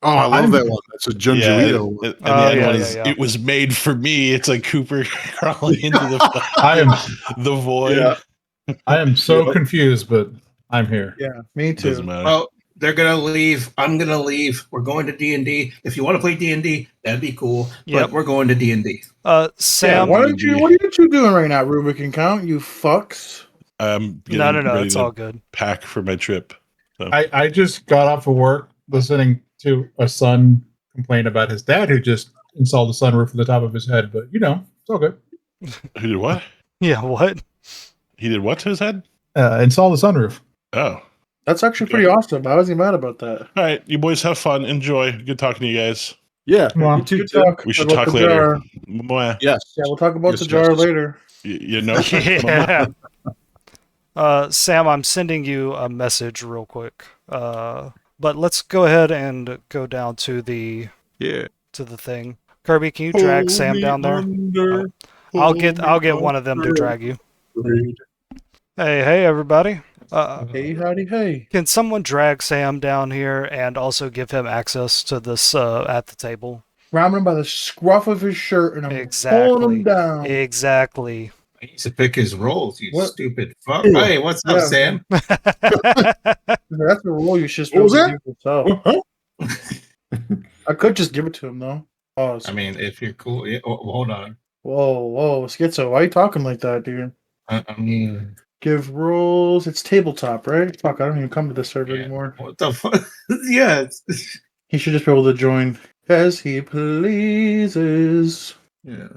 Oh, I love that one. That's a Junjuito one. And the end one is it was made for me. It's like Cooper crawling into the void. Yeah. I am so confused, but I'm here. Yeah, me too. Doesn't matter. Well, they're gonna leave. I'm gonna leave. We're going to D&D. If you want to play D&D, that'd be cool. But we're going to D&D. Yeah, Sam, what are you doing right now, Rubik and Count? You fucks. No. It's all good. Pack for my trip. So. I just got off of work listening to a son complain about his dad who just installed a sunroof on the top of his head, but it's all good. Who did what? Yeah, what? He did what to his head? Install the sunroof. Oh. That's actually pretty awesome. I wasn't mad about that. All right, you boys have fun. Enjoy. Good talking to you guys. Yeah, you too. Talk we should talk later. Yes. Yeah, we'll talk about the jar later. You know. Yeah. Sam, I'm sending you a message real quick. But let's go ahead and go down to the thing. Kirby, can you drag Sam down there? I'll get one of them to drag you. Hey, everybody. Hey, howdy, hey. Can someone drag Sam down here and also give him access to this at the table? Grabbing him by the scruff of his shirt and I'm pulling him down. Exactly. He needs to pick his roles, you stupid fuck. Hey, what's up, Sam? That's the role you should supposed to do yourself. I could just give it to him, though. I mean, if you're cool. Hold on. Whoa, Schizo. Why are you talking like that, dude? I mean... Give rules. It's tabletop, right? Fuck, I don't even come to this server anymore. What the fuck? Yeah. He should just be able to join as he pleases. Yeah.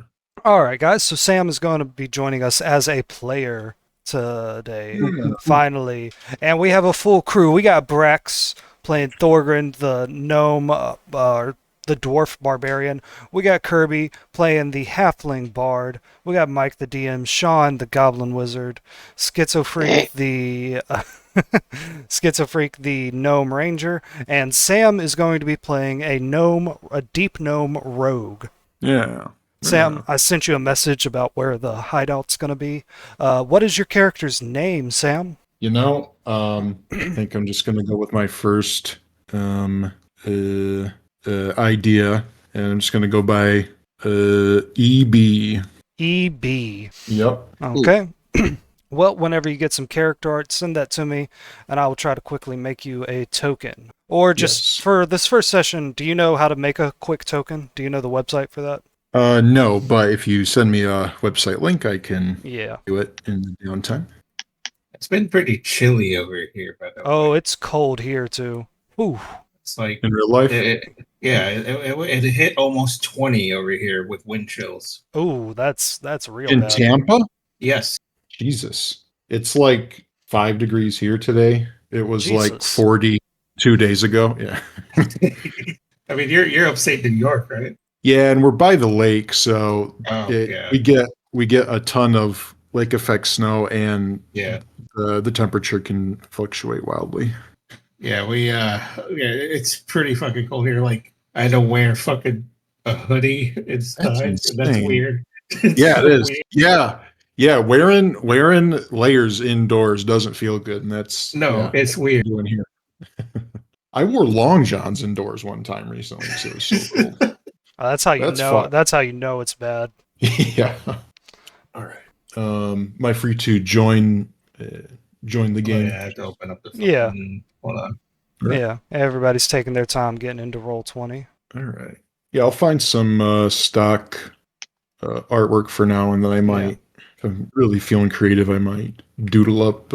All right, guys. So Sam is going to be joining us as a player today, finally. And we have a full crew. We got Brex playing Thorgrin, the gnome, the dwarf barbarian. We got Kirby playing the halfling bard. We got Mike the DM, Sean the goblin wizard, Schizofreak the gnome ranger, and Sam is going to be playing a deep gnome rogue. Yeah. Sam, I sent you a message about where the hideout's going to be. What is your character's name, Sam? I think I'm just going to go with my first idea, and I'm just going to go by EB. EB. Yep. Okay. Well, whenever you get some character art, send that to me, and I will try to quickly make you a token. Or just for this first session, do you know how to make a quick token? Do you know the website for that? No, but if you send me a website link, I can do it in the downtime. It's been pretty chilly over here, by the way. Oh, it's cold here, too. Ooh. It's like... In real life? It hit almost 20 over here with wind chills. Ooh, that's real in bad. Tampa? Yes. Jesus. It's like 5 degrees here today. It was like 40 2 days ago. Yeah. I mean, you're upstate New York, right? Yeah, and we're by the lake, so we get a ton of lake effect snow, and the temperature can fluctuate wildly. Yeah, it's pretty fucking cold here. Like, I had to wear fucking a hoodie inside. That's weird. Yeah, it is. Weird. Yeah. Wearing layers indoors doesn't feel good, and it's weird. Doing here. I wore long johns indoors one time recently, so it was so cold. That's how you know. Fun. That's how you know it's bad. Yeah. All right. My free to join the game. I have to open up the hold on. Right. Yeah. Everybody's taking their time getting into Roll20. All right. Yeah, I'll find some stock artwork for now, and then I might, if I'm really feeling creative, I might doodle up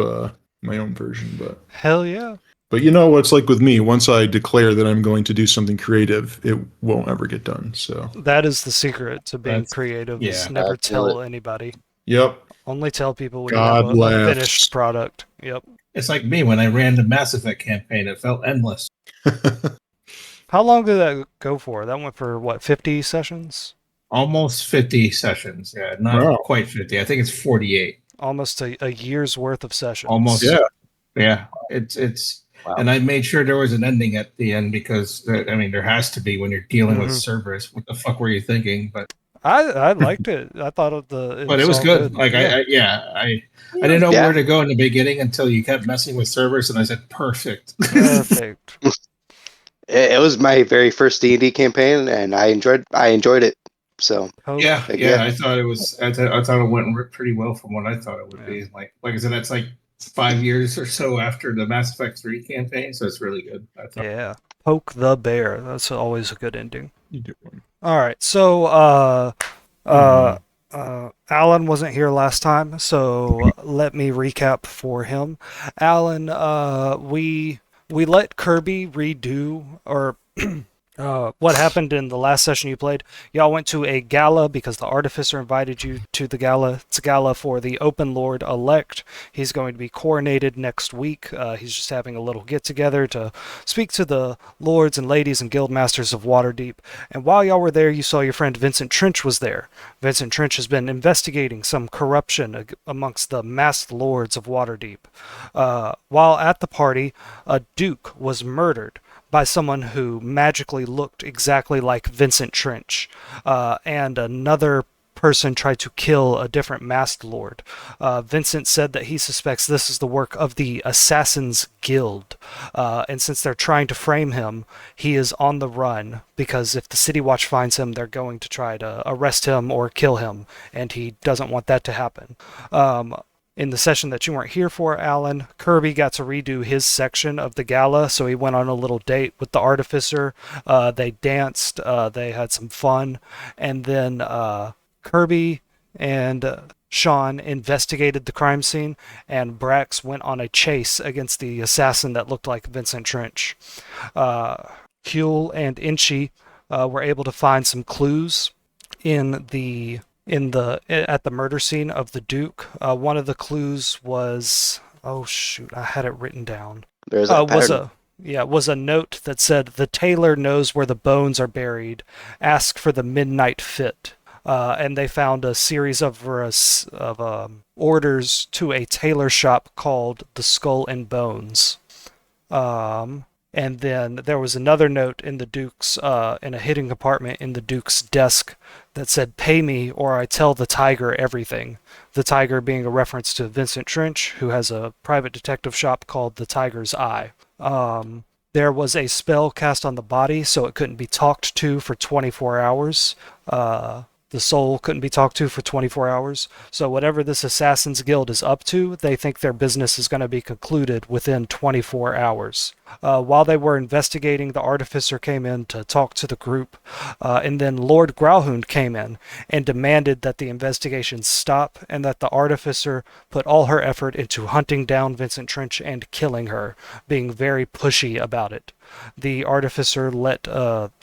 my own version. But hell yeah. But you know what's like with me, once I declare that I'm going to do something creative, it won't ever get done. So that is the secret to being creative, is never tell anybody. Yep. Only tell people when you have a finished product. Yep. It's like me when I ran the Mass Effect campaign. It felt endless. How long did that go for? That went for, what, 50 sessions? Almost 50 sessions. Yeah, not quite 50. I think it's 48. Almost a year's worth of sessions. Almost. Yeah. It's. Wow. And I made sure there was an ending at the end because, there has to be when you're dealing with servers. What the fuck were you thinking? But I liked it. I thought it was good. Like I didn't know where to go in the beginning until you kept messing with servers, and I said perfect. It was my very first D&D campaign, and I enjoyed it. So Poke. Yeah. I thought it was. I thought it went pretty well from what I thought it would be. Like I said, that's like 5 years or so after the Mass Effect 3 campaign, so it's really good. I thought. Yeah. Poke the bear. That's always a good ending. You do one. All right. So, Alan wasn't here last time, so let me recap for him. Alan, we let Kirby redo or what happened in the last session you played. Y'all went to a gala because the Artificer invited you to the gala. It's a gala for the Open Lord elect. He's going to be coronated next week. He's just having a little get-together to speak to the lords and ladies and guildmasters of Waterdeep. And while y'all were there, you saw your friend Vincent Trench was there. Vincent Trench has been investigating some corruption amongst the masked lords of Waterdeep. While at the party, a duke was murdered by someone who magically looked exactly like Vincent Trench, and another person tried to kill a different masked lord. Vincent said that he suspects this is the work of the Assassin's Guild, and since they're trying to frame him, he is on the run, because if the City Watch finds him, they're going to try to arrest him or kill him, and he doesn't want that to happen. In the session that you weren't here for, Alan, Kirby got to redo his section of the gala, so he went on a little date with the Artificer. They danced, they had some fun, and then Kirby and Sean investigated the crime scene, and Brax went on a chase against the assassin that looked like Vincent Trench. Huel and Inchi were able to find some clues at the murder scene of the Duke. One of the clues was, oh shoot, I had it written down. there's a pattern. Was a note that said, "The tailor knows where the bones are buried. Ask for the midnight fit." And they found a series of orders to a tailor shop called the Skull and Bones. And then there was another note in the Duke's, in a hidden compartment in the Duke's desk that said, "Pay me or I tell the Tiger everything." The Tiger being a reference to Vincent Trench, who has a private detective shop called the Tiger's Eye. There was a spell cast on the body, so it couldn't be talked to for 24 hours. The soul couldn't be talked to for 24 hours. So whatever this Assassin's Guild is up to, they think their business is going to be concluded within 24 hours. While they were investigating, the Artificer came in to talk to the group, and then Lord Growlhound came in and demanded that the investigation stop and that the Artificer put all her effort into hunting down Vincent Trench and killing her, being very pushy about it. The Artificer let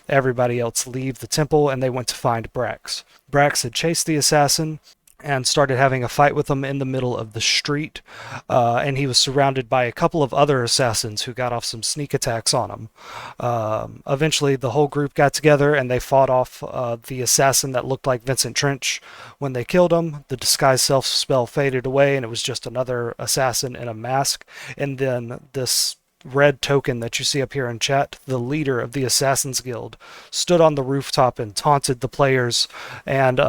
everybody else leave the temple, and they went to find Brax. Brax had chased the assassin and started having a fight with him in the middle of the street, and he was surrounded by a couple of other assassins who got off some sneak attacks on him. Eventually, the whole group got together, and they fought off the assassin that looked like Vincent Trench. When they killed him, the disguise self spell faded away, and it was just another assassin in a mask, and then this red token that you see up here in chat, the leader of the Assassin's Guild, stood on the rooftop and taunted the players and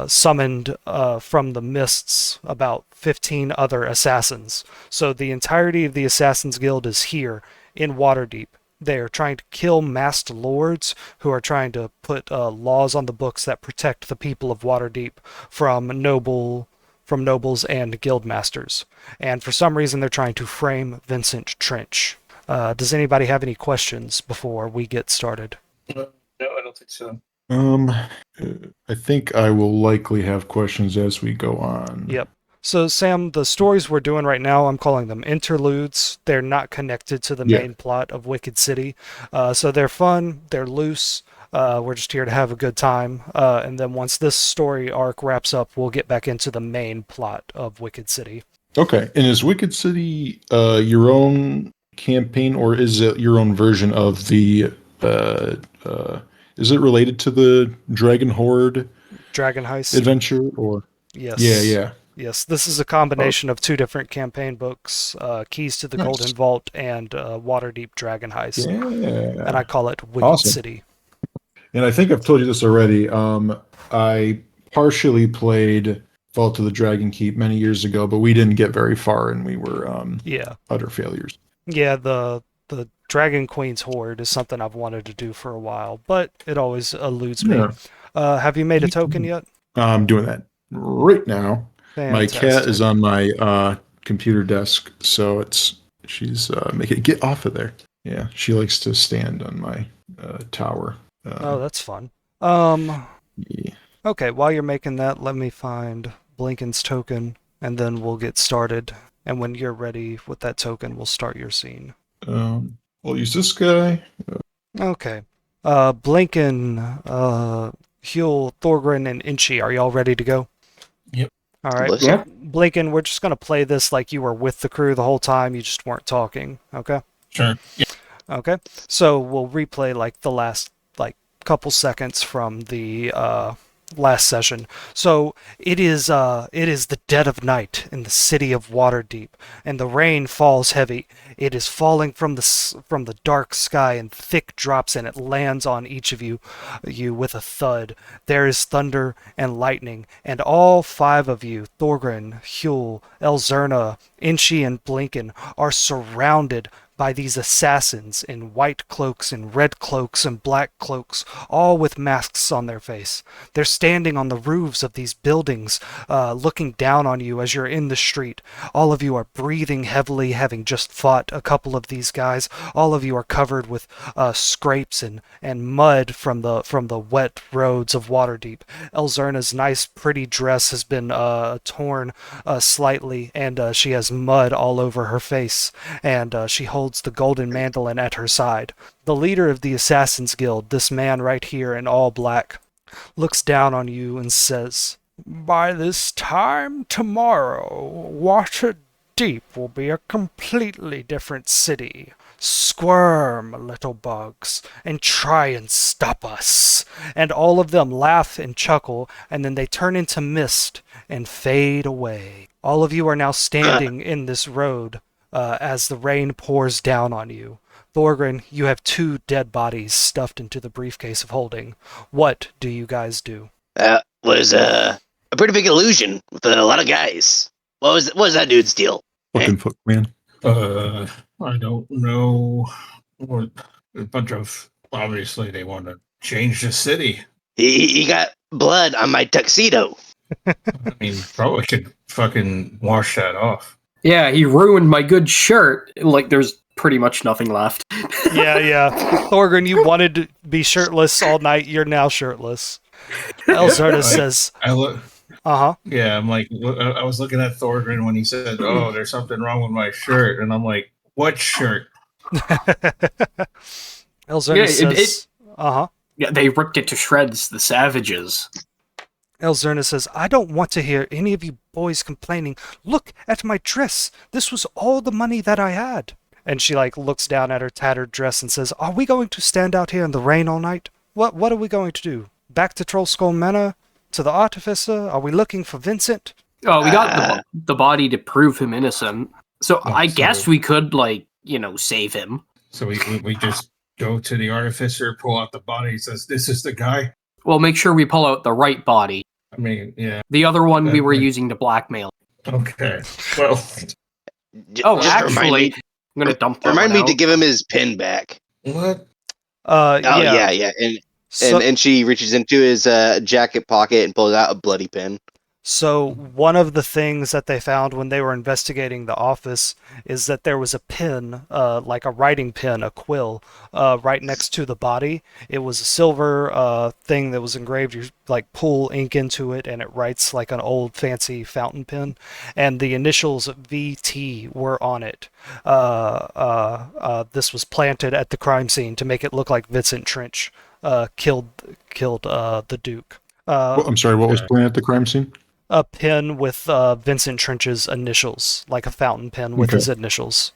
summoned from the mists about 15 other assassins. So the entirety of the Assassin's Guild is here in Waterdeep. They are trying to kill masked lords who are trying to put laws on the books that protect the people of Waterdeep from nobles and guildmasters. And for some reason, they're trying to frame Vincent Trench. Does anybody have any questions before we get started? No, I don't think so. I think I will likely have questions as we go on. Yep. So, Sam, the stories we're doing right now, I'm calling them interludes. They're not connected to the main plot of Wicked City. So they're fun, they're loose. We're just here to have a good time. And then once this story arc wraps up, we'll get back into the main plot of Wicked City. Okay. And is Wicked City your own campaign, or is it your own version of the is it related to the Dragon Horde Dragon Heist adventure, or yes. Yes, this is a combination of two different campaign books, Keys to the Golden Vault and Waterdeep Dragon Heist. Yeah. And I call it Wicked City. And I think I've told you this already. I partially played Vault of the Dragon Keep many years ago, but we didn't get very far, and we were utter failures. Yeah, the Dragon Queen's Horde is something I've wanted to do for a while, but it always eludes me. Yeah. Have you made a token yet? I'm doing that right now. My cat Fantastic. is on my computer desk, so she's making get off of there. Yeah, she likes to stand on my tower. Oh, that's fun. Yeah. Okay, while you're making that, let me find Blinken's token, and then we'll get started. And when you're ready with that token, we'll start your scene. I'll use this guy. Okay. Blinken, Huel, Thorgrin, and Inchi, are y'all ready to go? Yep. All right. Listen. So, Blinken, we're just going to play this like you were with the crew the whole time. You just weren't talking. Okay? Sure. Yeah. Okay. So we'll replay like the last couple seconds from the last session. So it is the dead of night in the city of Waterdeep, and the rain falls heavy. It is falling from the dark sky in thick drops, and it lands on each of you with a thud. There is thunder and lightning, and all 5 of you, Thorgrin, Huel, Elzerna, Inchi, and Blinken, are surrounded by these assassins in white cloaks and red cloaks and black cloaks, all with masks on their face. They're standing on the roofs of these buildings, looking down on you as you're in the street. All of you are breathing heavily, having just fought a couple of these guys. All of you are covered with scrapes and mud from the wet roads of Waterdeep. Elzerna's nice, pretty dress has been torn slightly, and she has mud all over her face, and she holds the golden mandolin at her side. The leader of the Assassin's Guild, this man right here in all black, looks down on you and says, "By this time tomorrow, Waterdeep will be a completely different city. Squirm, little bugs, and try and stop us." And all of them laugh and chuckle, and then they turn into mist and fade away. All of you are now standing in this road as the rain pours down on you. Thorgrin, you have 2 dead bodies stuffed into the briefcase of holding. What do you guys do? That was a pretty big illusion with a lot of guys. What was that dude's deal? Fucking fuck, man. I don't know. Or a bunch of obviously they want to change the city. He got blood on my tuxedo. I mean, probably could fucking wash that off. Yeah, he ruined my good shirt. Like, there's pretty much nothing left. Yeah. Thorgrin, you wanted to be shirtless all night. You're now shirtless. Elzarda says, I look. uh-huh. Yeah, I'm like, I was looking at Thorgrin when he said, "Oh, there's something wrong with my shirt," and I'm like, "What shirt?" Elzarda says, uh-huh. Yeah, they ripped it to shreds, the savages. Elzerna says, "I don't want to hear any of you boys complaining. Look at my dress. This was all the money that I had." And she looks down at her tattered dress and says, "Are we going to stand out here in the rain all night? What are we going to do? Back to Trollskull Manor? To the Artificer? Are we looking for Vincent?" Oh, we got the body to prove him innocent. So I guess we could, save him. So we just go to the Artificer, pull out the body, he says, "This is the guy." Well, make sure we pull out the right body. I mean, yeah. The other one we were using to blackmail. Okay. Well. Oh, Just actually, I'm going to dump that Remind one me to out. give him his pin back. What? Yeah. So, And she reaches into his jacket pocket and pulls out a bloody pin. So one of the things that they found when they were investigating the office is that there was a pin, like a writing pin, a quill, right next to the body. It was a silver thing that was engraved. You pull ink into it, and it writes like an old fancy fountain pen. And the initials VT were on it. This was planted at the crime scene to make it look like Vincent Trench killed the Duke. I'm sorry, what was playing at the crime scene? A pen with Vincent Trench's initials, like a fountain pen with his initials.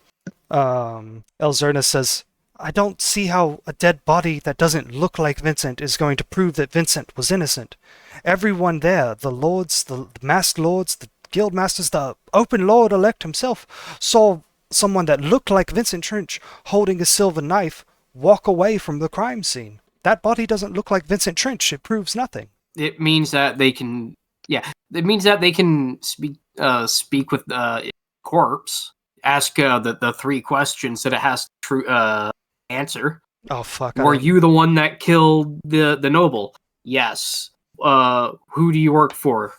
Elzerna says, "I don't see how a dead body that doesn't look like Vincent is going to prove that Vincent was innocent. Everyone there, the lords, the masked lords, the guild masters, the open lord-elect himself, saw someone that looked like Vincent Trench holding a silver knife walk away from the crime scene. That body doesn't look like Vincent Trench. It proves nothing." It means that they can... Yeah, it means that they can speak with the corpse, ask the 3 questions that it has to answer. Oh fuck! Were you the one that killed the noble? Yes. Who do you work for?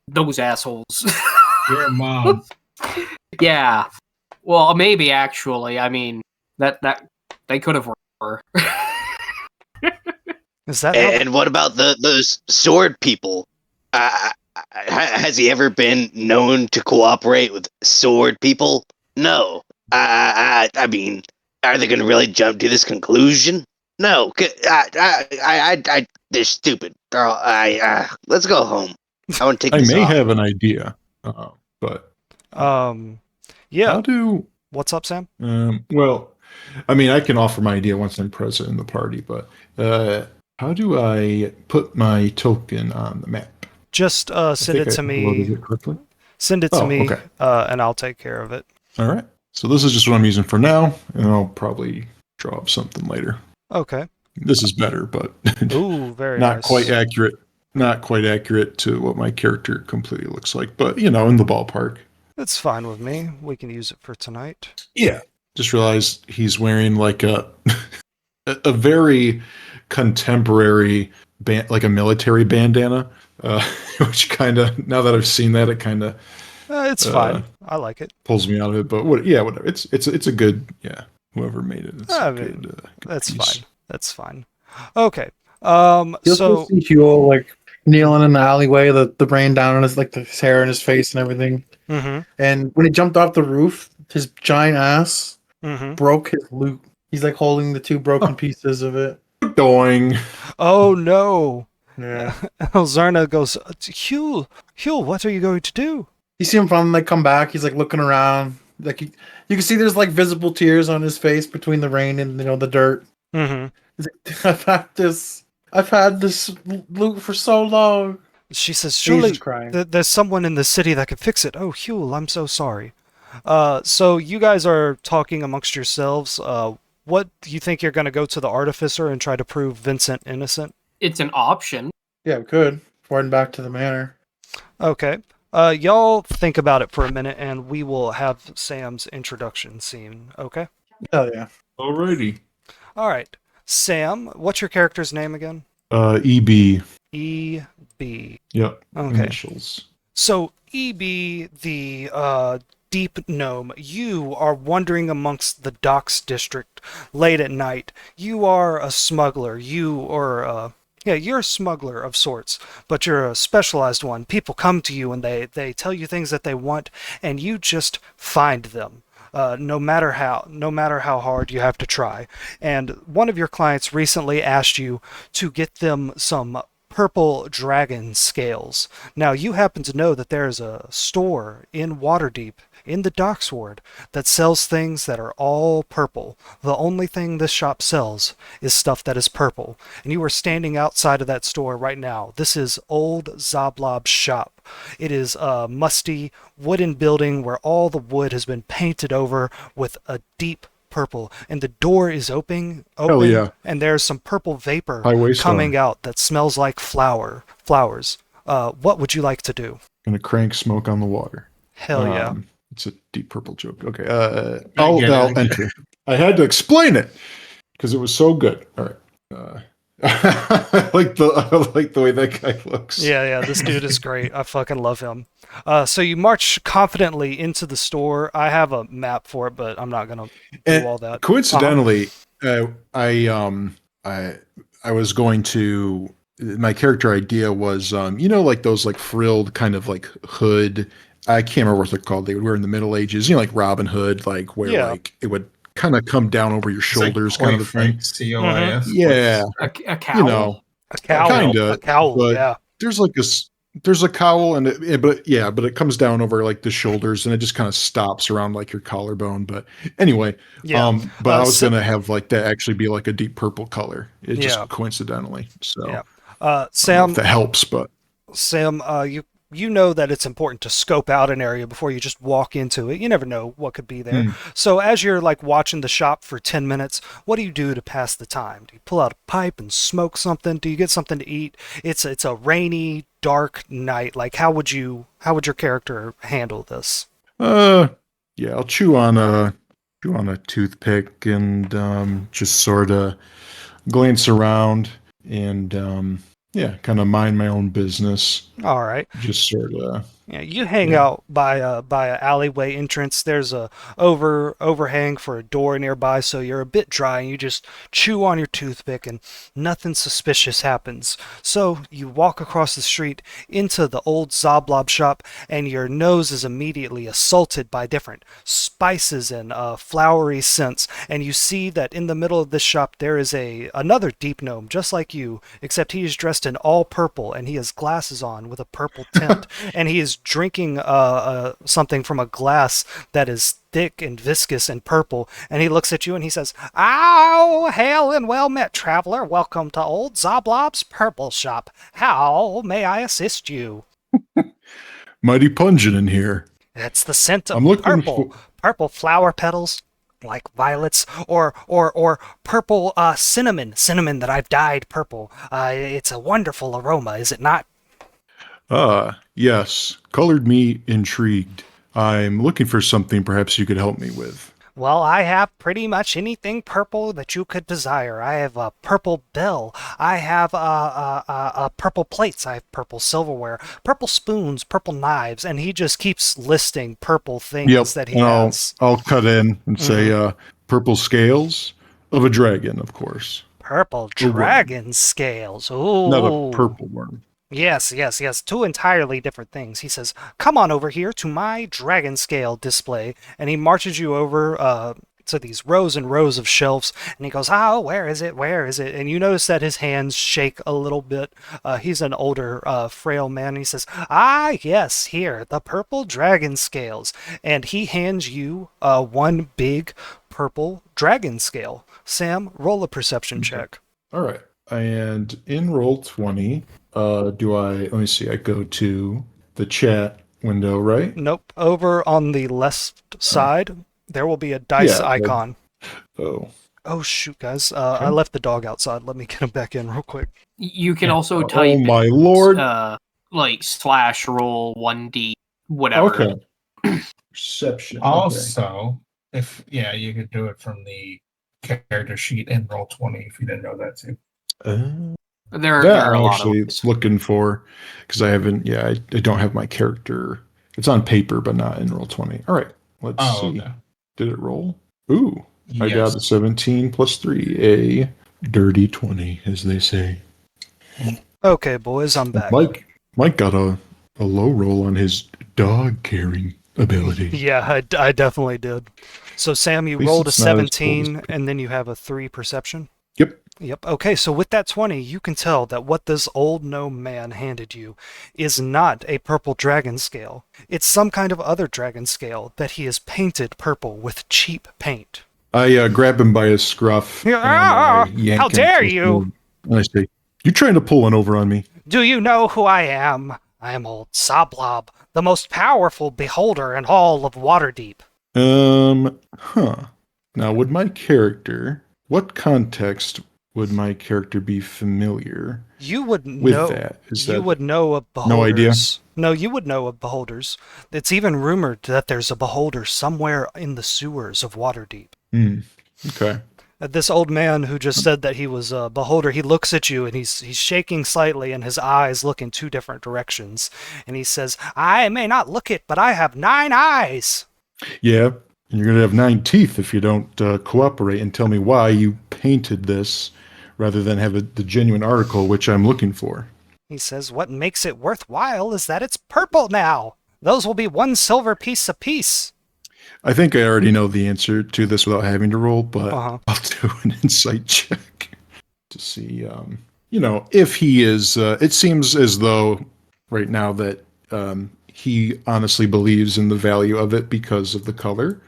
Those assholes. Your mom. Yeah. Well, maybe actually. I mean, that they could have worked for her. Is that how? And what about those sword people? Has he ever been known to cooperate with sword people? No. I mean, are they going to really jump to this conclusion? No. They're stupid. Let's go home. I want to take I this may off. have an idea, but Yeah. how do? What's up, Sam? Well, I mean, I can offer my idea once I'm present in the party, but how do I put my token on the map? Just send it to me. Send it to me, okay. And I'll take care of it. All right. So this is just what I'm using for now, and I'll probably draw up something later. Okay. This is better, but Ooh, very not nice. quite accurate. Not quite accurate to what my character completely looks like, but in the ballpark. It's fine with me. We can use it for tonight. Yeah. Just realized he's wearing like a very contemporary like a military bandana, which kind of, now that I've seen that, it kind of It's fine. I like it. pulls me out of it. But whatever. It's a good, Whoever made it, it's I a mean, good that's piece. fine. That's fine. Okay. You'll So see Huel like kneeling in the alleyway, the rain down on his his hair and his face and everything. Mhm. And when he jumped off the roof, his giant ass Mhm. broke his loot. He's like holding the two broken pieces of it. Doing. Oh no. Yeah. Zarna goes, Hugh, what are you going to do? You see him finally come back. He's like looking around. Like you can see there's like visible tears on his face between the rain and the dirt. Mm-hmm. He's like, I've had this loot for so long. She says, He's surely just crying. there's someone in the city that can fix it. Oh, Hugh, I'm so sorry. So you guys are talking amongst yourselves. What do you think you're going to go to the artificer and try to prove Vincent innocent? It's an option. Yeah, we could. Heading back to the manor. Okay. Y'all think about it for a minute, and we will have Sam's introduction scene. Okay. Hell yeah. Alrighty. All right. Sam, what's your character's name again? EB. E.B. Yep. Okay. Initials. So, E.B., the deep gnome, you are wandering amongst the docks district late at night. You are a smuggler. You're a smuggler of sorts, but you're a specialized one. People come to you and they tell you things that they want, and you just find them. No matter how hard you have to try. And one of your clients recently asked you to get them some purple dragon scales. Now, you happen to know that there is a store in Waterdeep, in the Docks Ward, that sells things that are all purple. The only thing this shop sells is stuff that is purple. And you are standing outside of that store right now. This is Old Zoblob's shop. It is a musty wooden building where all the wood has been painted over with a deep purple, and the door is open. Hell yeah. And there's some purple vapor Highway Star. coming out that smells like flowers. What would you like to do? Gonna crank smoke on the water. Hell yeah. It's a deep purple joke. Okay. I get it. I'll enter. I had to explain it because it was so good. All right. I like the way that guy looks. Yeah, this dude is great. I fucking love him. So you march confidently into the store. I have a map for it, but I'm not gonna do all that. Coincidentally, I was going to. My character idea was, like those like frilled kind of like hood. I can't remember what they're called. They would wear in the Middle Ages, like Robin Hood, like where like it would kind of come down over your shoulders, kind of a thing. COIF. Yeah, A cowl. A cowl. Kinda, A cowl. but Yeah. there's a cowl but it comes down over like the shoulders and it just kind of stops around like your collarbone. But anyway, Yeah. but I was gonna have like that actually be like a deep purple color. It Yeah. just coincidentally. So Yeah. I don't know Sam, if that helps, but Sam, you know that it's important to scope out an area before you just walk into it. You never know what could be there. So as you're like watching the shop for 10 minutes, what do you do to pass the time? Do you pull out a pipe and smoke something? Do you get something to eat? It's a rainy, dark night. Like how would your character handle this? yeah, I'll chew on chew on a toothpick and just sort of glance around and kind of mind my own business. All right. Just sort of. Yeah, you hang out by a alleyway entrance. There's a overhang for a door nearby, so you're a bit dry, and you just chew on your toothpick, and nothing suspicious happens. So you walk across the street into the old Zoblob shop, and your nose is immediately assaulted by different spices and flowery scents. And you see that in the middle of this shop there is another deep gnome, just like you, except he is dressed in all purple, and he has glasses on with a purple tint, and he is drinking something from a glass that is thick and viscous and purple, and he looks at you and he says, "Oh, hail and well met, traveler. Welcome to old Zoblob's Purple Shop. How may I assist you?" Mighty pungent in here. It's the scent of I'm looking purple flower petals, like violets, or purple cinnamon that I've dyed purple. It's a wonderful aroma, is it not? Yes. Colored me intrigued. I'm looking for something perhaps you could help me with. Well, I have pretty much anything purple that you could desire. I have a purple bell. I have purple plates. I have purple silverware, purple spoons, purple knives, and he just keeps listing purple things that he has. I'll cut in and say purple scales of a dragon, of course. Purple dragon scales. Ooh. Not a purple worm. Yes. Two entirely different things. He says, "Come on over here to my dragon scale display." And he marches you over to these rows and rows of shelves. And he goes, "Oh, where is it? Where is it?" And you notice that his hands shake a little bit. He's an older, frail man. And he says, "Ah, yes, here, the purple dragon scales." And he hands you one big purple dragon scale. Sam, roll a perception check. All right. And in roll 20, let me see, I go to the chat window, right? Nope. Over on the left side, there will be a dice icon. Oh, shoot, guys. I left the dog outside. Let me get him back in real quick. You can also type, my lord. like /roll 1d, whatever. Okay. Perception. Also, you could do it from the character sheet in roll 20 if you didn't know that too. There are a lot of ways. Looking for, because I haven't. I don't have my character. It's on paper, but not in roll 20. All right, let's see. Okay. Did it roll? Ooh, yes. I got a 17 plus 3, a dirty 20, as they say. Okay, boys, I'm back. Mike got a low roll on his dog carrying ability. Yeah, I definitely did. So Sam, you rolled a 17, and then you have a 3 perception. Yep. Okay, so with that 20, you can tell that what this old gnome man handed you is not a purple dragon scale. It's some kind of other dragon scale that he has painted purple with cheap paint. I grab him by his scruff. How dare you! And I say, "You trying to pull one over on me?" Do you know who I am? I am old Zoblob, the most powerful beholder in all of Waterdeep. Now, would my character, what context would my character be familiar with that? You would know of beholders. No idea? No, you would know of beholders. It's even rumored that there's a beholder somewhere in the sewers of Waterdeep. Okay. This old man who just said that he was a beholder, he looks at you and he's shaking slightly and his eyes look in 2 different directions. And he says, "I may not look it, but I have 9 eyes. Yeah, and you're going to have 9 teeth if you don't cooperate and tell me why you painted this rather than have the genuine article, which I'm looking for." He says, "What makes it worthwhile is that it's purple now. Those will be 1 silver piece apiece." I think I already know the answer to this without having to roll, but I'll do an insight check to see, if he is, it seems as though right now that he honestly believes in the value of it because of the color,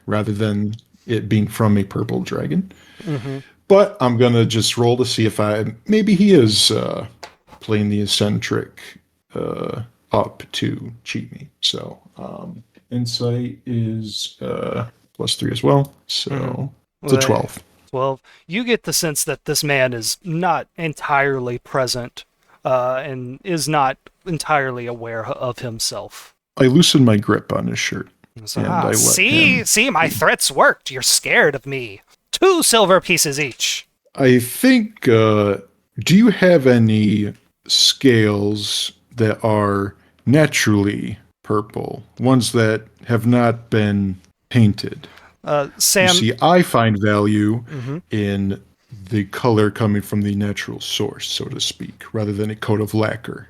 rather than it being from a purple dragon. But I'm going to just roll to see if maybe he is playing the eccentric up to cheat me. So, insight is plus 3 as well. So, it's a 12. 12. You get the sense that this man is not entirely present and is not entirely aware of himself. I loosen my grip on his shirt. So, And I let him. see, my threats worked. You're scared of me. 2 silver pieces each. I think, do you have any scales that are naturally purple? Ones that have not been painted? Sam. You see, I find value Mhm. in the color coming from the natural source, so to speak, rather than a coat of lacquer.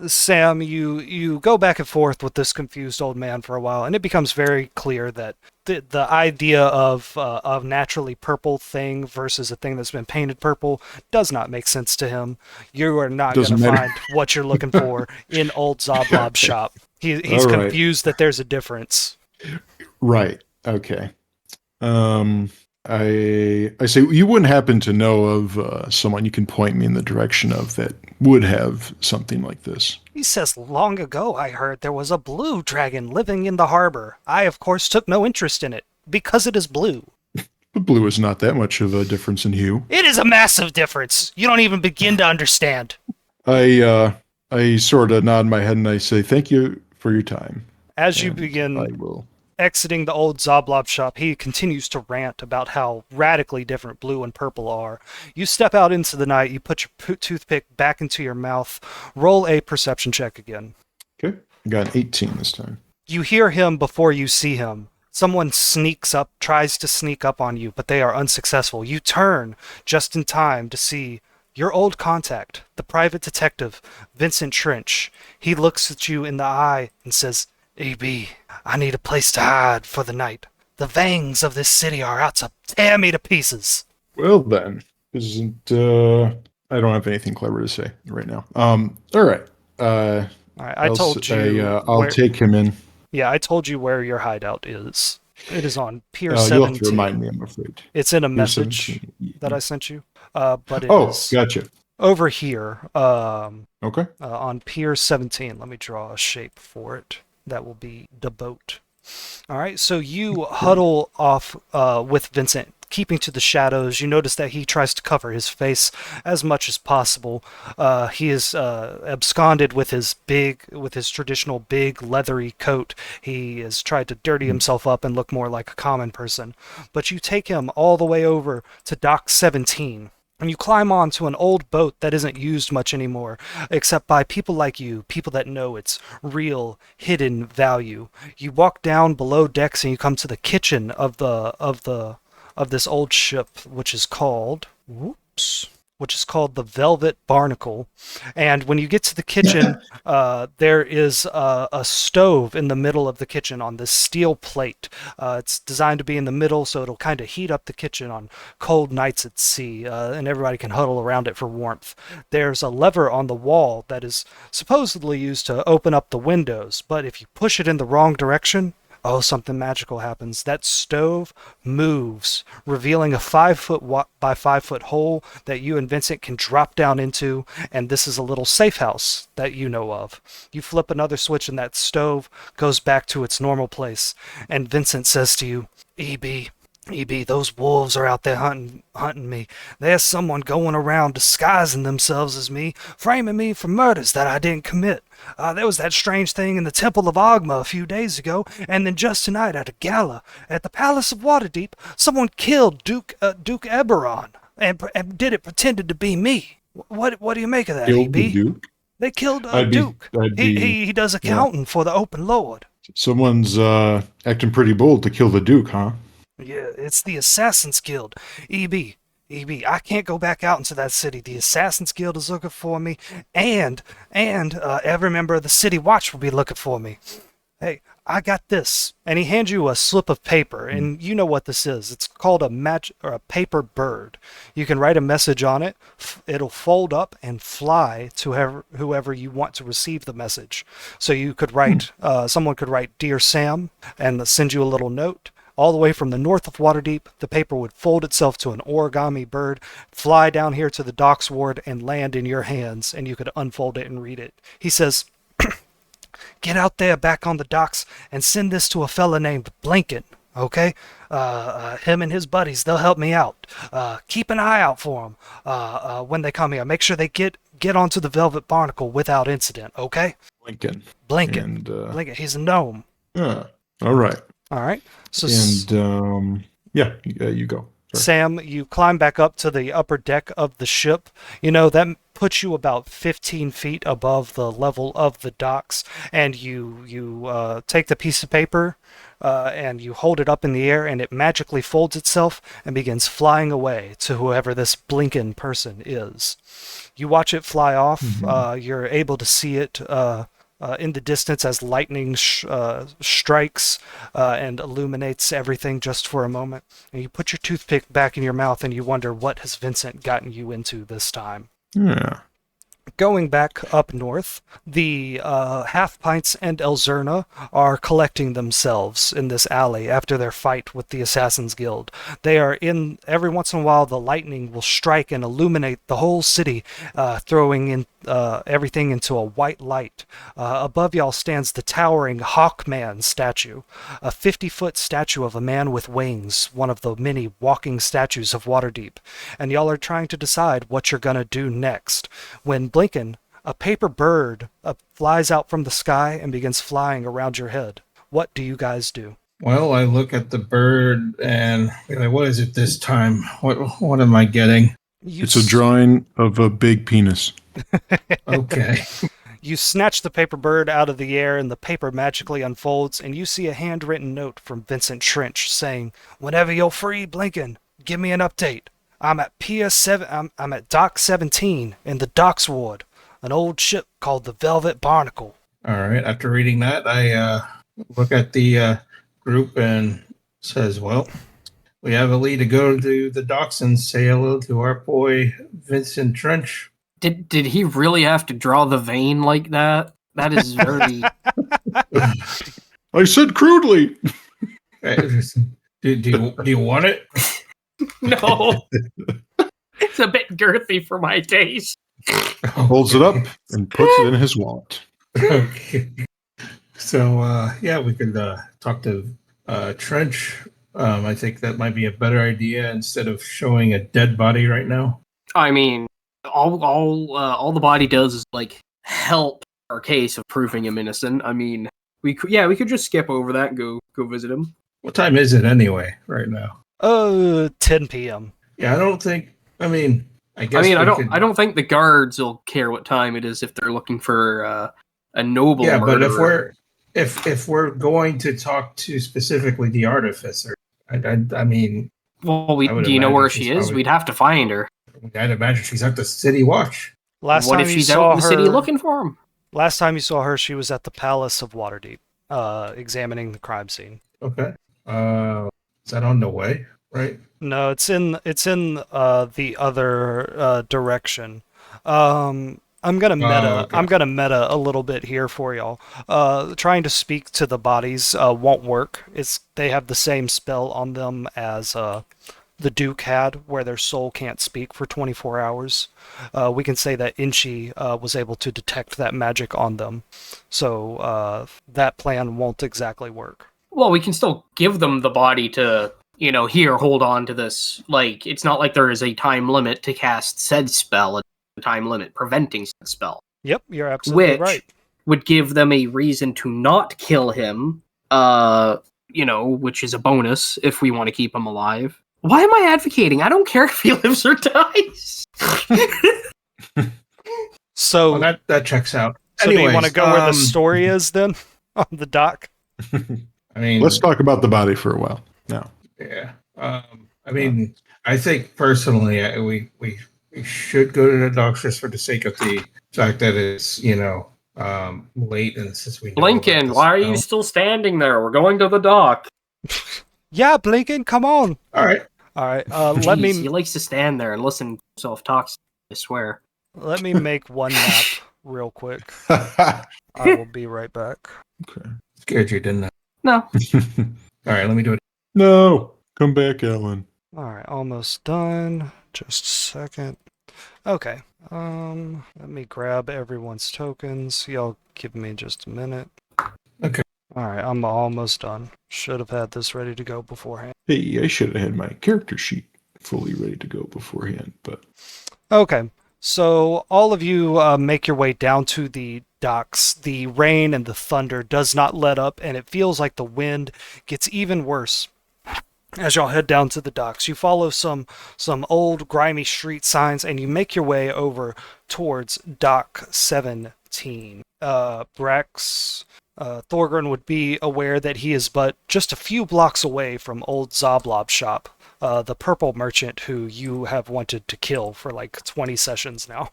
Sam, you go back and forth with this confused old man for a while, and it becomes very clear that the idea of a naturally purple thing versus a thing that's been painted purple does not make sense to him. You are not going to Doesn't matter. find what you're looking for in old Zoblob's shop. He's All right. confused that there's a difference. Right. Okay. I say you wouldn't happen to know of someone you can point me in the direction of that would have something like this. He says, long ago I heard there was a blue dragon living in the harbor. I, of course, took no interest in it, because it is blue. But blue is not that much of a difference in hue. It is a massive difference. You don't even begin to understand. I sort of nod my head and I say, thank you for your time. As you And begin I will. exiting the old Zoblob shop, he continues to rant about how radically different blue and purple are. You step out into the night, you put your toothpick back into your mouth, roll a perception check again. Okay. I got an 18 this time. You hear him before you see him. Someone tries to sneak up on you, but they are unsuccessful. You turn just in time to see your old contact, the private detective, Vincent Trench. He looks at you in the eye and says, "EB, I need a place to hide for the night. The vangs of this city are out to tear me to pieces." Well then, I don't have anything clever to say right now. All right. All right, I told you. I'll take him in. Yeah, I told you where your hideout is. It is on Pier You'll 17. have to remind me, I'm afraid. It's in a Pier message 17. that I sent you. But it is Gotcha. over here Okay. on Pier 17. Let me draw a shape for it. That will be the boat. All right, so you huddle off with Vincent, keeping to the shadows. You notice that he tries to cover his face as much as possible. He is absconded with his traditional big leathery coat. He has tried to dirty himself up and look more like a common person. But you take him all the way over to Dock 17. And you climb onto an old boat that isn't used much anymore, except by people like you, people that know its real hidden value. You walk down below decks and you come to the kitchen of this old ship, which is called the Velvet Barnacle. And when you get to the kitchen, there is a stove in the middle of the kitchen on this steel plate. It's designed to be in the middle, so it'll kind of heat up the kitchen on cold nights at sea, and everybody can huddle around it for warmth. There's a lever on the wall that is supposedly used to open up the windows, but if you push it in the wrong direction, something magical happens. That stove moves, revealing a 5-foot by 5-foot hole that you and Vincent can drop down into, and this is a little safe house that you know of. You flip another switch and that stove goes back to its normal place, and Vincent says to you, EB, those wolves are out there hunting me. There's someone going around disguising themselves as me, framing me for murders that I didn't commit. There was that strange thing in the Temple of Ogma a few days ago, and then just tonight at a gala at the Palace of Waterdeep, someone killed Duke Eberron and did it pretended to be me. What do you make of that, Killed EB? the Duke? They killed I'd be- Duke. I'd be- He does accounting for the Open Lord. Someone's acting pretty bold to kill the Duke, huh? Yeah, it's the Assassin's Guild. EB, I can't go back out into that city. The Assassin's Guild is looking for me, and every member of the City Watch will be looking for me. Hey, I got this. And he hands you a slip of paper, and you know what this is. It's called a paper bird. You can write a message on it. It'll fold up and fly to whoever you want to receive the message. So you could write, someone could write, "Dear Sam," and send you a little note. All the way from the north of Waterdeep, the paper would fold itself to an origami bird, fly down here to the docks ward, and land in your hands, and you could unfold it and read it. He says, "Get out there back on the docks and send this to a fella named Blinken, okay? Him and his buddies, they'll help me out. Keep an eye out for them when they come here. Make sure they get onto the Velvet Barnacle without incident, okay?" Lincoln. Blinken. And, Blinken, he's a gnome. All right. All right. So And yeah, you go. Sorry. Sam, you climb back up to the upper deck of the ship. You know, that puts you about 15 feet above the level of the docks, and you take the piece of paper and you hold it up in the air, and it magically folds itself and begins flying away to whoever this Blinken person is. You watch it fly off. You're able to see it in the distance as lightning strikes and illuminates everything just for a moment. And you put your toothpick back in your mouth and you wonder, what has Vincent gotten you into this time? Yeah. Going back up north, the Half Pints and Elzerna are collecting themselves in this alley after their fight with the Assassin's Guild. They are in, every once in a while, the lightning will strike and illuminate the whole city, throwing in everything into a white light. Above y'all stands the towering Hawkman statue, a 50-foot statue of a man with wings, one of the many walking statues of Waterdeep. And y'all are trying to decide what you're gonna do next, when Blinken, a paper bird, flies out from the sky and begins flying around your head. What do you guys do? Well, I look at the bird and be like, what is it this time? What am I getting? It's a drawing of a big penis. Okay. You snatch the paper bird out of the air, and the paper magically unfolds, and you see a handwritten note from Vincent Trench saying, "Whenever you're free, Blinken, give me an update. I'm at Pier 7. I'm at Dock 17 in the Docks Ward, an old ship called the Velvet Barnacle." All right. After reading that, I look at the group and says, well, we have a lead to go to the docks and say hello to our boy Vincent Trench. Did he really have to draw the vein like that? That is very. I said crudely. Do you want it? No. It's a bit girthy for my taste. Holds it up and puts it in his wallet. Okay. So yeah, we could talk to Trench. I think that might be a better idea instead of showing a dead body right now. I mean, all the body does is like help our case of proving him innocent. I mean, we could just skip over that and go visit him. What time is it anyway right now? 10 p.m. Yeah, I don't think. I mean, I guess. I don't think the guards will care what time it is if they're looking for a noble. Yeah, murderer. but if we're going to talk to specifically the artificer, I mean, well, do you know where she is? We'd have to find her. I'd imagine she's at the city watch. What if she's out in the city looking for him? Last time you saw her, she was at the Palace of Waterdeep, examining the crime scene. Okay. Is that on the way? Right. No, it's in the other direction. I'm gonna meta. Okay. I'm gonna meta a little bit here for y'all. Trying to speak to the bodies won't work. They have the same spell on them as the Duke had, where their soul can't speak for 24 hours. We can say that Inchi was able to detect that magic on them, so that plan won't exactly work. Well, we can still give them the body to, here, hold on to this. Like, it's not like there is a time limit to cast said spell, and a time limit preventing said spell. Yep, you're absolutely right. Would give them a reason to not kill him, which is a bonus if we want to keep him alive. Why am I advocating? I don't care if he lives or dies. So well, that checks out. So anyways, do you want to go where the story is then on the dock? I mean, let's talk about the body for a while now. Yeah. I mean, I think personally, we should go to the docks just for the sake of the fact that it's late, and since we Blinken, why are you still standing there? We're going to the dock. Yeah, Blinken, come on. All right. Let me. He likes to stand there and listen to himself talk. I swear. Let me make one map real quick. I will be right back. Okay. Scared you, didn't I? No. All right, let me do it. No, come back, Ellen. All right, almost done. Just a second. Okay. Let me grab everyone's tokens. Y'all give me just a minute. Okay. All right, I'm almost done. Should have had this ready to go beforehand. Hey, I should have had my character sheet fully ready to go beforehand, but... Okay, So all of you make your way down to the docks. The rain and the thunder does not let up, and it feels like the wind gets even worse. As y'all head down to the docks, you follow some old grimy street signs, and you make your way over towards Dock 17. Brax, Thorgren would be aware that he is but just a few blocks away from old Zoblob's shop, the purple merchant who you have wanted to kill for like 20 sessions now.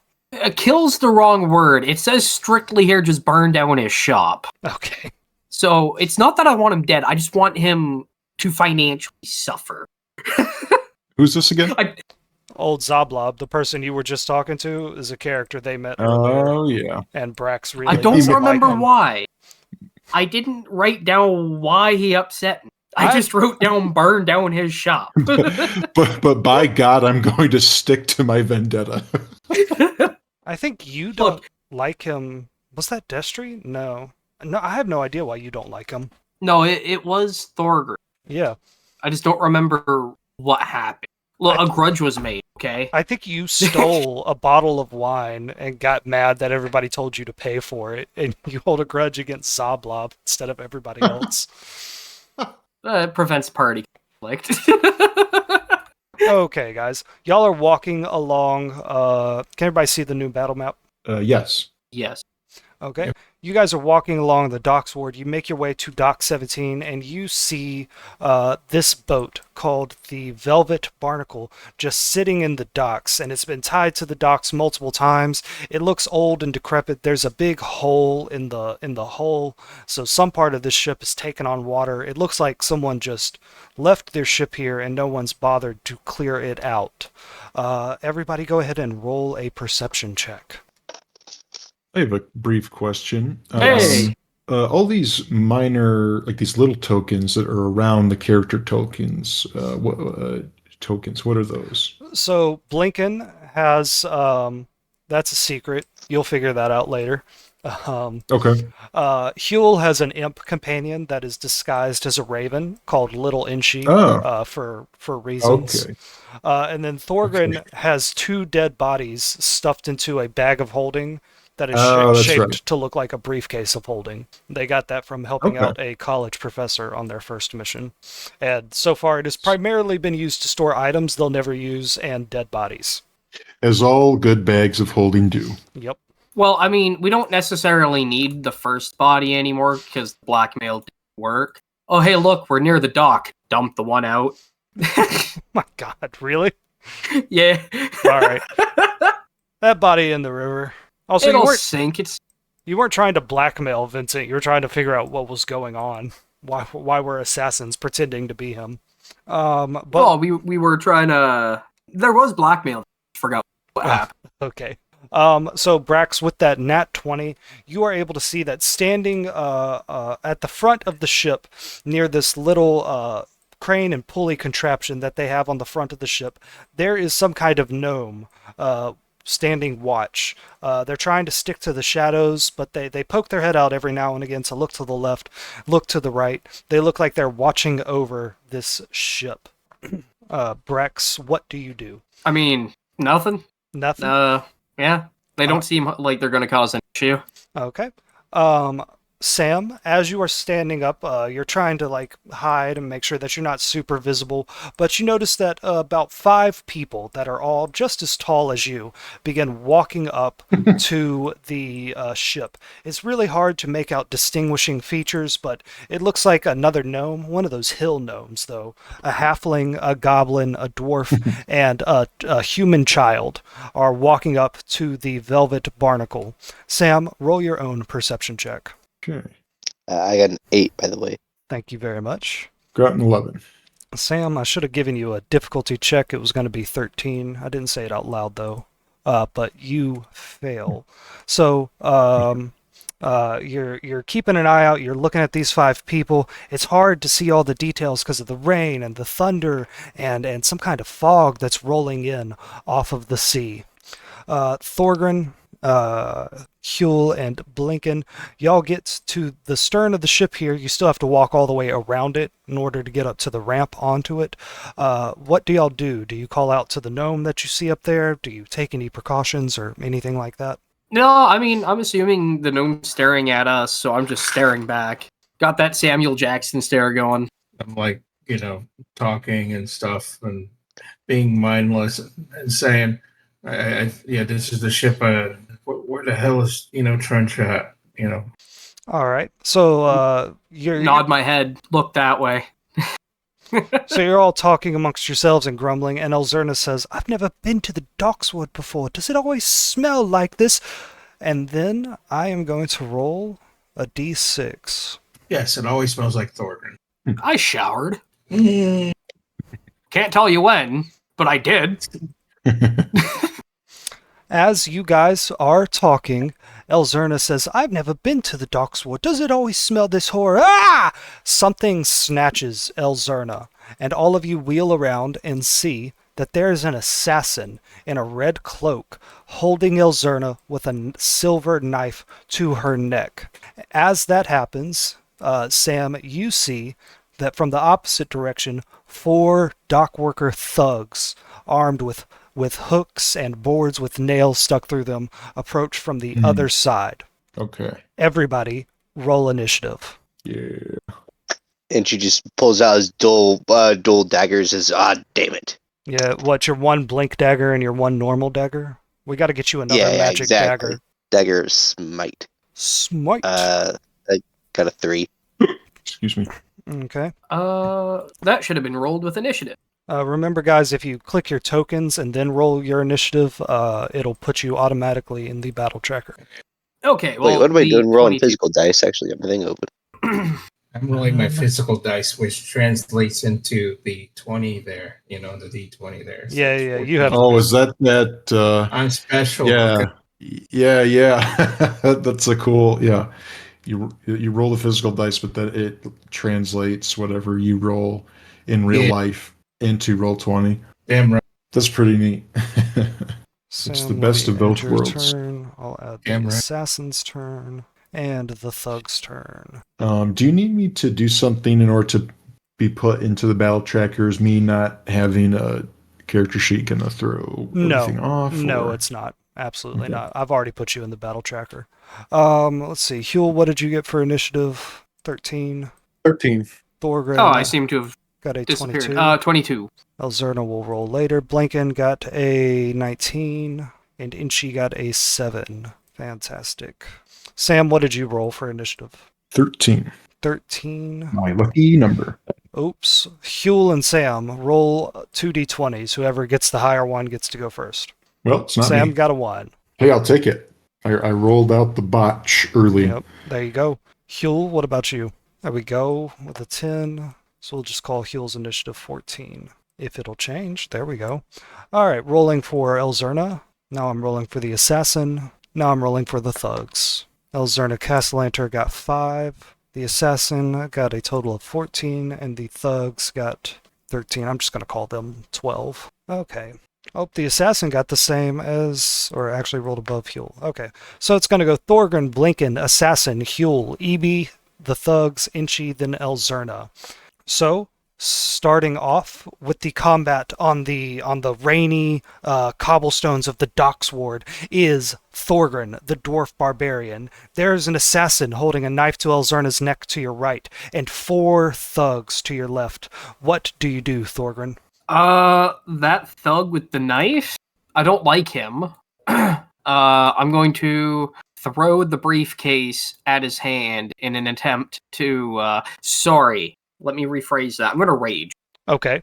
Kill's the wrong word. It says strictly here just burn down his shop. Okay. So it's not that I want him dead. I just want him to financially suffer. Who's this again? Old Zoblob, the person you were just talking to, is a character they met Oh, yeah. and Brax really I don't doesn't remember like him. why. I didn't write down why he upset me. I just wrote down burn down his shop. but by God, I'm going to stick to my vendetta. I think you don't like him. Was that Destry? No, I have no idea why you don't like him. No, it was Thorgren. Yeah. I just don't remember what happened. Look, a grudge was made, okay? I think you stole a bottle of wine and got mad that everybody told you to pay for it, and you hold a grudge against Zoblob instead of everybody else. It prevents party conflict. Okay, guys. Y'all are walking along. Can everybody see the new battle map? Yes. Yes. Okay. Yep. You guys are walking along the docks ward. You make your way to Dock 17, and you see this boat called the Velvet Barnacle just sitting in the docks, and it's been tied to the docks multiple times. It looks old and decrepit. There's a big hole in the hull, so some part of this ship is taken on water. It looks like someone just left their ship here, and no one's bothered to clear it out. Everybody go ahead and roll a perception check. I have a brief question. Hey! All these minor, like these little tokens that are around the character tokens, what are those? So Blinken has, that's a secret. You'll figure that out later. Okay. Huel has an imp companion that is disguised as a raven called Little Inchi for reasons. Okay. And then Thorgren has 2 dead bodies stuffed into a bag of holding that is shaped right. to look like a briefcase of holding. They got that from helping out a college professor on their first mission. And so far it has primarily been used to store items they'll never use and dead bodies. As all good bags of holding do. Yep. Well, I mean, we don't necessarily need the first body anymore because blackmail didn't work. Oh, hey, look, we're near the dock. Dump the one out. My God, really? Yeah. All right. That body in the river. Also, It'll sink. You weren't trying to blackmail Vincent. You were trying to figure out what was going on. Why were assassins pretending to be him? But well, we were trying to. There was blackmail. Forgot what happened. Okay. So Brax, with that nat 20, you are able to see that standing at the front of the ship near this little crane and pulley contraption that they have on the front of the ship, there is some kind of gnome standing watch. They're trying to stick to the shadows, but they poke their head out every now and again to look to the left, look to the right. They look like they're watching over this ship. Brex, what do you do? I mean, nothing. Nothing? Yeah. They don't seem like they're going to cause an issue. Okay. Sam, as you are standing up, you're trying to like hide and make sure that you're not super visible, but you notice that about 5 people that are all just as tall as you begin walking up to the ship. It's really hard to make out distinguishing features, but it looks like another gnome, one of those hill gnomes though, a halfling, a goblin, a dwarf, and a human child are walking up to the Velvet Barnacle. Sam, roll your own perception check. Okay. I got an 8, by the way. Thank you very much. Got an 11. Sam, I should have given you a difficulty check. It was going to be 13. I didn't say it out loud, though. But you fail. So you're keeping an eye out. You're looking at these 5 people. It's hard to see all the details because of the rain and the thunder and some kind of fog that's rolling in off of the sea. Thorgren, Huel and Blinken, y'all get to the stern of the ship here. You still have to walk all the way around it in order to get up to the ramp onto it. What do y'all do? Do you call out to the gnome that you see up there? Do you take any precautions or anything like that? No, I mean, I'm assuming the gnome's staring at us, so I'm just staring back. Got that Samuel Jackson stare going. I'm like, talking and stuff and being mindless and saying, yeah, this is the ship. Where the hell is, Trench at? All right. So you're Nod my head, look that way. so you're all talking amongst yourselves and grumbling, and Elzerna says, "I've never been to the Dockswood before. Does it always smell like this?" And then I am going to roll a d6. Yes, it always smells like Thorgrim. I showered. Can't tell you when, but I did. As you guys are talking, Elzerna says, "I've never been to the Dockswood. Does it always smell this horror?" Ah! Something snatches Elzerna, and all of you wheel around and see that there is an assassin in a red cloak holding Elzerna with a silver knife to her neck. As that happens, Sam, you see that from the opposite direction, 4 dockworker thugs armed with hooks and boards with nails stuck through them approach from the other side. Okay. Everybody, roll initiative. Yeah. And she just pulls out his dual daggers as, damn it. Yeah, what, your 1 blink dagger and your 1 normal dagger? We got to get you another magic exactly. dagger. Dagger of smite. Smite. I got a 3. Excuse me. Okay. That should have been rolled with initiative. Remember, guys, if you click your tokens and then roll your initiative, it'll put you automatically in the battle tracker. Okay, well, wait, what am I doing? Rolling 22. physical dice. Actually, everything open. I'm rolling my physical dice, which translates into the 20 there. The D20 there. So Yeah, you have. Oh, is that? I'm special. Yeah, yeah. That's a cool. Yeah, you roll the physical dice, but then it translates whatever you roll in real life into Roll20. Damn right. That's pretty neat. Sam, It's the best of both worlds. Turn. I'll add Damn the right. assassin's turn and the thug's turn. Do you need me to do something in order to be put into the battle trackers? Me not having a character sheet gonna throw everything off? No, it's not. Absolutely not. I've already put you in the battle tracker. Let's see. Huel, what did you get for initiative? 13. 13. Thorgrim. Oh, I seem to have got a disappeared. 22. 22. Elzerna will roll later. Blinken got a 19, and Inchi got a 7. Fantastic. Sam, what did you roll for initiative? 13. 13. My lucky number. Oops. Huel and Sam, roll 2d20s. Whoever gets the higher one gets to go first. Well, it's not Sam me. got a 1. Hey, I'll take it. I rolled out the botch early. Yep, there you go. Huel, what about you? There we go with a 10. So we'll just call Huel's initiative 14. If it'll change, there we go. All right, rolling for Elzerna. Now I'm rolling for the assassin. Now I'm rolling for the thugs. Elzerna Castellanter got 5. The assassin got a total of 14, and the thugs got 13. I'm just going to call them 12. Okay. Oh, the assassin got the same as, or actually rolled above Huel. Okay, so it's going to go Thorgrim, Blinken, Assassin, Huel, Ebi, the thugs, Inchi, then Elzerna. So, starting off with the combat on the rainy cobblestones of the Dockswood is Thorgrim, the dwarf barbarian. There's an assassin holding a knife to Elzerna's neck to your right, and 4 thugs to your left. What do you do, Thorgrim? That thug with the knife? I don't like him. I'm going to throw the briefcase at his hand in an attempt to, sorry, let me rephrase that. I'm going to rage. Okay.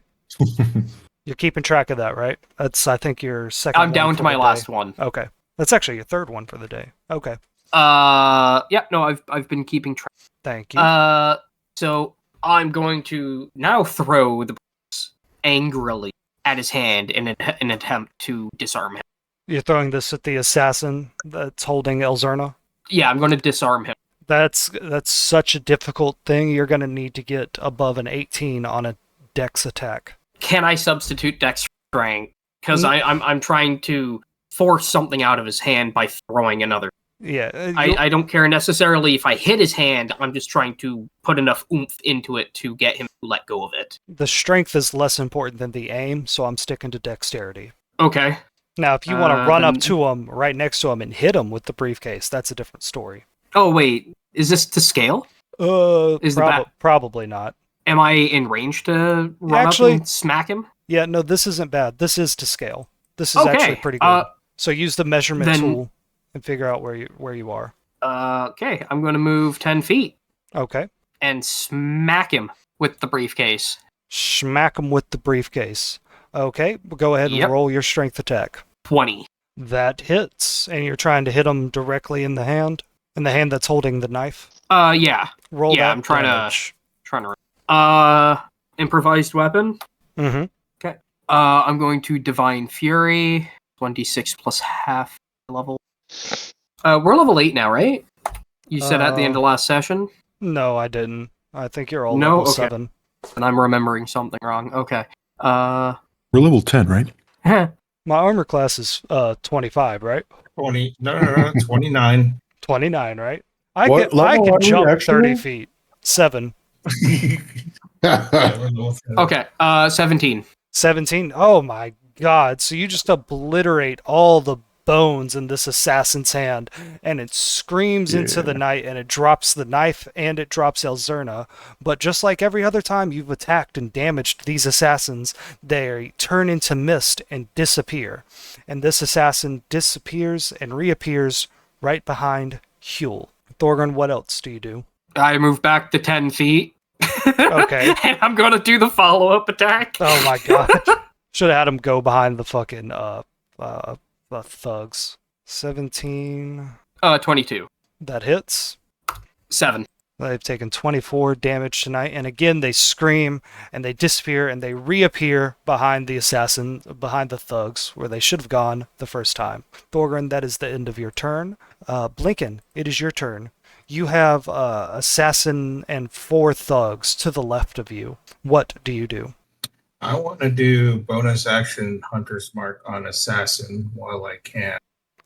You're keeping track of that, right? That's, I think, your second I'm down to my last one. Okay. That's actually your third one for the day. Okay. Yeah, no, I've been keeping track. Thank you. So I'm going to now throw the angrily at his hand in an attempt to disarm him. You're throwing this at the assassin that's holding Elzerna? Yeah, I'm going to disarm him. That's such a difficult thing. You're going to need to get above an 18 on a dex attack. Can I substitute dex strength? Because I'm trying to force something out of his hand by throwing another. Yeah. I don't care necessarily if I hit his hand. I'm just trying to put enough oomph into it to get him to let go of it. The strength is less important than the aim, so I'm sticking to dexterity. Okay. Now, if you want to run then- up to him, right next to him, and hit him with the briefcase, that's a different story. Oh wait, is this to scale? Is the bat- Probably not. Am I in range to run Actually- up and smack him? Yeah, no, this isn't bad. This is to scale. This is Okay, actually pretty good. So use the measurement then- tool and figure out where you are. Okay, I'm going to move 10 feet Okay. and smack him with the briefcase. Smack him with the briefcase. Okay, go ahead and Yep. roll your strength attack. 20. That hits, and you're trying to hit him directly in the hand that's holding the knife. Yeah. Roll Yeah, that I'm trying damage. improvised weapon. Mm-hmm. I'm going to Divine Fury, 26 plus half level. We're level 8 now, right? You said at the end of last session? No, I didn't. I think you're all No? level Okay. 7. And I'm remembering something wrong. Okay. We're level 10, right? My armor class is 25, right? 29. 29, right? I What can level are we jump actually? 30 feet. 7. Okay, 17. 17. Oh my god. So you just obliterate all the bones in this assassin's hand, and it screams into the night, and it drops the knife, and it drops Elzerna. But just like every other time you've attacked and damaged these assassins, they turn into mist and disappear. And this assassin disappears and reappears right behind Huel. Thorgrim, what else do you do? I move back to 10 feet. Okay. And I'm going to do the follow-up attack. Oh my god. Should have had him go behind the fucking thugs. 17. 22. That hits. 7. They've taken 24 damage tonight, and again they scream and they disappear and they reappear behind the assassin, behind the thugs, where they should have gone the first time. Thorgrim, that is the end of your turn. Blinken, it is your turn. You have assassin and 4 thugs to the left of you. What do you do? I want to do bonus action Hunter's Mark on Assassin while I can.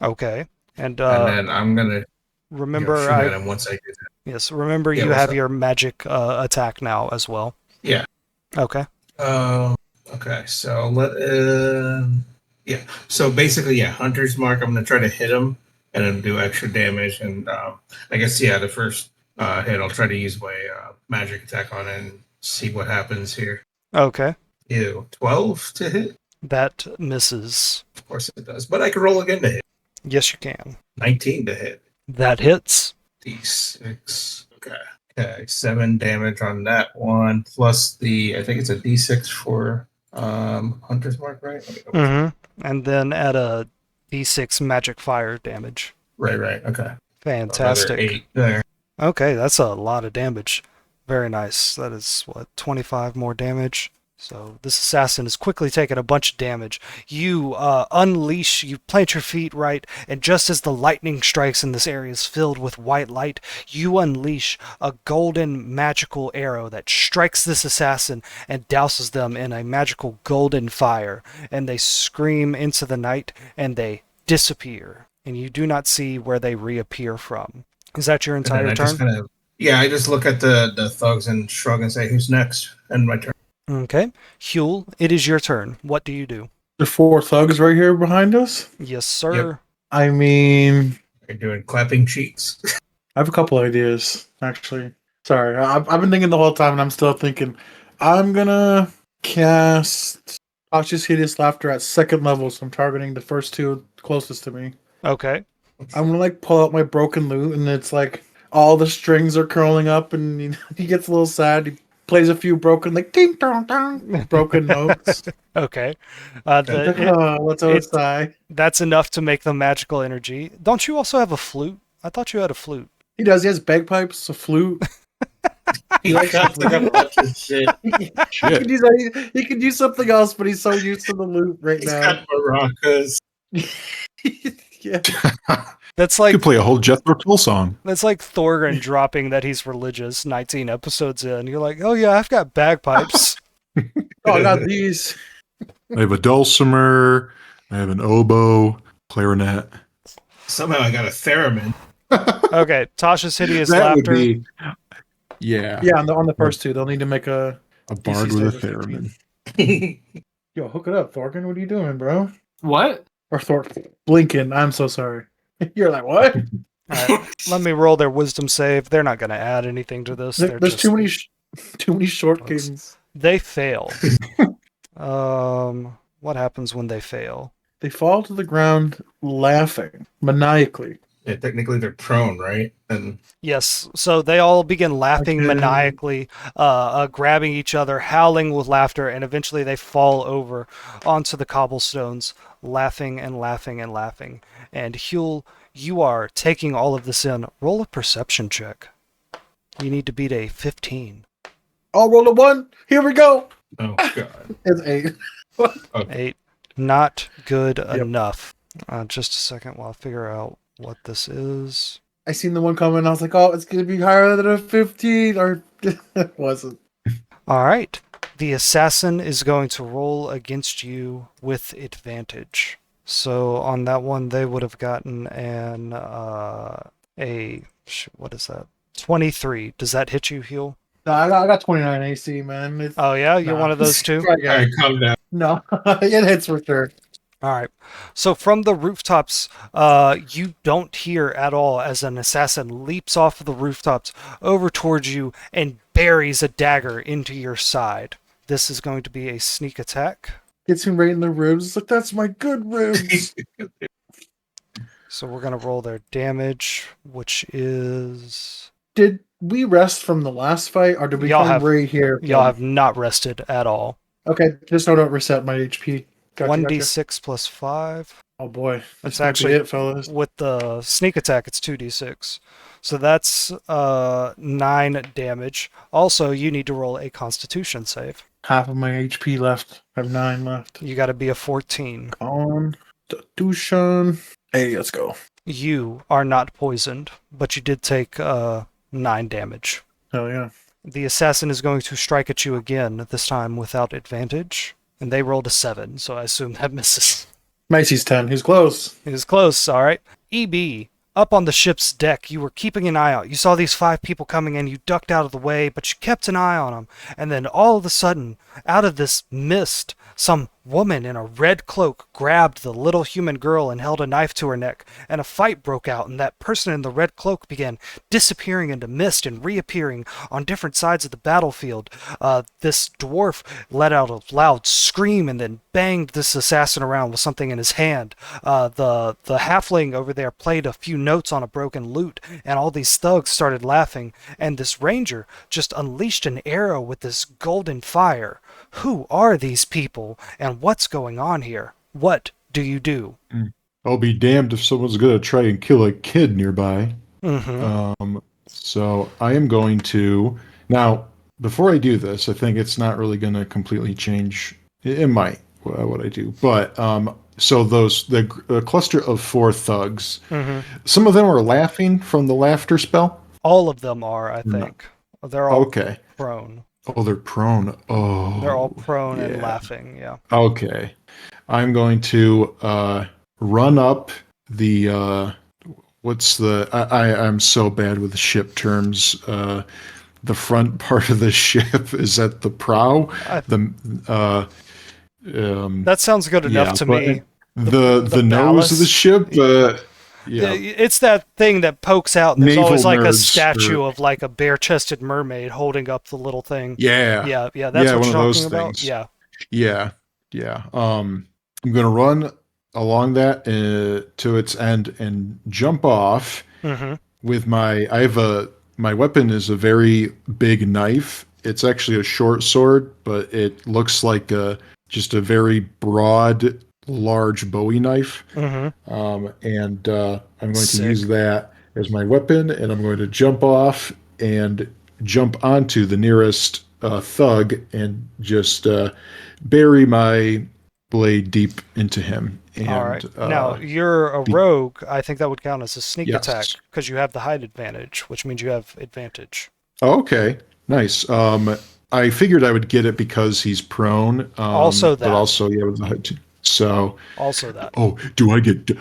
Okay. And then I'm going to remember, shoot at him once I get it. yes, remember Yeah, you what's have up? your magic attack now as well. Yeah. Okay. Okay, so yeah. So basically, yeah, Hunter's Mark, I'm going to try to hit him and then do extra damage. And I guess, yeah, the first hit, I'll try to use my magic attack on it and see what happens here. Okay. Ew, 12 to hit? That misses. Of course it does. But I can roll again to hit. Yes, you can. 19 to hit. That hits. D6. Okay, 7 damage on that one. Plus I think it's a D6 for Hunter's Mark, right? Mm-hmm. And then add a D6 magic fire damage. Right. Okay. Fantastic. Another 8 there. Okay, that's a lot of damage. Very nice. That is, 25 more damage? So this assassin is quickly taking a bunch of damage. You unleash, you plant your feet right, and just as the lightning strikes and this area is filled with white light, you unleash a golden magical arrow that strikes this assassin and douses them in a magical golden fire. And they scream into the night and they disappear. And you do not see where they reappear from. Is that your entire turn? I just look at the thugs and shrug and say, "Who's next?" And my turn. Okay. Huel, it is your turn. What do you do? There are 4 thugs right here behind us. Yes, sir. I mean, You're doing clapping cheeks. I have a couple ideas, actually. Sorry, I've been thinking the whole time, and I'm still thinking. I'm gonna cast Cautious Hideous Laughter at 2nd level, so I'm targeting the first 2 closest to me. Okay. I'm gonna pull out my broken lute, and it's all the strings are curling up, and he gets a little sad. He plays a few broken, ding dong dong, broken notes. Okay. What's outside? That's enough to make the magical energy. Don't you also have a flute? I thought you had a flute. He does. He has bagpipes, a flute. He got a bunch of shit. He could use something else, but he's so used to the lute right He's now. got maracas. Yeah. That's You like could play a whole Jethro Tull song. that's like Thorgrim dropping that he's religious 19 episodes in. You're like, oh yeah, I've got bagpipes. Oh, I got these. I have a dulcimer. I have an oboe. Clarinet. Somehow I got a theremin. Okay, Tasha's hideous That would laughter. be. Yeah. Yeah, on the first two, they'll need to make a bard DC with a save of 15. theremin. Yo, hook it up, Thorgan. What are you doing, bro? What? Or Blinken. I'm so sorry. You're like, what? All right, let me roll their wisdom save. They're not going to add anything to this. There's too many short games. They fail. What happens when they fail? They fall to the ground laughing maniacally. Yeah, technically they're prone, right? And Yes, so they all begin laughing Okay. maniacally, grabbing each other, howling with laughter, and eventually they fall over onto the cobblestones, laughing and laughing and laughing. And Huel, you are taking all of this in. Roll a perception check. You need to beat a 15. I'll roll a 1. Here we go. oh god. It's 8. 8. Not good enough. Just a second while I figure out what this is. I seen the one coming. I was like, oh, it's going to be higher than a 15. Or it wasn't. All right. The assassin is going to roll against you with advantage. So on that one, they would have gotten what is that? 23. Does that hit you, Huel? No, I got 29 AC, man. It's, Oh yeah, you're one of those two. Try All again. right, calm down. No, it hits for sure. All right. So from the rooftops, you don't hear at all as an assassin leaps off of the rooftops over towards you and buries a dagger into your side. This is going to be a sneak attack. Gets him right in the ribs. It's like, that's my good ribs. So we're going to roll their damage, which is... Did we rest from the last fight, or did we Y'all come have- right here? Y'all have not rested at all. Okay, just so I don't reset my HP. Gotcha, 1d6 plus 5. Oh boy, That's that's actually actually it, fellas. With the sneak attack, it's 2d6. So that's 9 damage. Also, you need to roll a constitution save. Half of my HP left. I have 9 left. You got to be a 14. Constitution. Hey, let's go. You are not poisoned, but you did take 9 damage. Hell yeah. The assassin is going to strike at you again, this time without advantage. And they rolled a 7, so I assume that misses. Macy's 10. He's close. It was close, all right. EB, up on the ship's deck, you were keeping an eye out. You saw these 5 people coming in. You ducked out of the way, but you kept an eye on them. And then all of a sudden, out of this mist, some woman in a red cloak grabbed the little human girl and held a knife to her neck, and a fight broke out, and that person in the red cloak began disappearing into mist and reappearing on different sides of the battlefield. This dwarf let out a loud scream and then banged this assassin around with something in his hand. The halfling over there played a few notes on a broken lute, and all these thugs started laughing, and this ranger just unleashed an arrow with this golden fire. Who are these people, and what's going on here? What do you do? I'll be damned if someone's going to try and kill a kid nearby. Mm-hmm. So I am going to... Now, before I do this, I think it's not really going to completely change. It might, what I do. But, so the cluster of 4 thugs, some of them are laughing from the laughter spell? All of them are, I think. They're all Okay. prone. Oh, they're prone. Oh. They're all prone and yeah. laughing, yeah. Okay. I'm going to run up the what's the I'm so bad with ship terms. The front part of the ship, is that the prow? That sounds good enough to me. The nose of the ship. Yeah. It's that thing that pokes out, and there's Naval always like a nerds statue or- of like a bare-chested mermaid holding up the little thing. Yeah. Yeah, that's what one you're of those talking about. things. Yeah. Yeah. I'm gonna run along that to its end and jump off with my weapon is a very big knife. It's actually a short sword, but it looks like just a very broad, large Bowie knife. And I'm going to use that as my weapon, and I'm going to jump off and jump onto the nearest thug and just bury my blade deep into him. And, All right. Now, you're a rogue. I think that would count as a sneak attack because you have the height advantage, which means you have advantage. Oh, okay. Nice. I figured I would get it because he's prone. Also that. But also, yeah, with the height too. So, Also that. oh,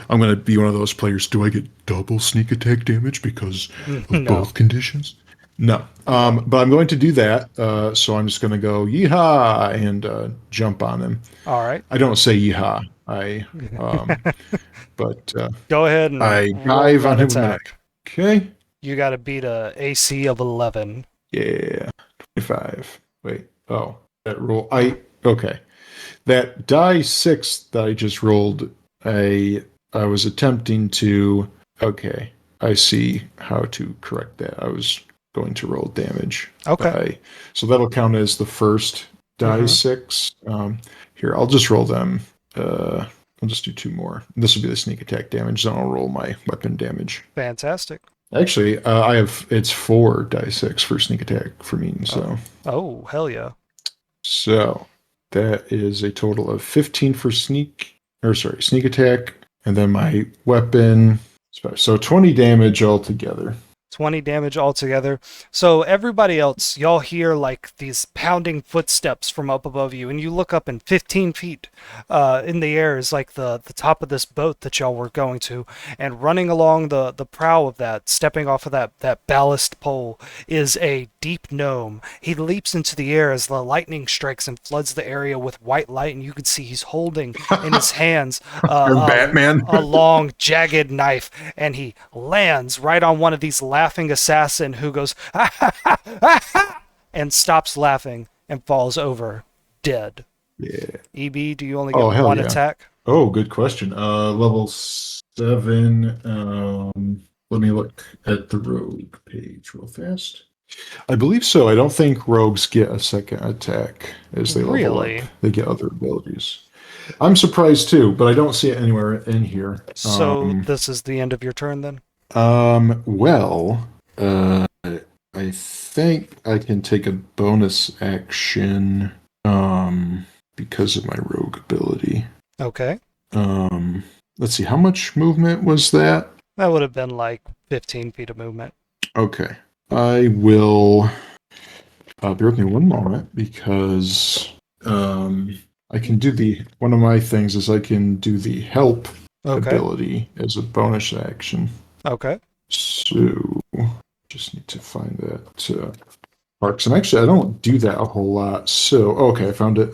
I'm going to be one of those players. Do I get double sneak attack damage because of No. both conditions? No. But I'm going to do that. So I'm just going to go yeehaw and jump on him. All right. I don't say yeehaw. But Go ahead and I roll dive that on him with my attack. knife. Okay. You got to beat a AC of 11. Yeah. 25. Wait. Oh, that roll. Okay. That die 6 that I just rolled, I was attempting to. Okay. I see how to correct that. I was going to roll damage. Okay. So that'll count as the first die 6. Here, I'll just roll them. I'll just do 2 more. This will be the sneak attack damage. Then I'll roll my weapon damage. Fantastic. Actually, it's 4 die 6 for sneak attack for me. So. Oh, hell yeah. So that is a total of 15 for sneak attack, and then my weapon. So 20 damage altogether. 20 damage altogether. So everybody else, y'all hear like these pounding footsteps from up above you, and you look up, and 15 feet in the air is like the top of this boat that y'all were going to, and running along the prow of that, stepping off of that ballast pole, is a deep gnome. He leaps into the air as the lightning strikes and floods the area with white light, and you can see he's holding in his hands Batman. a long jagged knife, and he lands right on one of these laughing assassin, who goes ha, ha, ha, ha, ha, and stops laughing and falls over dead. Yeah. EB, do you only get one attack? Oh, good question. Level 7. Let me look at the rogue page real fast. I believe so. I don't think rogues get a second attack as they level up. They get other abilities. I'm surprised too, but I don't see it anywhere in here. So this is the end of your turn then? I think I can take a bonus action because of my rogue ability. Okay. Let's see, how much movement was that? That would have been like 15 feet of movement. Okay. I will bear with me one moment because I can do one of my things is I can do the help ability as a bonus action. Okay. So just need to find that part. And actually I don't do that a whole lot. So okay, I found it.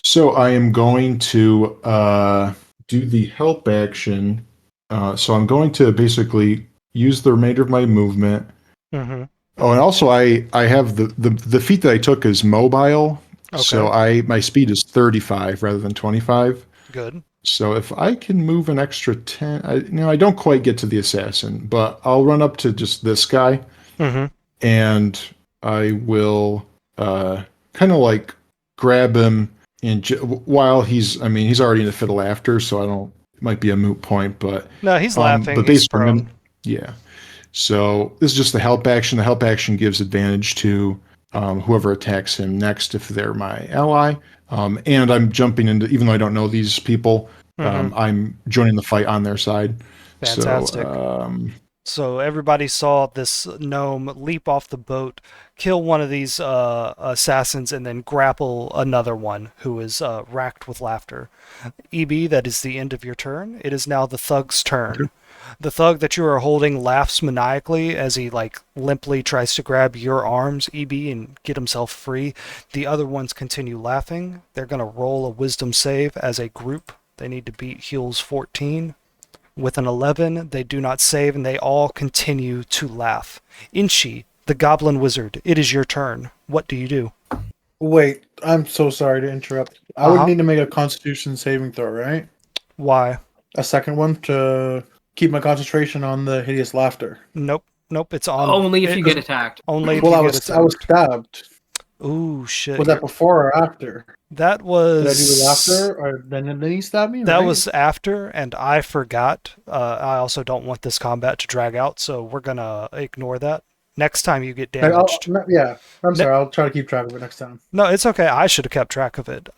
So I am going to do the help action. So I'm going to basically use the remainder of my movement. Mm-hmm. Oh, and also I have the feat that I took is mobile. Okay. So my speed is 35 rather than 25. Good. So if I can move an extra 10, I don't quite get to the assassin, but I'll run up to just this guy, and I will kind of like grab him, and while he's already in a fit of laughter, so it might be a moot point, but no, he's laughing. But basically, yeah. So this is just the help action. The help action gives advantage to whoever attacks him next if they're my ally. And I'm jumping into, even though I don't know these people, I'm joining the fight on their side. Fantastic. So everybody saw this gnome leap off the boat, kill one of these assassins, and then grapple another one who is racked with laughter. EB, that is the end of your turn. It is now the thug's turn. The thug that you are holding laughs maniacally as he limply tries to grab your arms, EB, and get himself free. The other ones continue laughing. They're going to roll a wisdom save as a group. They need to beat Heals 14. With an 11, they do not save, and they all continue to laugh. Inchi, the goblin wizard, it is your turn. What do you do? Wait, I'm so sorry to interrupt. I would need to make a Constitution saving throw, right? Why? A second one to keep my concentration on the hideous laughter. Nope, it's on. Only if you get attacked. Only if you get attacked. I was stabbed. Ooh, shit. Was that before or after? That was... Did I do the laughter, or then he stabbed me? That was after, and I forgot. I also don't want this combat to drag out, so we're going to ignore that. Next time you get damaged... I'm sorry, I'll try to keep track of it next time. No, it's okay. I should have kept track of it.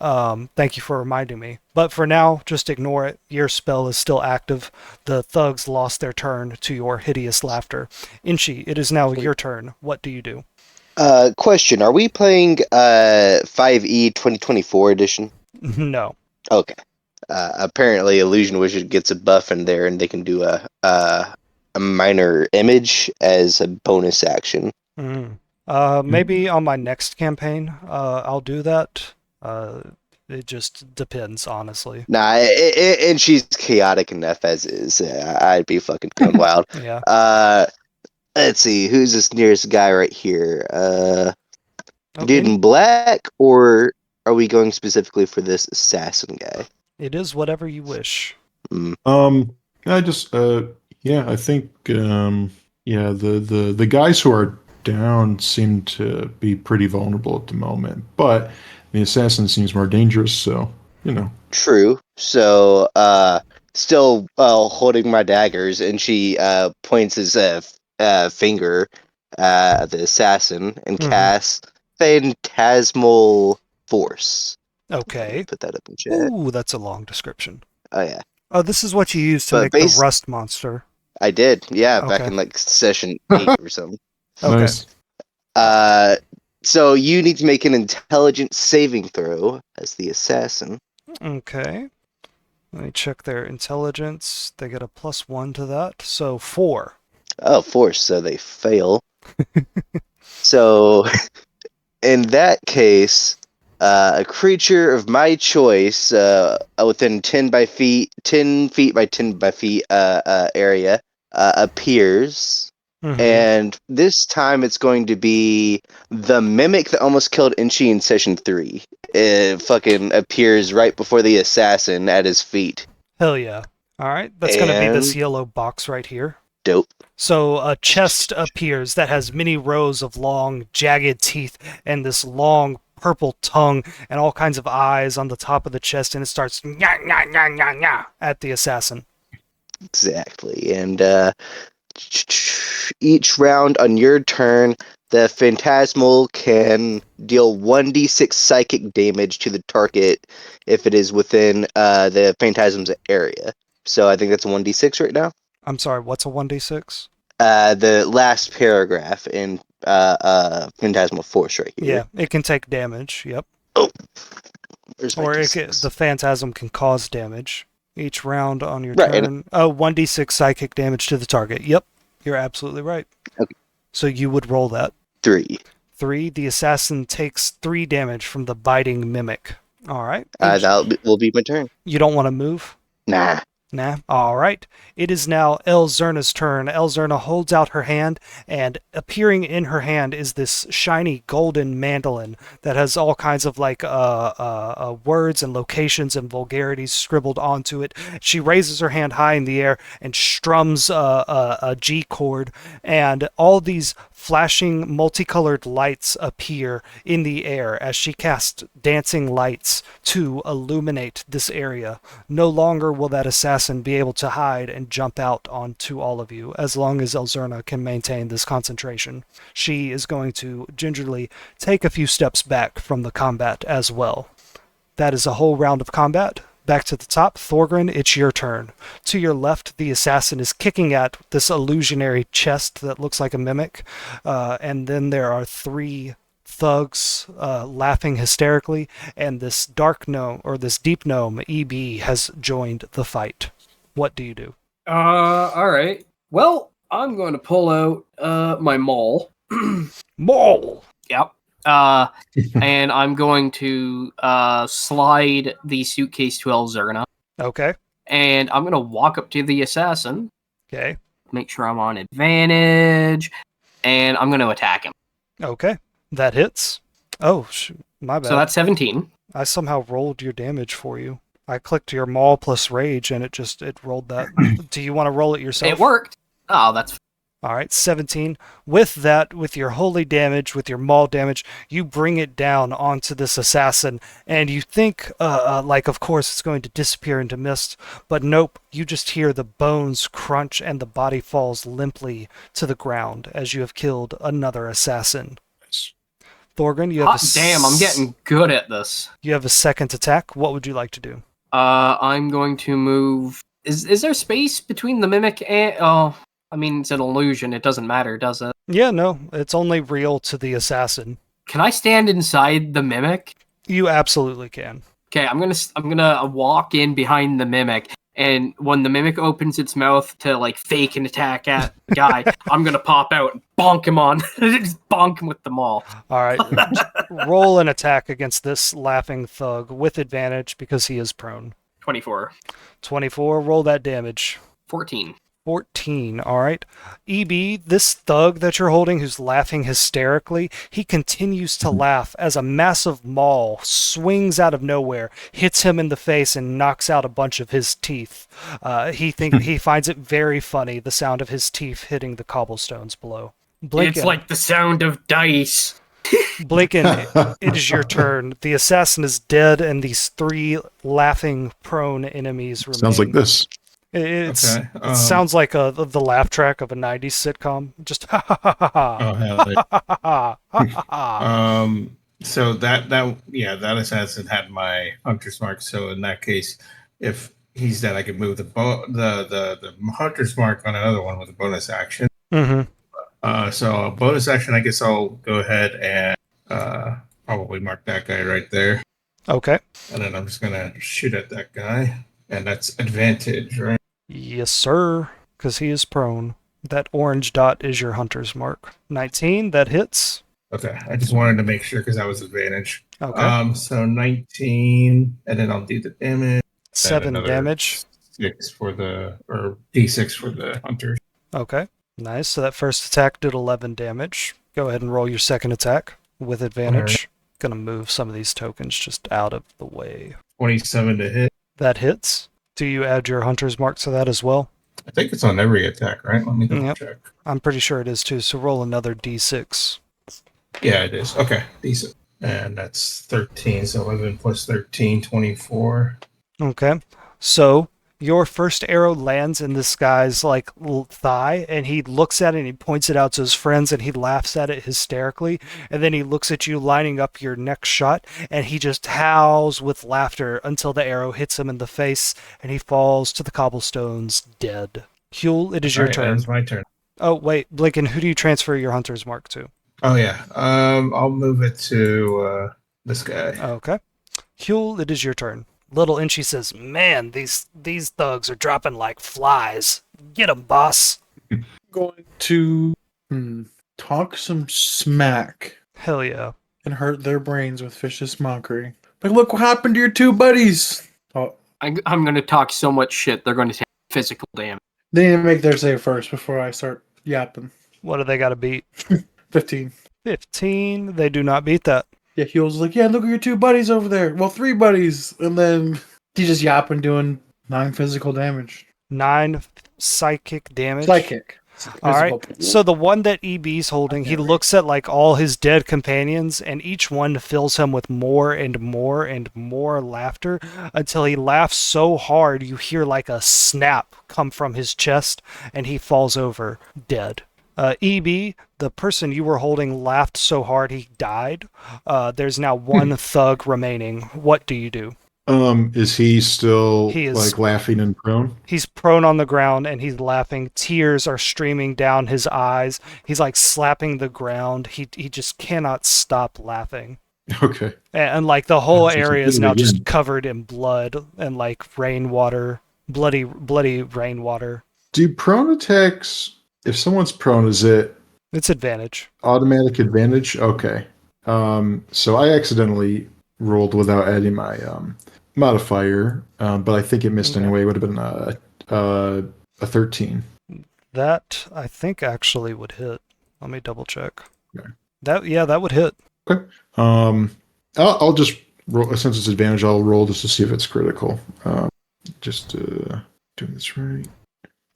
Thank you for reminding me. But for now, just ignore it. Your spell is still active. The thugs lost their turn to your hideous laughter. Inchi, it is now your turn. What do you do? Question, are we playing 5e 2024 edition? No. Okay. apparently illusion wizard gets a buff in there, and they can do a minor image as a bonus action. Maybe on my next campaign, I'll do that. It just depends, honestly. Nah, and she's chaotic enough as is. I'd be fucking going wild. Yeah. Let's see, who's this nearest guy right here? Oh, Dude in black, or are we going specifically for this assassin guy? It is whatever you wish. I just I think the guys who are down seem to be pretty vulnerable at the moment, but the assassin seems more dangerous, so True. So still holding my daggers, and she points his finger at the assassin and casts Phantasmal Force. Okay. Put that up in chat. Ooh, that's a long description. Oh yeah. Oh, this is what you use to make the rust monster. I did, yeah, Okay. back in like session 8 or something. Okay. Nice. So you need to make an intelligence saving throw as the assassin. Okay. Let me check their intelligence. They get a +1 to that, so 4. Oh, 4, so they fail. So, in that case, a creature of my choice within 10 feet by 10 by feet area appears. And this time it's going to be the mimic that almost killed Inchi in session 3. It fucking appears right before the assassin at his feet. Hell yeah. Alright, that's going to be this yellow box right here. Dope. So a chest appears that has many rows of long, jagged teeth and this long purple tongue and all kinds of eyes on the top of the chest, and it starts nya, nya, nya, nya, nya, at the assassin. Exactly. And each round on your turn, the Phantasmal can deal 1d6 psychic damage to the target if it is within the Phantasm's area. So I think that's 1d6 right now. I'm sorry, what's a 1d6? The last paragraph in Phantasmal Force right here. Yeah, it can take damage, yep. Oh. Or the Phantasm can cause damage. Each round on your turn. 1d6 psychic damage to the target. Yep, you're absolutely right. Okay. So you would roll that. 3. 3. The assassin takes 3 damage from the biting mimic. All right. That will be my turn. You don't want to move? Nah. All right. It is now Elzerna's turn. Elzerna holds out her hand, and appearing in her hand is this shiny golden mandolin that has all kinds of words and locations and vulgarities scribbled onto it. She raises her hand high in the air and strums a G chord, and all these flashing multicolored lights appear in the air as she casts dancing lights to illuminate this area. No longer will that assassin be able to hide and jump out onto all of you as long as Elzerna can maintain this concentration. She is going to gingerly take a few steps back from the combat as well. That is a whole round of combat. Back to the top, Thorgrin, it's your turn. To your left, the assassin is kicking at this illusionary chest that looks like a mimic, and then there are 3 thugs laughing hysterically, and this dark gnome, or this deep gnome, EB, has joined the fight. What do you do? Alright. Well, I'm going to pull out my maul. Maul! Yep. And I'm going to slide the suitcase to Elzerna. Okay. And I'm going to walk up to the assassin. Okay. Make sure I'm on advantage. And I'm going to attack him. Okay. That hits. Oh, my bad. So that's 17. I somehow rolled your damage for you. I clicked your maul plus rage, and it rolled that. Do you want to roll it yourself? It worked. Oh, that's... All right, 17. With that, with your holy damage, with your maul damage, you bring it down onto this assassin, and you think, of course, it's going to disappear into mist, but nope, you just hear the bones crunch and the body falls limply to the ground as you have killed another assassin. Thorgrin, you have damn, I'm getting good at this. You have a second attack. What would you like to do? I'm going to move... Is there space between the mimic and... Oh... I mean, it's an illusion. It doesn't matter, does it? Yeah, no. It's only real to the assassin. Can I stand inside the mimic? You absolutely can. Okay, I'm gonna walk in behind the mimic, and when the mimic opens its mouth to like fake an attack at the guy, I'm gonna pop out and bonk him on, just bonk him with the maul. All right, roll an attack against this laughing thug with advantage because he is prone. 24. 24. Roll that damage. 14. 14. All right. EB, this thug that you're holding who's laughing hysterically, he continues to laugh as a massive maul swings out of nowhere, hits him in the face, and knocks out a bunch of his teeth. He finds it very funny, the sound of his teeth hitting the cobblestones below. Blinken, It's like the sound of dice. Blinken, it is your turn. The assassin is dead, and these 3 laughing prone enemies remain. Sounds like this. It sounds like the laugh track of a 90s sitcom. Just ha ha ha ha ha. Oh, hell yeah. Ha ha ha ha. So that assassin had my hunter's mark. So in that case, if he's dead, I could move the hunter's mark on another one with a bonus action. Mm-hmm. So a bonus action, I guess I'll go ahead and probably mark that guy right there. Okay. And then I'm just gonna shoot at that guy, and that's advantage, right? Yes, sir. Because he is prone. That orange dot is your hunter's mark. 19. That hits. Okay, I just wanted to make sure because that was advantage. Okay. So 19, and then I'll do the damage. 7 damage. 6 for D6 for the hunter. Okay. Nice. So that first attack did 11 damage. Go ahead and roll your second attack with advantage. Gonna move some of these tokens just out of the way. 27 to hit. That hits. Do you add your hunter's mark to that as well? I think it's on every attack, right? Let me double check. I'm pretty sure it is too. So roll another d6. Yeah, it is. Okay, decent. And that's 13. So 11 plus 13, 24. Okay. So your first arrow lands in this guy's like thigh, and he looks at it and he points it out to his friends and he laughs at it hysterically, and then he looks at you lining up your next shot and he just howls with laughter until the arrow hits him in the face and he falls to the cobblestones dead. Huel, it is your turn. It's my turn. Oh wait, Blinken, who do you transfer your hunter's mark to? Oh yeah. I'll move it to this guy. Okay. Huel, it is your turn. Little Inchy says, "Man, these thugs are dropping like flies. Get 'em, boss." Going to talk some smack Hell yeah. and hurt their brains with vicious mockery. Like, look what happened to your 2 buddies. Oh, I'm going to talk so much shit, they're going to take physical damage. they need to make their save first before I start yapping. What do they got to beat? 15. 15. They do not beat that. Yeah, he was like, yeah, look at your 2 buddies over there. Well, 3 buddies. And then he's just yapping, doing 9 physical damage. 9 psychic damage. Psychic. All right. So the one that EB's holding, he looks at like all his dead companions, and each one fills him with more and more and more laughter until he laughs so hard you hear like a snap come from his chest, and he falls over dead. EB, the person you were holding, laughed so hard he died. There's now 1 thug remaining. What do you do? Is he still He is- like laughing and prone? He's prone on the ground and he's laughing. Tears are streaming down his eyes. He's like slapping the ground. He just cannot stop laughing. Okay. And like the whole Since he area did is it now again. just covered in blood and like rainwater, bloody rainwater. Do prone attacks, if someone's prone, is it It's advantage. automatic advantage? Okay. So I accidentally rolled without adding my modifier, but I think it missed Okay. anyway. It would have been a 13. That I think actually would hit. Let me double check. Okay. That would hit. I'll just roll, since it's advantage, I'll roll just to see if it's critical. Just doing this right.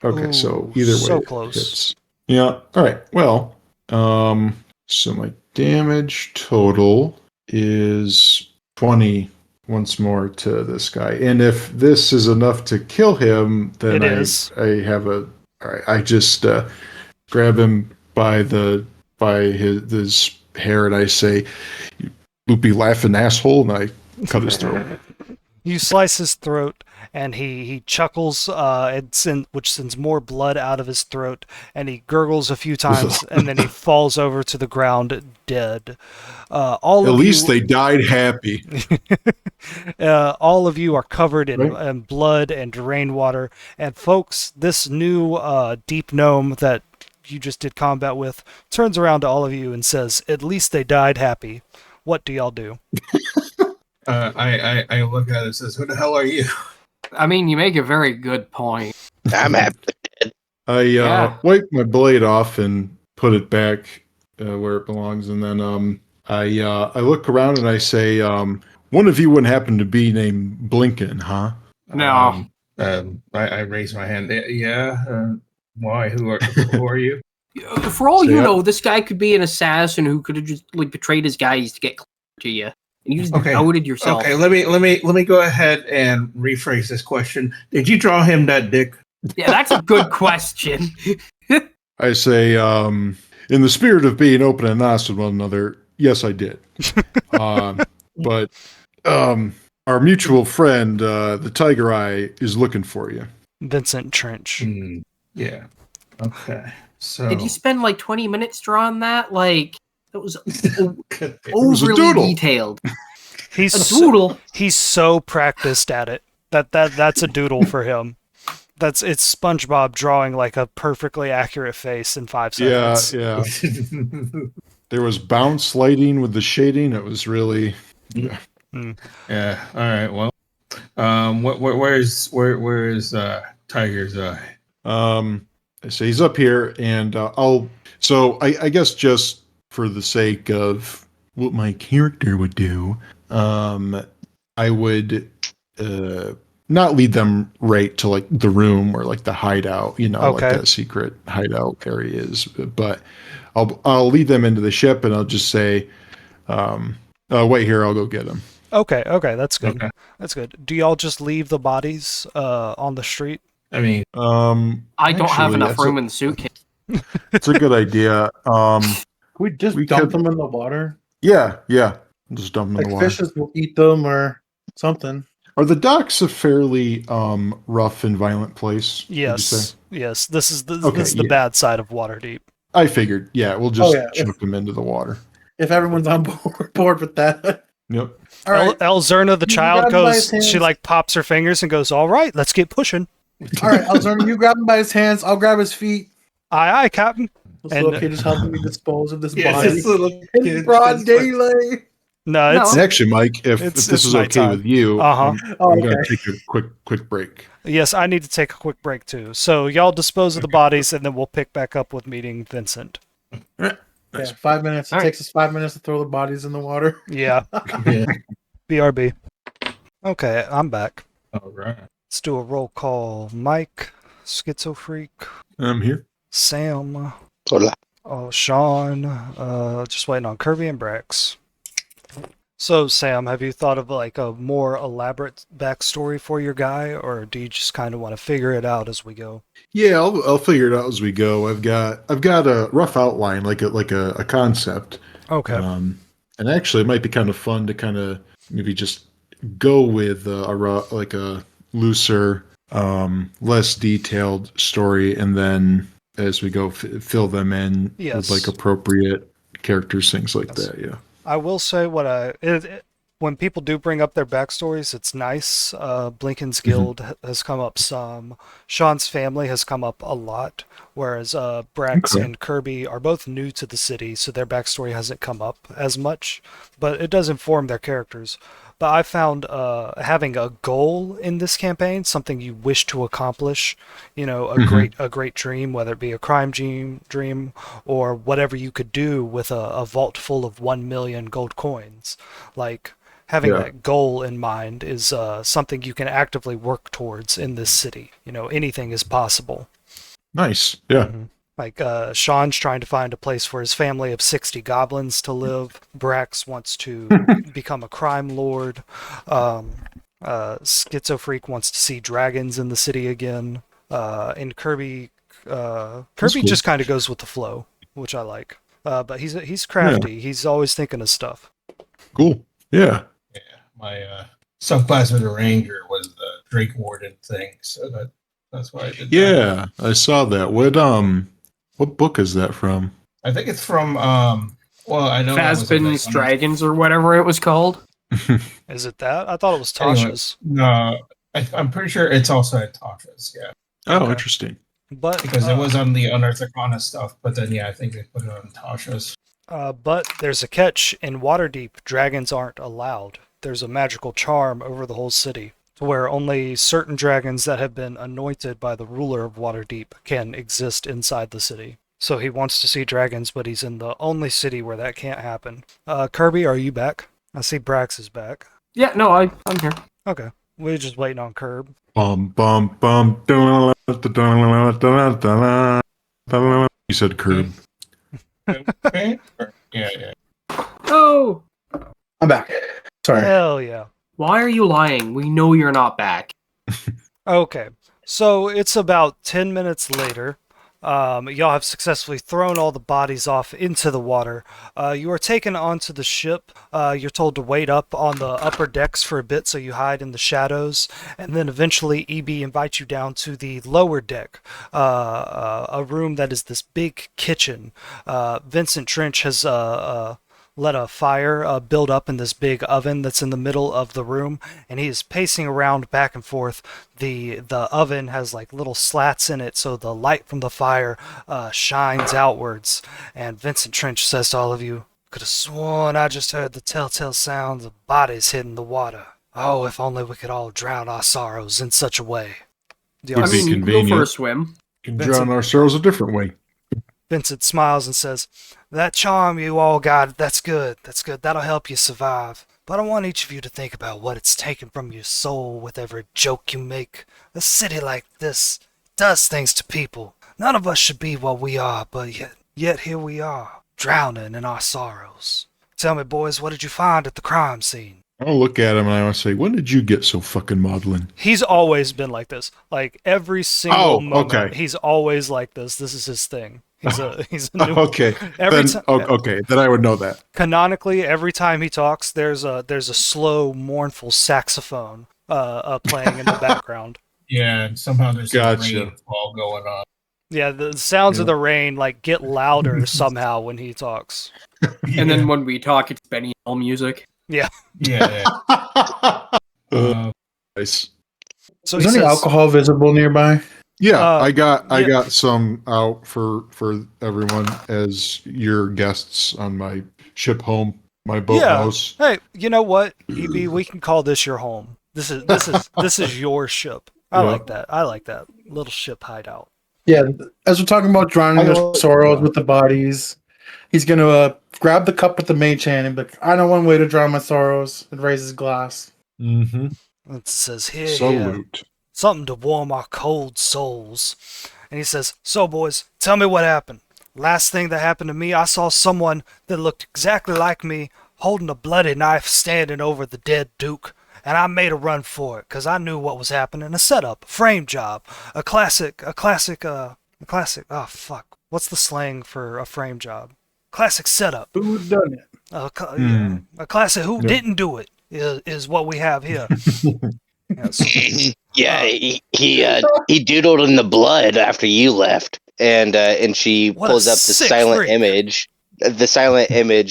Okay, Ooh, so either way, so it close. hits. Yeah. All right. Well, so my damage total is 20 once more to this guy, and if this is enough to kill him, then It is. I have a. All right. I just grab him by his hair, and I say, "You loopy laughing asshole," and I cut his throat. You slice his throat, and he chuckles, which sends more blood out of his throat, and he gurgles a few times, and then he falls over to the ground dead. All At of least you, they died happy. all of you are covered in, Right. in blood and rainwater. And folks, this new deep gnome that you just did combat with turns around to all of you and says, "At least they died happy." What do y'all do? I look at it and says, "Who the hell are you?" I mean, you make a very good point. I'm happy. I Yeah. wipe my blade off and put it back where it belongs, and then I look around and I say, one of you wouldn't happen to be named Blinken, huh? No. I raise my hand. Yeah. Why? Who are you? For all So, you yeah. know, this guy could be an assassin who could have just like betrayed his guys to get closer to you, and you just Okay. outed yourself. Okay, let me go ahead and rephrase this question. Did you draw him that dick? Yeah, that's a good question. I say, in the spirit of being open and honest with one another, yes, I did. But our mutual friend, the Tiger Eye, is looking for you. Vincent Trench. Yeah. Okay. So Did you spend like 20 minutes drawing that? Like, that was was a overly doodle. detailed. He's A doodle. He's so practiced at it that's a doodle for him. It's SpongeBob drawing like a perfectly accurate face in 5 Yeah, seconds. yeah. There was bounce lighting with the shading. It was really... Yeah. All right. Well, where's Tiger's Eye? So he's up here, and I guess just for the sake of what my character would do, I would not lead them right to like the room or like the hideout, Okay. like the secret hideout area is. But I'll lead them into the ship, and I'll just say, wait here, I'll go get them. Okay, that's good. Okay. That's good. Do y'all just leave the bodies on the street? I mean, I don't have actually, enough room in the suitcase. It's a good idea. We just We dump could- them in the water. Yeah. Just dump them in Like the water. fishes will eat them or something. Are the docks a fairly rough and violent place? would you say? Yes. This is the yeah. bad side of Waterdeep. I figured. Yeah, we'll just yeah. chuck them into the water. If everyone's on board with that. Yep. All right. Elzerna, the You child, grab him by his goes. She hands. like pops her fingers and goes, "All right, let's get pushing." All right, Elzern, you grab him by his hands. I'll grab his feet. Aye, Captain. This And- little kid is helping me dispose of this yes, body. this little In kid broad is- daylight. No, it's And actually, Mike, if It's this is okay nighttime. with you, Uh-huh. I'm going to take a quick break. yes. I need to take a quick break too. So y'all dispose of the bodies, and then we'll pick back up with meeting Vincent. Yeah, 5 minutes. It All right. takes us 5 minutes to throw the bodies in the water. Yeah. Yeah. BRB. Okay, I'm back. All right. Let's do a roll call. Mike, Schizofreak, I'm here. Sam, Hola. Sean, just waiting on Kirby and Brax. So, Sam, have you thought of like a more elaborate backstory for your guy, or do you just kind of want to figure it out as we go? Yeah, I'll figure it out as we go. I've got a rough outline, like a concept. Okay. And actually, it might be kind of fun to kind of maybe just go with a looser, less detailed story, and then as we go, fill them in Yes. with like appropriate characters, things like Yes. that. Yeah. I will say when people do bring up their backstories, it's nice. Blinken's Guild has come up some. Sean's family has come up a lot, whereas Brax Okay. and Kirby are both new to the city, so their backstory hasn't come up as much. But it does inform their characters. But I found having a goal in this campaign, something you wish to accomplish, a great dream, whether it be a crime dream or whatever you could do with a vault full of 1 million gold coins. Like having Yeah. that goal in mind is something you can actively work towards in this city. Anything is possible. Nice. Yeah. Mhm. Like Sean's trying to find a place for his family of 60 goblins to live. Brax wants to become a crime lord. Schizofreak wants to see dragons in the city again. And Kirby cool. just kind of goes with the flow, which I like. But he's crafty. He's always thinking of stuff. Cool. Yeah. My subclass of the Ranger was the Drake Warden thing, so that's why I did that. Yeah, I saw that. What book is that from? I think it's from well, I know that was Phasbin's Dragons or whatever it was called. Is it that? I thought it was Anyway, Tasha's. no, I'm pretty sure it's also at Tasha's, yeah. Oh, Okay. interesting. But Because it was on the Unearthed Arcana stuff, but then I think they put it on Tasha's. But there's a catch. In Waterdeep, dragons aren't allowed. There's a magical charm over the whole city, to where only certain dragons that have been anointed by the ruler of Waterdeep can exist inside the city. So he wants to see dragons, but he's in the only city where that can't happen. Kirby, are you back? I see Brax is back. Yeah, no, I'm here. Okay. We're just waiting on Curb. Bum bum bum. You said curb. Okay. Yeah. Oh, I'm back. Sorry. Hell yeah. why are you lying? We know you're not back. Okay. So it's about 10 minutes later. Y'all have successfully thrown all the bodies off into the water. You are taken onto the ship. You're told to wait up on the upper decks for a bit so you hide in the shadows. And then eventually EB invites you down to the lower deck, a room that is this big kitchen. Vincent Trench has let a fire build up in this big oven that's in the middle of the room, and he is pacing around back and forth. The oven has like little slats in it, so the light from the fire shines outwards. And Vincent Trench says to all of you, "Could have sworn I just heard the telltale sounds of bodies hitting the water. Oh, if only we could all drown our sorrows in such a way." Do y'all Would be you can go convenient. for a swim. Can drown our sorrows a different way. Vincent smiles and says, "That charm you all got, that's good. That's good. That'll help you survive. But I want each of you to think about what it's taken from your soul with every joke you make. A city like this does things to people. None of us should be what we are, but yet here we are, drowning in our sorrows. Tell me, boys, what did you find at the crime scene?" I'll look at him and I want to say, when did you get so fucking maudlin? He's always been like this. Like every single moment, okay. he's always like this. This is his thing. He's a new Okay. Okay, then I would know that. Canonically, every time he talks, there's a slow, mournful saxophone playing in the background. Yeah, and somehow there's Gotcha. a rainfall going on. Yeah, the sounds of the rain like get louder somehow when he talks. And then when we talk, it's Benny Hill music. Yeah. Nice. So Is he there any says, alcohol visible nearby? Yeah, I yeah. got some out for everyone as your guests on my ship home, my boathouse. "Hey, you know what, EB? We can call this your home. This is your ship. I like that. I like that little ship hideout." Yeah, as we're talking about drowning the sorrows with the bodies, he's gonna grab the cup with the mage hand and be like, "I know one way to drown my sorrows," and raise his glass. Mm-hmm. It says, "Here, Salute. something to warm our cold souls." And he says, "So, boys, tell me what happened. Last thing that happened to me, I saw someone that looked exactly like me holding a bloody knife standing over the dead Duke. And I made a run for it, because I knew what was happening. A setup, a frame job, a classic, oh fuck. What's the slang for a frame job? Classic setup. Who done it? Yeah. A classic who didn't do it is what we have here." Yes. Yeah, he doodled in the blood after you left, and she What a pulls up the sick silent freak. image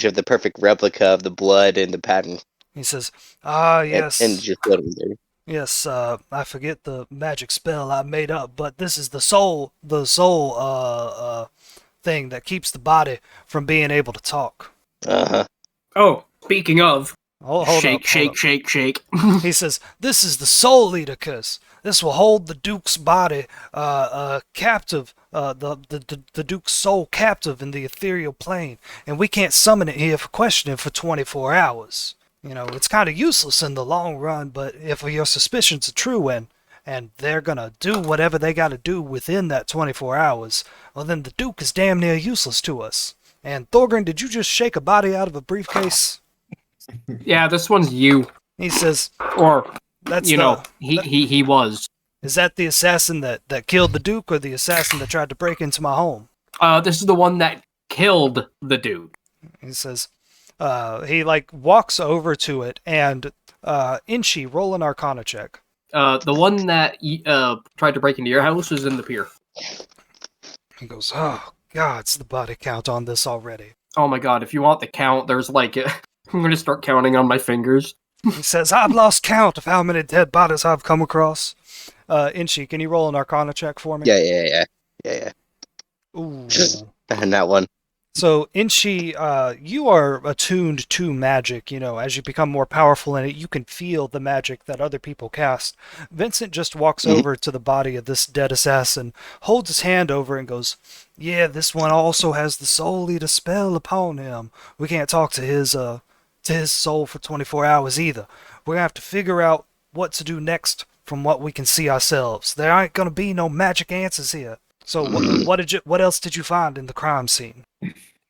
of the perfect replica of the blood in the pattern. He says, yes. and just put him there. Yes, I forget the magic spell I made up, but this is the soul thing that keeps the body from being able to talk. Uh-huh. Oh, speaking of, Hold shake, up. shake. He says, "This is the soul eater curse. This will hold the Duke's body captive, the Duke's soul captive in the ethereal plane, and we can't summon it here for questioning for 24 hours. You know, it's kind of useless in the long run, but if your suspicions are true and they're gonna do whatever they gotta do within that 24 hours, well then the Duke is damn near useless to us. And Thorgrim, did you just shake a body out of a briefcase?" Yeah, this one's you. He says, Or, "That's he was. Is that the assassin that killed the Duke, or the assassin that tried to break into my home?" This is the one that killed the dude. He says, he like walks over to it, and Inchi, roll an Arcana check. The one that tried to break into your house is in the pier. He goes, oh, God's the body count on this already. Oh my god, if you want the count, there's like... I'm going to start counting on my fingers. He says, I've lost count of how many dead bodies I've come across. Inchi, can you roll an Arcana check for me? Yeah. Ooh. And that one. So, Inchi, you are attuned to magic. As you become more powerful in it, you can feel the magic that other people cast. Vincent just walks over to the body of this dead assassin, holds his hand over and goes, yeah, this one also has the Soul Eater spell upon him. We can't talk to his soul for 24 hours either. We're going to have to figure out what to do next from what we can see ourselves. There ain't going to be no magic answers here. So what else did you find in the crime scene?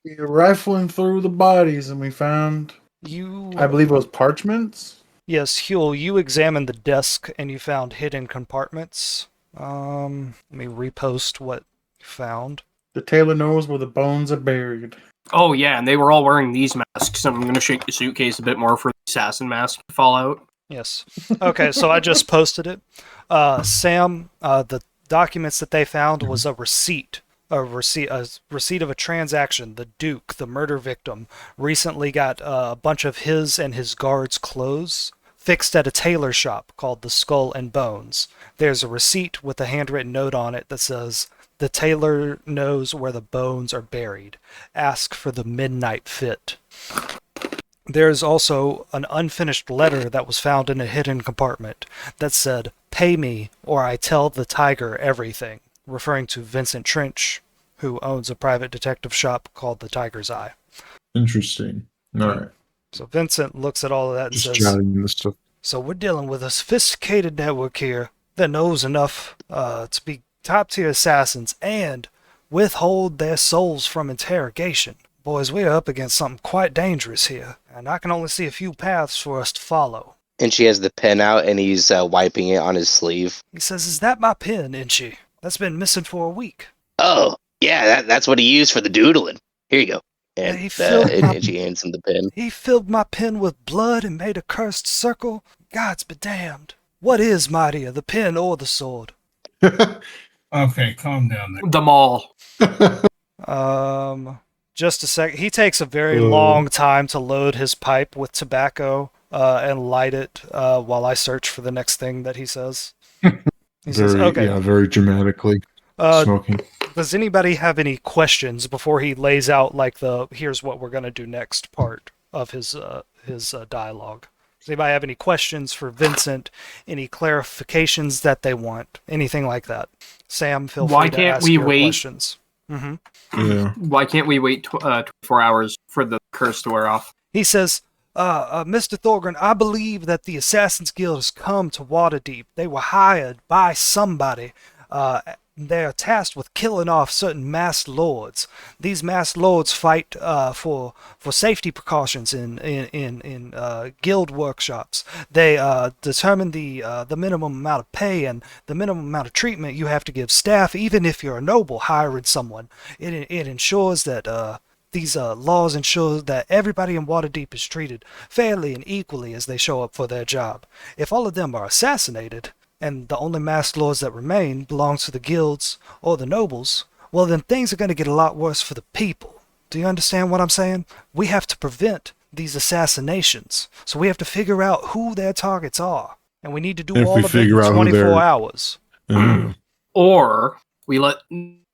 We were rifling through the bodies and we found, I believe it was parchments. Yes, Huel, you examined the desk and you found hidden compartments. Let me repost what you found. The tailor knows where the bones are buried. Oh yeah, and they were all wearing these masks. I'm going to shake the suitcase a bit more for the assassin mask to fall out. Yes. Okay, so I just posted it. Sam, the documents that they found was a receipt of a transaction. The Duke, the murder victim, recently got a bunch of his and his guards' clothes fixed at a tailor shop called the Skull and Bones. There's a receipt with a handwritten note on it that says, the tailor knows where the bones are buried. Ask for the midnight fit. There's also an unfinished letter that was found in a hidden compartment that said, pay me or I tell the tiger everything, referring to Vincent Trench, who owns a private detective shop called the Tiger's Eye. Interesting. All right. So Vincent looks at all of that and Just says, jotting this stuff. so we're dealing with a sophisticated network here that knows enough to be top-tier assassins and withhold their souls from interrogation. Boys, we're up against something quite dangerous here, and I can only see a few paths for us to follow. Inchi has the pen out and he's wiping it on his sleeve. He says, is that my pen, Inchi? That's been missing for a week. Oh, yeah, that's what he used for the doodling. Here you go. And Inchi hands him the pen. He filled my pen with blood and made a cursed circle. Gods be damned. What is mightier, the pen or the sword? Okay, calm down there. The mall. Just a sec. He takes a very long time to load his pipe with tobacco and light it while I search for the next thing that he says. He says, okay. Yeah, very dramatically smoking. Does anybody have any questions before he lays out like the here's what we're going to do next part of his dialogue? Does anybody have any questions for Vincent? Any clarifications that they want? Anything like that? Sam, feel free to ask your questions. Mm-hmm. Yeah. Why can't we wait 24 hours for the curse to wear off? He says, Mr. Thorgren, I believe that the Assassin's Guild has come to Waterdeep. They were hired by somebody. They're tasked with killing off certain masked lords. These masked lords fight for safety precautions in guild workshops. They determine the minimum amount of pay and the minimum amount of treatment you have to give staff, even if you're a noble hiring someone. It ensures that these laws ensure that everybody in Waterdeep is treated fairly and equally as they show up for their job. If all of them are assassinated, and the only masked lords that remain belong to the guilds or the nobles, well then things are going to get a lot worse for the people. Do you understand what I'm saying? We have to prevent these assassinations, so we have to figure out who their targets are, and we need to do all of it in 24 hours. Or we let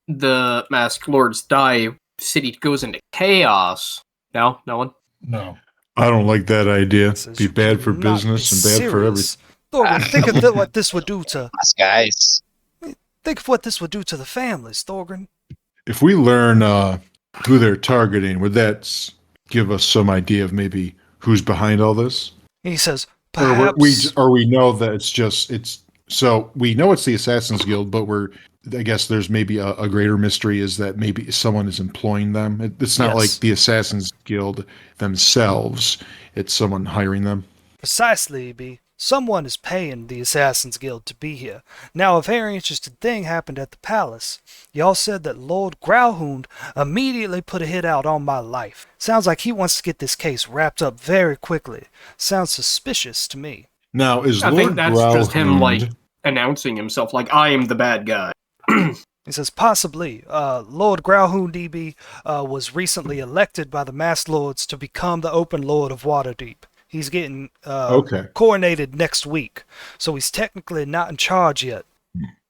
the masked lords die, city goes into chaos. No? No one? No. I don't like that idea. Be bad for business and bad for everything. Thorgren, think of what this would do to us guys. Think of what this would do to the families, Thorgren. If we learn who they're targeting, would that give us some idea of maybe who's behind all this? He says, perhaps... Or we know that so we know it's the Assassin's Guild, but I guess there's maybe a greater mystery is that maybe someone is employing them. It's not like the Assassin's Guild themselves. It's someone hiring them. Precisely, B. Someone is paying the Assassin's Guild to be here. Now, a very interesting thing happened at the palace. Y'all said that Lord Growlhound immediately put a hit out on my life. Sounds like he wants to get this case wrapped up very quickly. Sounds suspicious to me. Now, is I Lord think that's just him, like, Growlhound- announcing himself, like, I am the bad guy. He says, possibly. Lord Growlhound DB was recently elected by the Masked Lords to become the Open Lord of Waterdeep. He's getting Okay. coronated next week, so he's technically not in charge yet.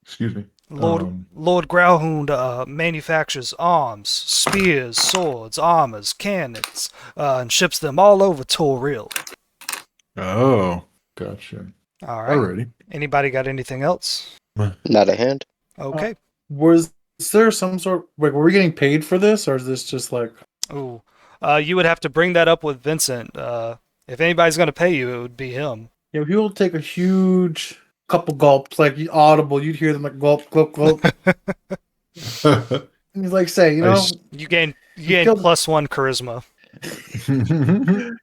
Excuse me. Lord Growlhound manufactures arms, spears, swords, armors, cannons, and ships them all over Toril. Oh, gotcha. All right. Alrighty. Anybody got anything else? Not a hand. Okay. Was there some sort? Like, were we getting paid for this, or is this just like? Ooh. You would have to bring that up with Vincent. If anybody's going to pay you, it would be him. You know, he will take a huge couple gulps, like audible. You'd hear them like gulp, gulp, gulp. And he's like, "Say, you know, You gain killed- +1 charisma.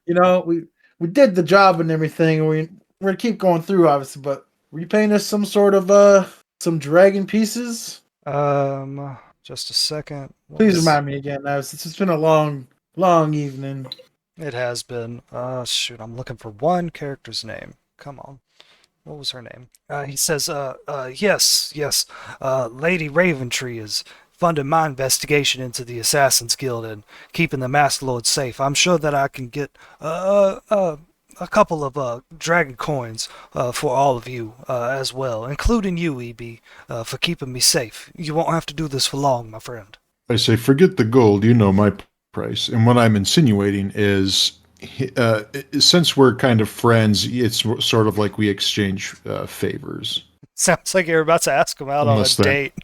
you know, we did the job and everything. And we're gonna keep going through, obviously. But were you paying us some sort of some dragon pieces? Just a second. Please remind me again. Now, since it's been a long evening. It has been. Shoot, I'm looking for one character's name. Come on. What was her name? He says, yes. Lady Raventree is funding my investigation into the Assassin's Guild and keeping the Master Lord safe. I'm sure that I can get a couple of dragon coins for all of you as well, including you, EB, for keeping me safe. You won't have to do this for long, my friend. I say, forget the gold. You know my price. And what I'm insinuating is, since we're kind of friends, it's sort of like we exchange favors. Sounds like you're about to ask him out Unless on a they're- date.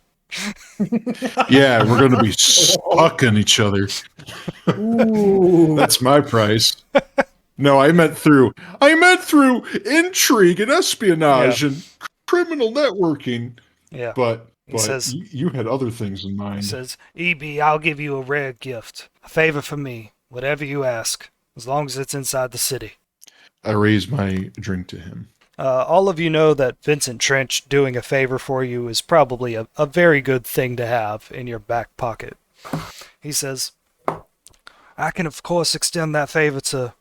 Yeah, we're going to be sucking each other. Ooh. That's my price. No, I meant through intrigue and espionage and criminal networking. Yeah. But He says- you had other things in He mind. says, EB, I'll give you a rare gift. A favor from me. Whatever you ask. As long as it's inside the city. I raise my drink to him. All of you know that Vincent Trench doing a favor for you is probably a very good thing to have in your back pocket. He says, I can of course extend that favor to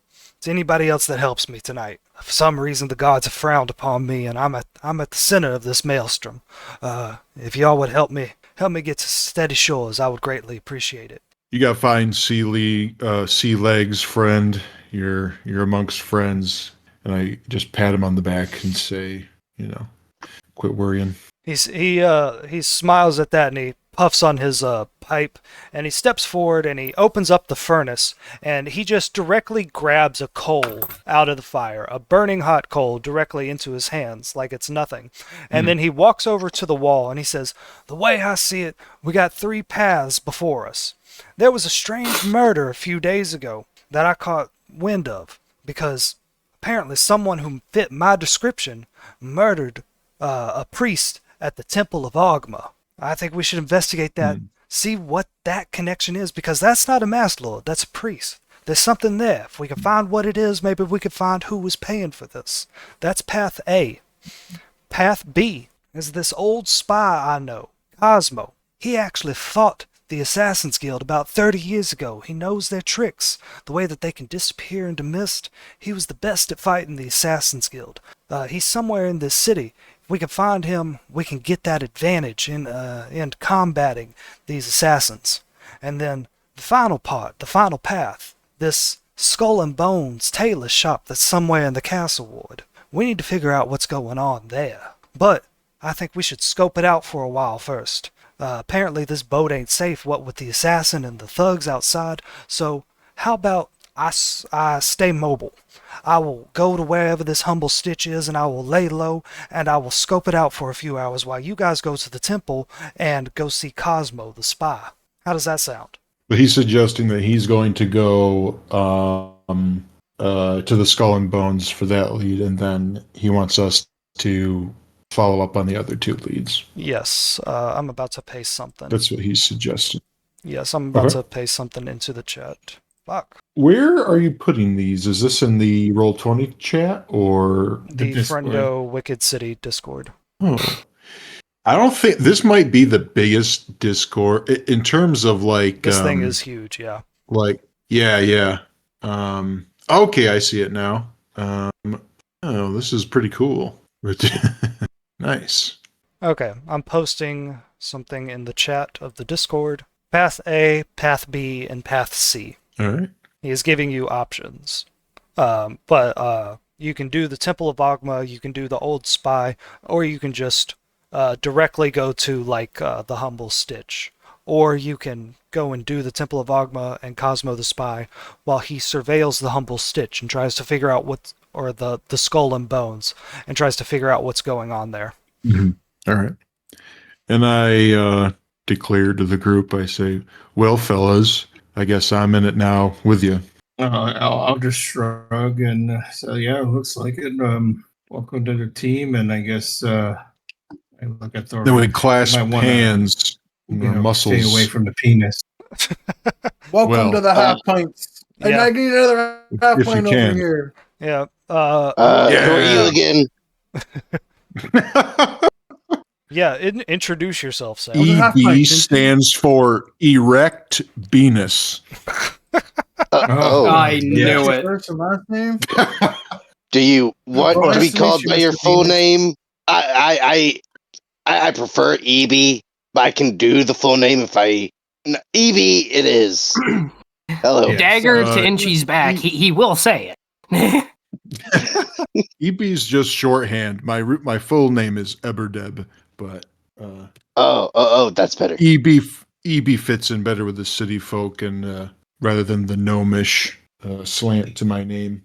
anybody else that helps me tonight. For some reason the gods have frowned upon me and I'm at the center of this maelstrom. If y'all would help me get to steady shores, I would greatly appreciate it. You got fine sea legs, friend. You're amongst friends. And I just pat him on the back and say, quit worrying. He smiles at that and he puffs on his pipe and he steps forward and he opens up the furnace and he just directly grabs a coal out of the fire, a burning hot coal directly into his hands like it's nothing. And then he walks over to the wall and he says, the way I see it, we got 3 paths before us. There was a strange murder a few days ago that I caught wind of because apparently someone who fit my description murdered a priest at the Temple of Ogma. I think we should investigate that, see what that connection is, because that's not a Masked Lord, that's a priest. There's something there. If we can find what it is, maybe we could find who was paying for this. That's path A. Path B is this old spy I know, Cosmo. He actually fought the Assassin's Guild about 30 years ago. He knows their tricks, the way that they can disappear into mist. He was the best at fighting the Assassin's Guild. He's somewhere in this city. If we can find him, we can get that advantage in combating these assassins. And then the final part, the final path, this Skull and Bones tailor shop that's somewhere in the castle ward. We need to figure out what's going on there. But I think we should scope it out for a while first. Apparently this boat ain't safe, what with the assassin and the thugs outside, so how about I stay mobile. I will go to wherever this humble stitch is and I will lay low and I will scope it out for a few hours while you guys go to the temple and go see Cosmo the spy. How does that sound? But he's suggesting that he's going to go to the Skull and Bones for that lead, and then he wants us to follow up on the other 2 leads. Yes, I'm about to paste something. That's what he's suggesting. Yes, I'm about Okay. to paste something into the chat. Fuck. Where are you putting these? Is this in the Roll20 chat or? The Discord. Friendo Wicked City Discord. Oh. I don't think this might be the biggest Discord in terms of like. This thing is huge, yeah. Like, yeah. Okay, I see it now. Oh, this is pretty cool. Nice. Okay, I'm posting something in the chat of the Discord. Path A, Path B, and Path C. All right. He is giving you options. But you can do the Temple of Ogma, you can do the Old Spy, or you can just directly go to, like, the Humble Stitch. Or you can go and do the Temple of Ogma and Cosmo the Spy while he surveils the Humble Stitch and tries to figure out or the Skull and Bones, and tries to figure out what's going on there. Mm-hmm. All right. And I declare to the group, I say, well, fellas, I guess I'm in it now with you. I'll just shrug and say, yeah, it looks like it. Welcome to the team. And I guess I look at Thor. Then we clasp hands, muscles. Stay away from the penis. Welcome to the half pints. And yeah. I need another half If you pint over can. here. Yeah. Who are you again? Yeah, introduce yourself, Sam. EB stands for erect penis. I knew it. First and last name? Do you want to be Nice to called meet by you, your Mr. full Venus. name? I prefer EB, but I can do the full name if I. No, EB, it is. Hello. Yeah. Dagger to Inchie's back. He will say it. EB's just shorthand. My full name is Eberdeb, but That's better. EB fits in better with the city folk and rather than the gnomish slant to my name.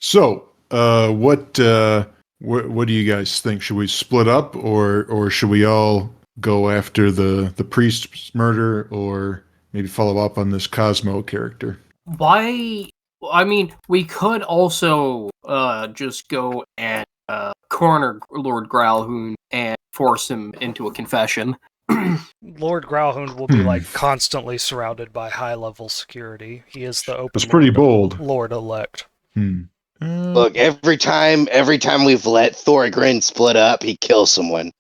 So, what do you guys think? Should we split up, or should we all go after the priest's murder, or maybe follow up on this Cosmo character? Why? I mean, we could also just go and corner Lord Growlhound and force him into a confession. Lord Growlhound will be like constantly surrounded by high-level security. He is the open. That's pretty bold. Lord elect. Look, every time we've let Thorgrin split up, he kills someone,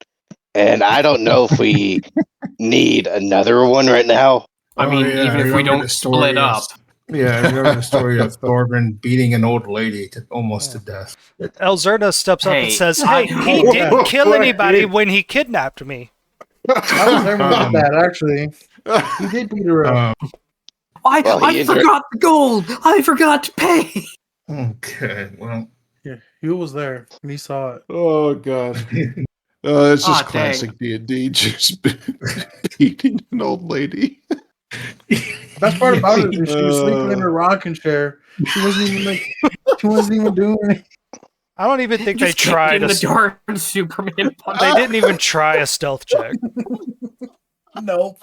and I don't know if we need another one right now. I mean, even if we don't split up. Yeah, I remember the story of Thorgrin beating an old lady almost to death. Elzerna steps up and Hey, says, "Hey, he didn't kill anybody when he kidnapped me." I was there with that, actually. He did beat her up. I forgot the gold. I forgot to pay. Okay, well. Yeah, he was there and he saw it. Oh god. It's just Aw, classic D&D, just beating an old lady. Best part about it is she was sleeping in her rocking chair. She wasn't even doing it. I don't even think they Just tried in the door. Superman punch. They didn't even try a stealth check. No.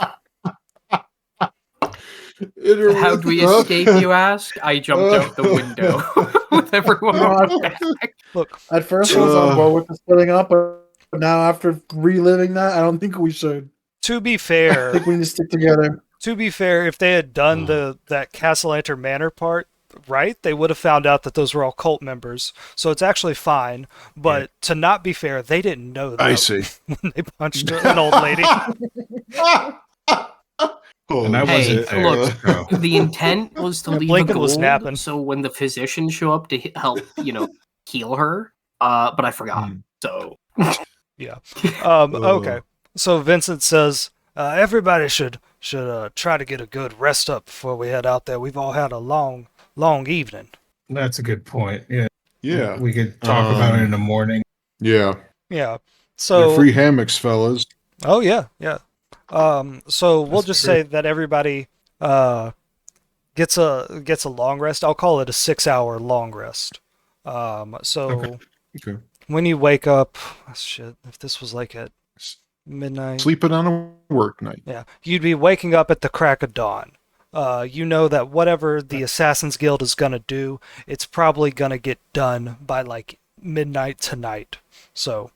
How do we escape, you ask? I jumped out the window with everyone on my back. Look, At first I was on board with the splitting up, but now after reliving that, I don't think we should. to be I fair, think we need to stick together. if they had done that Castellanter Manor part right, they would have found out that those were all cult members. So it's actually fine. But to not be fair, they didn't know that I see. when they punched an old lady. And I wasn't there. Look, the intent was to leave Lincoln a was gold, napping. so when the physicians show up to help, heal her, but I forgot. So Yeah. Okay. So Vincent says everybody should try to get a good rest up before we head out there. We've all had a long evening. That's a good point. Yeah. Yeah. We could talk about it in the morning. Yeah. Yeah. They're So free hammocks, fellas. Oh yeah. So we'll That's just true. say that everybody gets a long rest. I'll call it a 6-hour long rest. So Okay. when you wake up, shit, if this was like at midnight, Sleeping on a work night. yeah, you'd be waking up at the crack of dawn. You know that whatever the Assassin's Guild is gonna do, it's probably gonna get done by like midnight tonight. So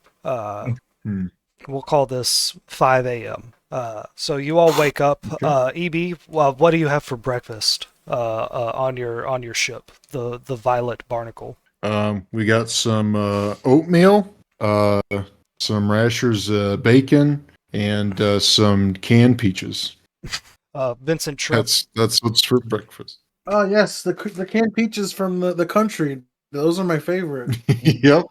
We'll call this 5 a.m. So you all wake up. EB, what do you have for breakfast on your ship, the Violet Barnacle? We got some oatmeal, some rashers bacon, and some canned peaches. Vincent Trip. That's what's for breakfast. Oh yes, the canned peaches from the country. Those are my favorite. Yep.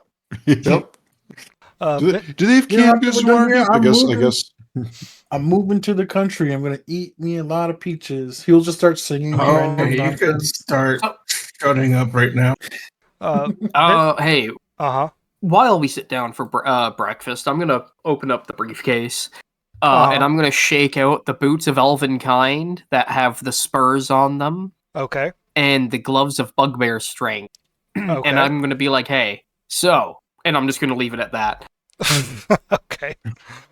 Uh, Do Vin- they have You know canned what peaches? we're doing here? I I'm guess. moving. I'm moving to the country. I'm gonna eat me a lot of peaches. He'll just start singing. random you could nonsense. start shutting up right now. Hey, uh-huh. while we sit down for breakfast, I'm gonna open up the briefcase, Uh-huh. and I'm gonna shake out the boots of Elvenkind that have the spurs on them, Okay. and the gloves of Bugbear strength. Okay. And I'm gonna be like, "Hey, so," and I'm just gonna leave it at that. Okay.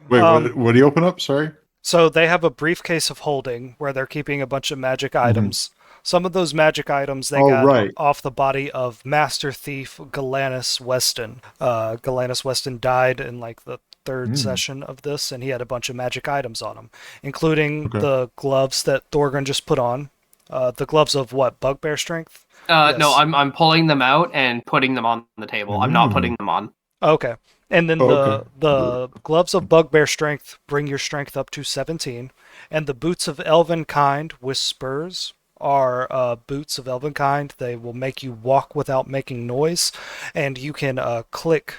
Wait, what do you open up? Sorry. So they have a briefcase of holding where they're keeping a bunch of magic items. Some of those magic items they got off the body of Master Thief Galanus Weston. Galanus Weston died in like the third session of this, and he had a bunch of magic items on him, including the gloves that Thorgrin just put on. The gloves of what? Bugbear strength? Yes. No, I'm pulling them out and putting them on the table. I'm not putting them on. Okay. And then the gloves of Bugbear strength bring your strength up to 17, and the boots of Elvenkind with spurs are boots of Elvenkind. They will make you walk without making noise, and you can click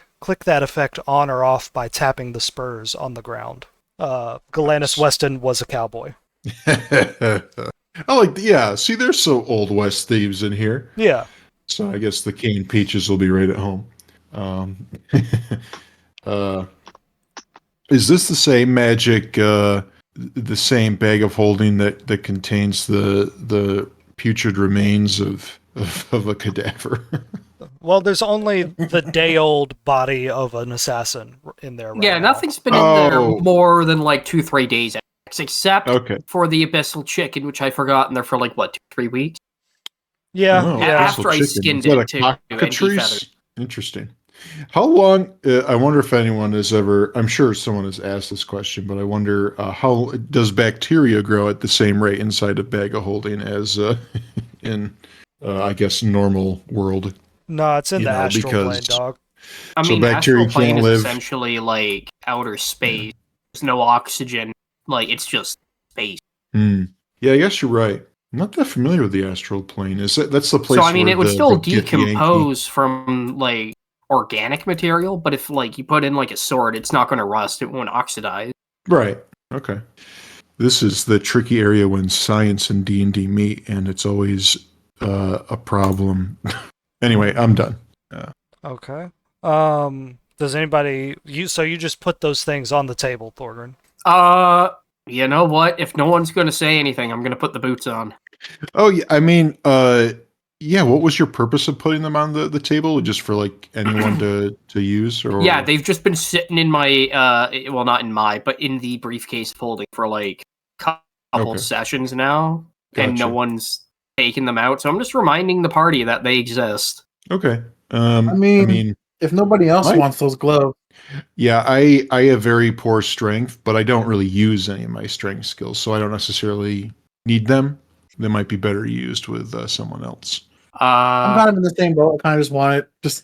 that effect on or off by tapping the spurs on the ground. Galanus Weston was a cowboy. See, there's so old West thieves in here. Yeah. So I guess the canned peaches will be right at home. Is this the same magic, the same bag of holding that contains the putrid remains of a cadaver? Well, there's only the day-old body of an assassin in there right now. Nothing's been in there more than like 2-3 days, except for the abyssal chicken, which I forgot in there for like, 2-3 weeks? Yeah. After I skinned it, too. Cockatrice? Interesting. How long, I wonder if anyone has ever, I'm sure someone has asked this question, but I wonder how does bacteria grow at the same rate inside a bag of holding as in, I guess, normal world? No, it's in the astral plane, dog. I mean, bacteria astral plane can't is live. essentially like outer space. There's no oxygen. Like, it's just space. Yeah, I guess you're right. I'm not that familiar with the astral plane. That's the place? So I mean, where it would still the decompose from like organic material, but if like you put in like a sword, it's not going to rust. It won't oxidize. Right. Okay. This is the tricky area when science and D&D meet, and it's always a problem. Anyway, I'm done. Okay. Does anybody you just put those things on the table, Thorgrin? You know what? If no one's going to say anything, I'm going to put the boots on. Oh, yeah. I mean, what was your purpose of putting them on the table? Just for like anyone to use? Or yeah, they've just been sitting in my not in my, but in the briefcase folding for like a couple sessions now, and no one's taken them out. So I'm just reminding the party that they exist. Okay. I mean, if nobody else wants those gloves. Yeah, I have very poor strength, but I don't really use any of my strength skills, so I don't necessarily need them. They might be better used with someone else. I'm kind of in the same boat. I kind of just want it just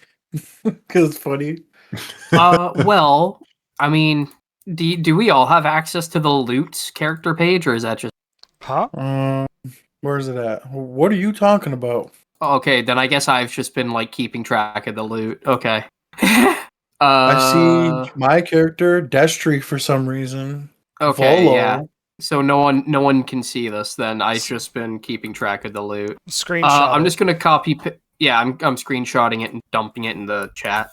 because it's funny. Well, I mean, do we all have access to the loot character page, or is that just... Huh? Where is it at? What are you talking about? Okay, then I guess I've just been like keeping track of the loot. Okay. I see my character, Destry, for some reason. Okay, Volo. yeah. So no one can see this. Then I've just been keeping track of the loot. Screenshot. I'm just gonna copy. I'm screenshotting it and dumping it in the chat.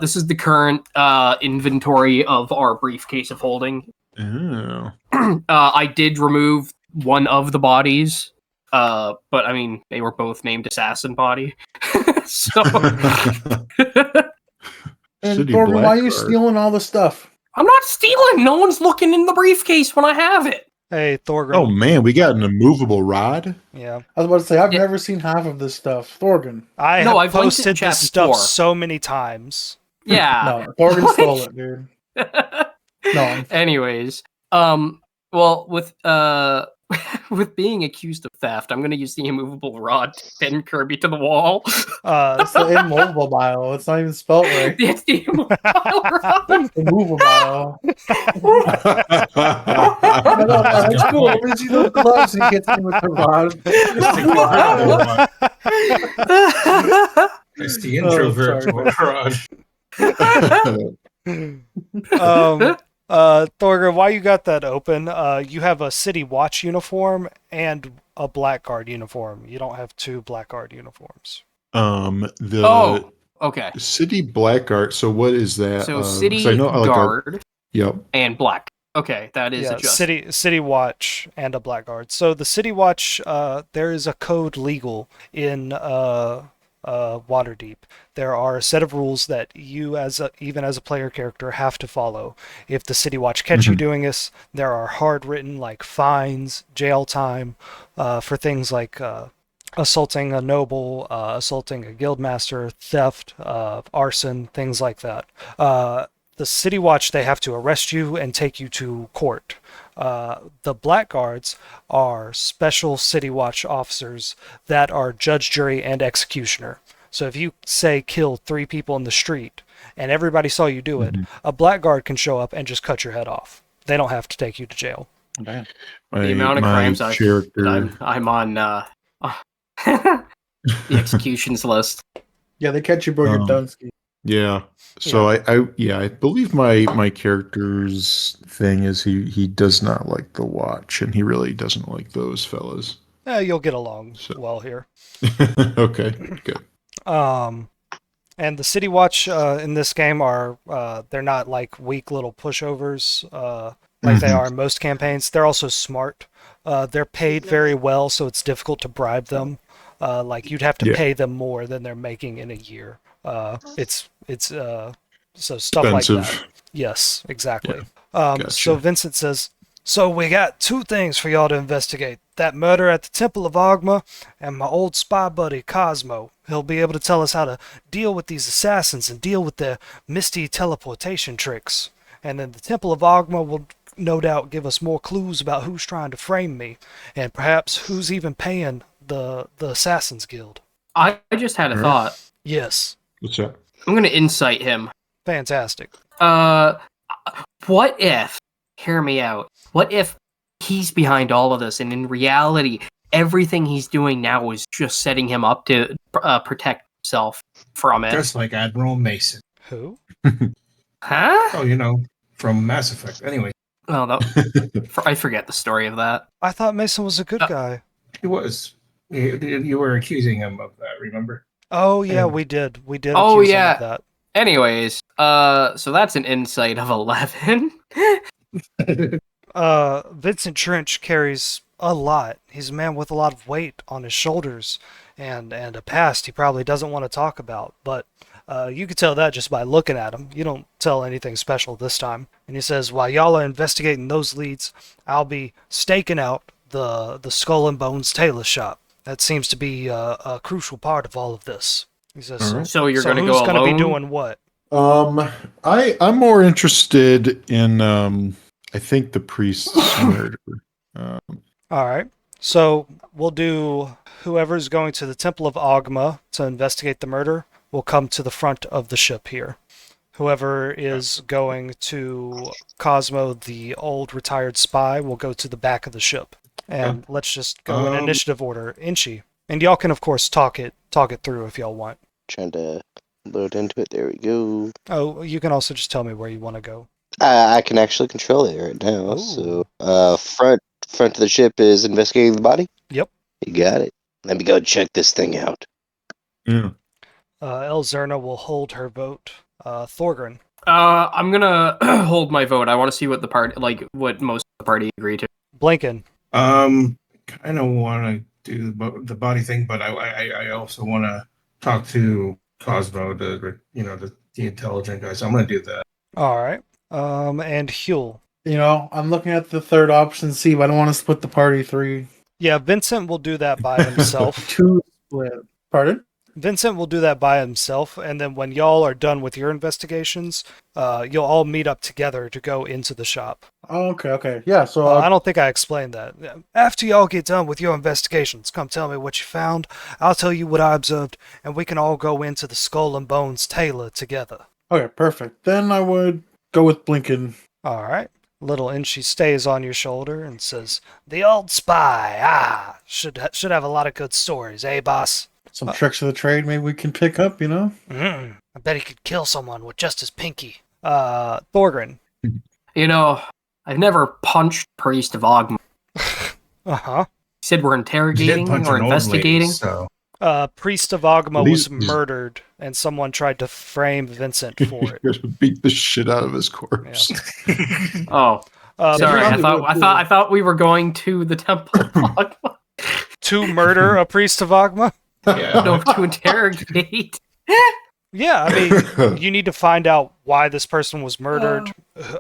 This is the current inventory of our briefcase of holding. Oh. I did remove one of the bodies, but I mean they were both named Assassin Body. So. And Thorgrin, why are you stealing all the stuff? I'm not stealing. No one's looking in the briefcase when I have it. Hey, Thorgrin. Oh man, we got an immovable rod. Yeah. I was about to say I've never seen half of this stuff. Thorgrin. I've posted this stuff so many times. Yeah. No, Thorgrin stole it, dude. No. Anyways, well, with with being accused of theft, I'm going to use the immovable rod to pin Kirby to the wall. It's the immobile. It's not even spelled right. It's the immobile rod. Immobile. No, that's cool. Let me see those gloves. He gets me with the rod. It's the introvert sorry. Thorgrim, while you got that open, you have a City Watch uniform and a Blackguard uniform. You don't have two Blackguard uniforms. The okay. City Blackguard. So what is that? So City I know, Guard yep. and Black. Okay, that is adjusted. City Watch and a Blackguard. So the City Watch, there is a code legal in Waterdeep. There are a set of rules that you, even as a player character, have to follow. If the City Watch catch you doing this, there are hard written like fines, jail time, for things like assaulting a noble, assaulting a guildmaster, theft, arson, things like that. The City Watch, they have to arrest you and take you to court. The Blackguards are special City Watch officers that are judge, jury, and executioner. So if you, say, kill 3 people in the street and everybody saw you do it, a Blackguard can show up and just cut your head off. They don't have to take you to jail. Damn. The amount of crimes I'm on the executions list. Yeah, they catch you, bro. You're done. Yeah. So I believe my character's thing is he does not like the watch, and he really doesn't like those fellas. You'll get along well here. Okay, good. And the City Watch in this game are they're not like weak little pushovers like they are in most campaigns. They're also smart. They're paid very well, so it's difficult to bribe them. Like you'd have to pay them more than they're making in a year. It's so stuff expensive. Like that. Yes, exactly. Gotcha. So Vincent says, so we got 2 things for y'all to investigate. That murder at the Temple of Ogma and my old spy buddy Cosmo. He'll be able to tell us how to deal with these assassins and deal with their misty teleportation tricks. And then the Temple of Ogma will no doubt give us more clues about who's trying to frame me and perhaps who's even paying the Assassins Guild. I just had a thought. Yes. What's that? I'm going to insight him. Fantastic. What if, hear me out, what if he's behind all of this and in reality, everything he's doing now is just setting him up to protect himself from it? Just like Admiral Mason. Who? Huh? Oh, from Mass Effect. Anyway. Oh, I forget the story of that. I thought Mason was a good guy. He was. You were accusing him of that, remember? Oh, yeah, we did. We did accuse him of that. Anyways, so that's an insight of 11. Vincent Trench carries a lot. He's a man with a lot of weight on his shoulders and a past he probably doesn't want to talk about. But you could tell that just by looking at him. You don't tell anything special this time. And he says, while y'all are investigating those leads, I'll be staking out the Skull and Bones tailor shop. That seems to be a crucial part of all of this. He says, right. So you're going to go alone? Who's going to be doing what? I'm more interested in I think the priest's murder. All right. So we'll do whoever's going to the Temple of Ogma to investigate the murder will come to the front of the ship here. Whoever is going to Cosmo, the old retired spy, will go to the back of the ship. And let's just go in initiative order. Inchi. And y'all can, of course, talk it through if y'all want. Trying to load into it. There we go. Oh, you can also just tell me where you want to go. I can actually control it right now. Ooh. So, front of the ship is investigating the body? Yep. You got it. Let me go check this thing out. Yeah. Elzerna will hold her vote. Thorgrim. I'm gonna hold my vote. I want to see what the party, what most of the party agree to. Blinken. Kind of want to do the body thing, but I also want to talk to Cosmo, the intelligent guy. So I'm going to do that. All right. And Huel. I'm looking at the third option, see, but I don't want to split the party 3. Yeah, Vincent will do that by himself. 2 split. Pardon? Vincent will do that by himself, and then when y'all are done with your investigations, you'll all meet up together to go into the shop. Oh, okay. Yeah, so I don't think I explained that. After y'all get done with your investigations, come tell me what you found. I'll tell you what I observed, and we can all go into the Skull and Bones Tailor together. okay, perfect. Then I would go with Blinken. All right. Little Inchi stays on your shoulder and says, "The old spy. Should have a lot of good stories, eh, boss? Some tricks of the trade maybe we can pick up, you know? I bet he could kill someone with just his pinky." Thorgrin. You know, I've never punched Priest of Ogma. Uh-huh. He said we're You did interrogating punch or an old lady, investigating. so Priest of Ogma These- was murdered, and someone tried to frame Vincent for it. You're gonna beat the shit out of his corpse. Oh, sorry. I thought we were going to the Temple of Ogma. To murder a Priest of Ogma? yeah. No, to interrogate. Yeah, I mean, you need to find out why this person was murdered,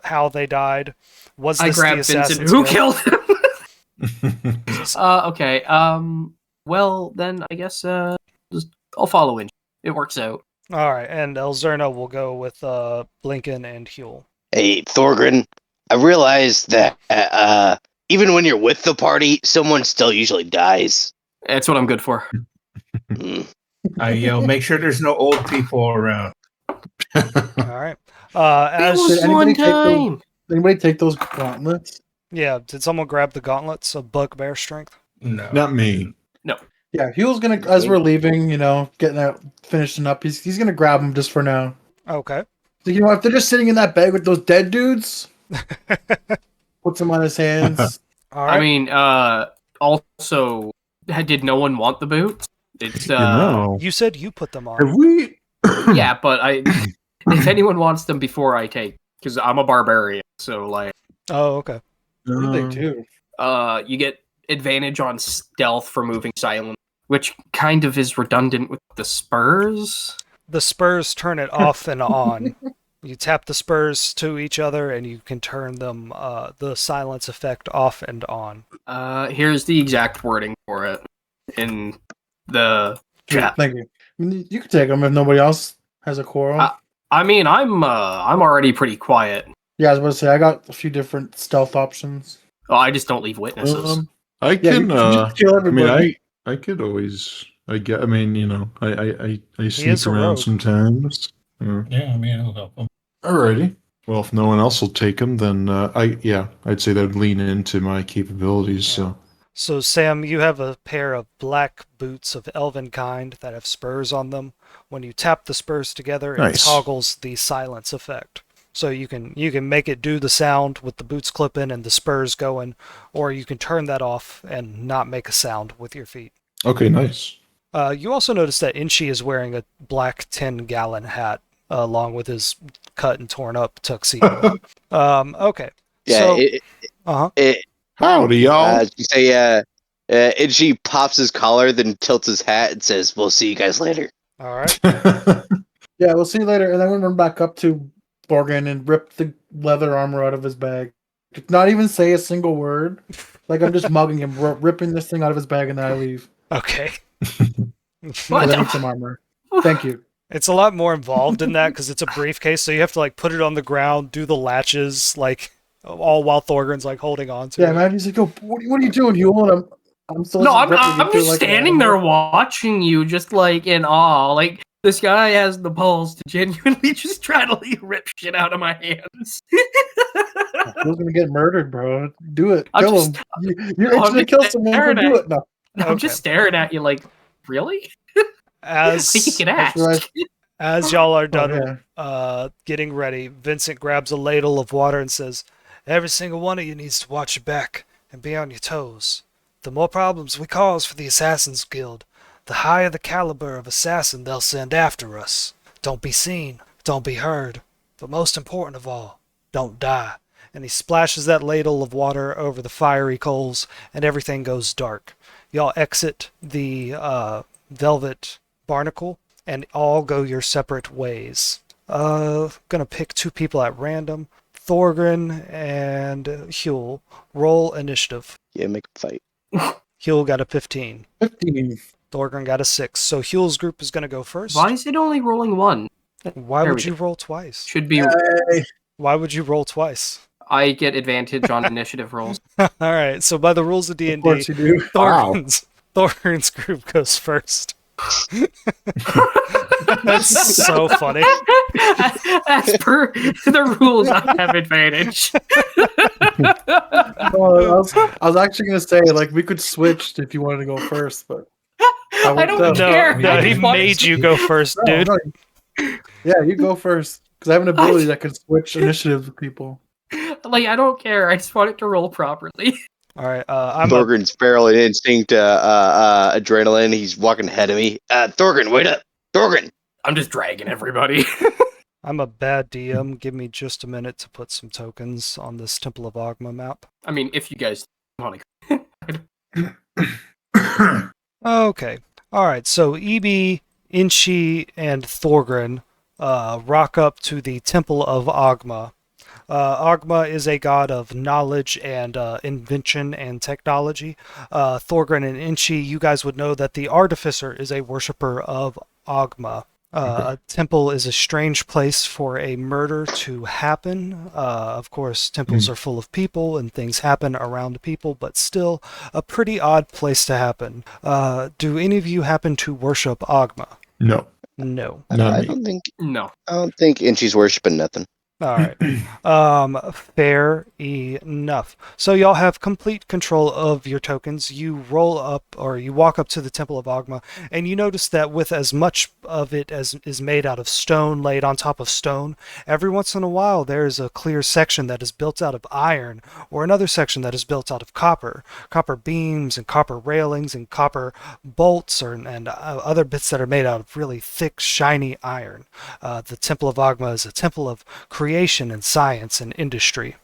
how they died. Was I this the grabbed Vincent. assassin's Who guild? killed him? Okay. Well, then I guess I'll follow in. It works out. All right, and Elzerna will go with Blinken and Huel. Hey, Thorgrin, I realize that even when you're with the party, someone still usually dies. That's what I'm good for. Mm. I yell, make sure there's no old people around. All right. It As was anybody one take those- time. Anybody take those gauntlets? yeah, did someone grab the gauntlets of bugbear strength? No. Not me. Yeah, Huel's gonna, as we're leaving, you know, getting out, finishing up, he's gonna grab them just for now. Okay. So, you know, if they're just sitting in that bag with those dead dudes, puts them on his hands. All right. I mean, also, did no one want the boots? It's You know, you said you put them on. have we? yeah, but if anyone wants them before I take, because I'm a barbarian, so like, Oh, okay. What do they do? you get advantage on stealth for moving silent, which kind of is redundant with the spurs. The spurs turn it off and on. You tap the spurs to each other, and you can turn them the silence effect off and on. Here's the exact wording for it in the chat. Thank you. I mean, you can take them if nobody else has a quarrel. I mean, I'm already pretty quiet. Yeah, I was about to say I got a few different stealth options. Oh, I just don't leave witnesses. I Yeah, can. you just kill I everybody. mean, I could always. I mean, you know, I is sneak a around rogue. sometimes. Yeah, I mean, it'll help them. Alrighty. Well, if no one else will take them, then I'd say that would lean into my capabilities. So So, Sam, you have a pair of black boots of elven kind that have spurs on them. When you tap the spurs together, it Nice. toggles the silence effect. So you can make it do the sound with the boots clipping and the spurs going, or you can turn that off and not make a sound with your feet. okay, nice. You also notice that Inchi is wearing a black 10-gallon hat along with his cut and torn up tuxedo. Okay. Yeah, So, it, Howdy, y'all. you say, and she pops his collar, then tilts his hat and says, "We'll see you guys later." all right. Yeah, we'll see you later. And then we'll run back up to Borgin and rip the leather armor out of his bag. Not even say a single word. Like I'm just mugging him, ripping this thing out of his bag, and then I leave. Okay. What? Because I need some armor. Thank you. It's a lot more involved in that because it's a briefcase, so you have to like put it on the ground, do the latches, like all while Thorgrin's like holding on to Yeah, it. man. He's like, "Yo, what are you doing, Huel?" And I'm still. No, ripping I'm it through, just like, an standing there animal. watching you, just like in awe. Like this guy has the balls to genuinely just try to rip shit out of my hands. He's gonna get murdered, bro. Do it. I'm Kill just- him. You're I'm itching to just kill someone. So staring do at- it. No. I'm Okay. just staring at you, like, really? I think you As can ask. right. as y'all are Oh, done yeah. getting ready, Vincent grabs a ladle of water and says, "Every single one of you needs to watch your back and be on your toes. The more problems we cause for the Assassin's Guild, the higher the caliber of assassin they'll send after us. Don't be seen, don't be heard, but most important of all, don't die." And he splashes that ladle of water over the fiery coals, and everything goes dark. Y'all exit the velvet barnacle and all go your separate ways. Gonna pick two people at random. Thorgrin and Huel. Roll initiative. Yeah, make a fight. Huel got a 15. 15. Thorgren got a 6. So Huel's group is going to go first. Why is it only rolling 1? Why There would we you roll twice? Should be. Why would you roll twice? I get advantage on initiative rolls. All right. So by the rules of D&D, Of course you do. Thorgren's group goes first. That's so funny. As per the rules, I have advantage. I was actually gonna say like we could switch if you wanted to go first, but I don't care. No, he made you go first, dude. Yeah, you go first because I have an ability that can switch initiative with people. Like, I don't care. I just want it to roll properly. All right. Thorgren's feral instinct, adrenaline. He's walking ahead of me. Thorgren, wait up, Thorgren. I'm just dragging everybody. I'm a bad DM. Give me just a minute to put some tokens on this Temple of Ogma map. I mean, if you guys want to. Okay. All right. So EB, Inchi, and Thorgren rock up to the Temple of Ogma. Ogma is a god of knowledge and invention and technology. Thorgren and Inchi, you guys would know that the Artificer is a worshiper of Ogma. A temple is a strange place for a murder to happen. Of course, temples are full of people and things happen around people, but still a pretty odd place to happen. Do any of you happen to worship Ogma? No. No. I don't think Inchi's worshiping nothing. All right. Fair enough. So y'all have complete control of your tokens. You roll up, or you walk up to the Temple of Ogma, and you notice that with as much of it as is made out of stone, laid on top of stone, every once in a while there is a clear section that is built out of iron, or another section that is built out of copper beams and copper railings and copper bolts, and other bits that are made out of really thick, shiny iron. The Temple of Ogma is a temple of creation and science and industry.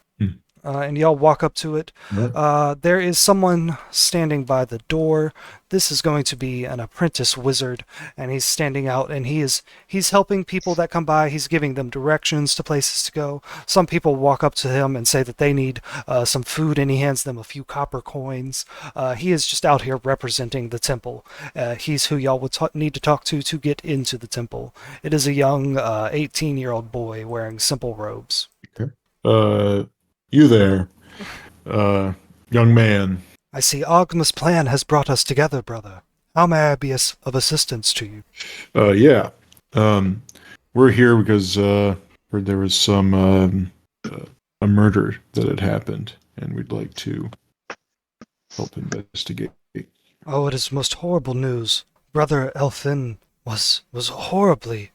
And y'all walk up to it. There is someone standing by the door. This is going to be an apprentice wizard, and he's standing out, and he's helping people that come by. He's giving them directions to places to go. Some people walk up to him and say that they need some food, and he hands them a few copper coins. He is just out here representing the temple. He's who y'all would need to talk to get into the temple. It is a young 18-year-old boy wearing simple robes. Okay. You there, young man. I see Ogma's plan has brought us together, brother. How may I be of assistance to you? Yeah. We're here because there was some a murder that had happened, and we'd like to help investigate. Oh, it is most horrible news. Brother Elfin was horribly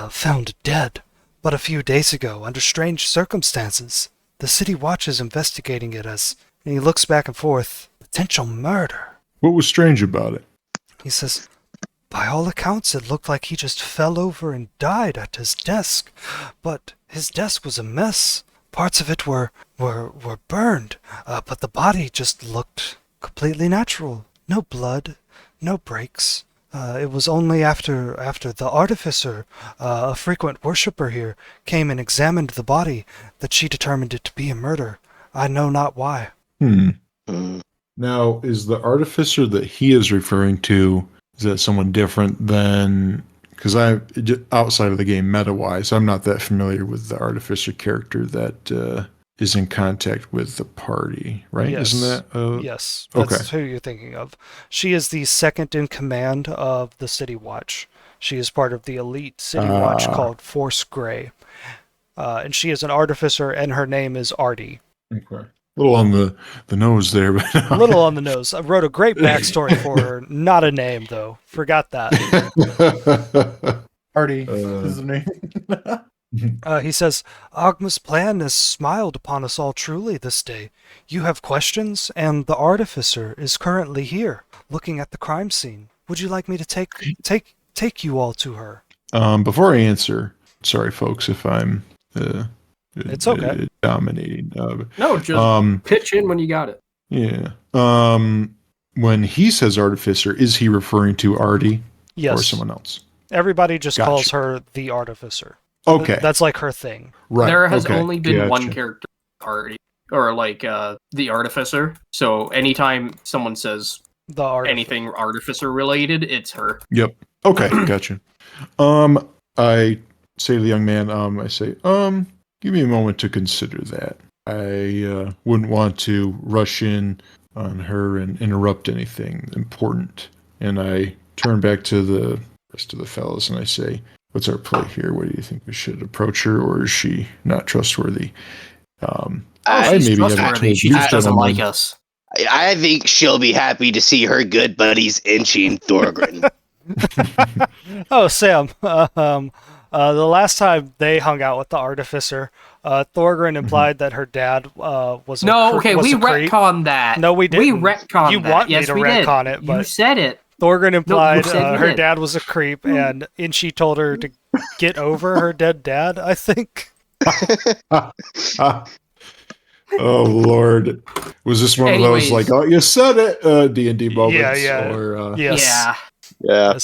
found dead, but a few days ago under strange circumstances. The city watch is investigating it as, and he looks back and forth, potential murder. What was strange about it? He says, by all accounts, it looked like he just fell over and died at his desk. But his desk was a mess. Parts of it were burned, but the body just looked completely natural. No blood, no breaks. It was only after the Artificer, a frequent worshipper here, came and examined the body that she determined it to be a murder. I know not why. Now, is the Artificer that he is referring to, is that someone different than... Because outside of the game meta-wise, I'm not that familiar with the Artificer character that is in contact with the party, right? Yes. Isn't that... Yes, that's who you're thinking of. She is the second in command of the City Watch. She is part of the elite City Watch called Force Grey. And she is an Artificer, and her name is Artie. Okay. A little on the nose there. But a little on the nose. I wrote a great backstory for her. Not a name, though. Forgot that. Artie is the name. He says, Ogma's plan has smiled upon us all truly this day. You have questions, and the Artificer is currently here, looking at the crime scene. Would you like me to take you all to her? Before I answer, sorry folks if I'm it's okay. Dominating. No, just pitch in when you got it. Yeah. When he says Artificer, is he referring to Artie? Yes. Or someone else? Everybody just calls her the Artificer. Okay. That's like her thing. Right. There has only been one character, Artie, or like the Artificer. So anytime someone says The artificer. Anything artificer related, it's her. Yep. Okay, gotcha. I say to the young man, I say, give me a moment to consider that. I wouldn't want to rush in on her and interrupt anything important. And I turn back to the rest of the fellas and I say, what's our play here? What do you think? We should approach her, or is she not trustworthy? She's trustworthy. She just doesn't like us. I think she'll be happy to see her good buddies Inchy and Thorgrim. Oh, Sam. The last time they hung out with the artificer, Thorgrim implied that her dad was a we creep. retconned that. No, we didn't. We retconned you that. want yes, me to retcon it, but you said it. Thorgrim implied her did. dad was a creep, and Inchy told her to get over her dead dad, I think. Oh Lord, was this one of those like, oh, you said it, D&D moments? Yeah. Or, Yes. Yeah.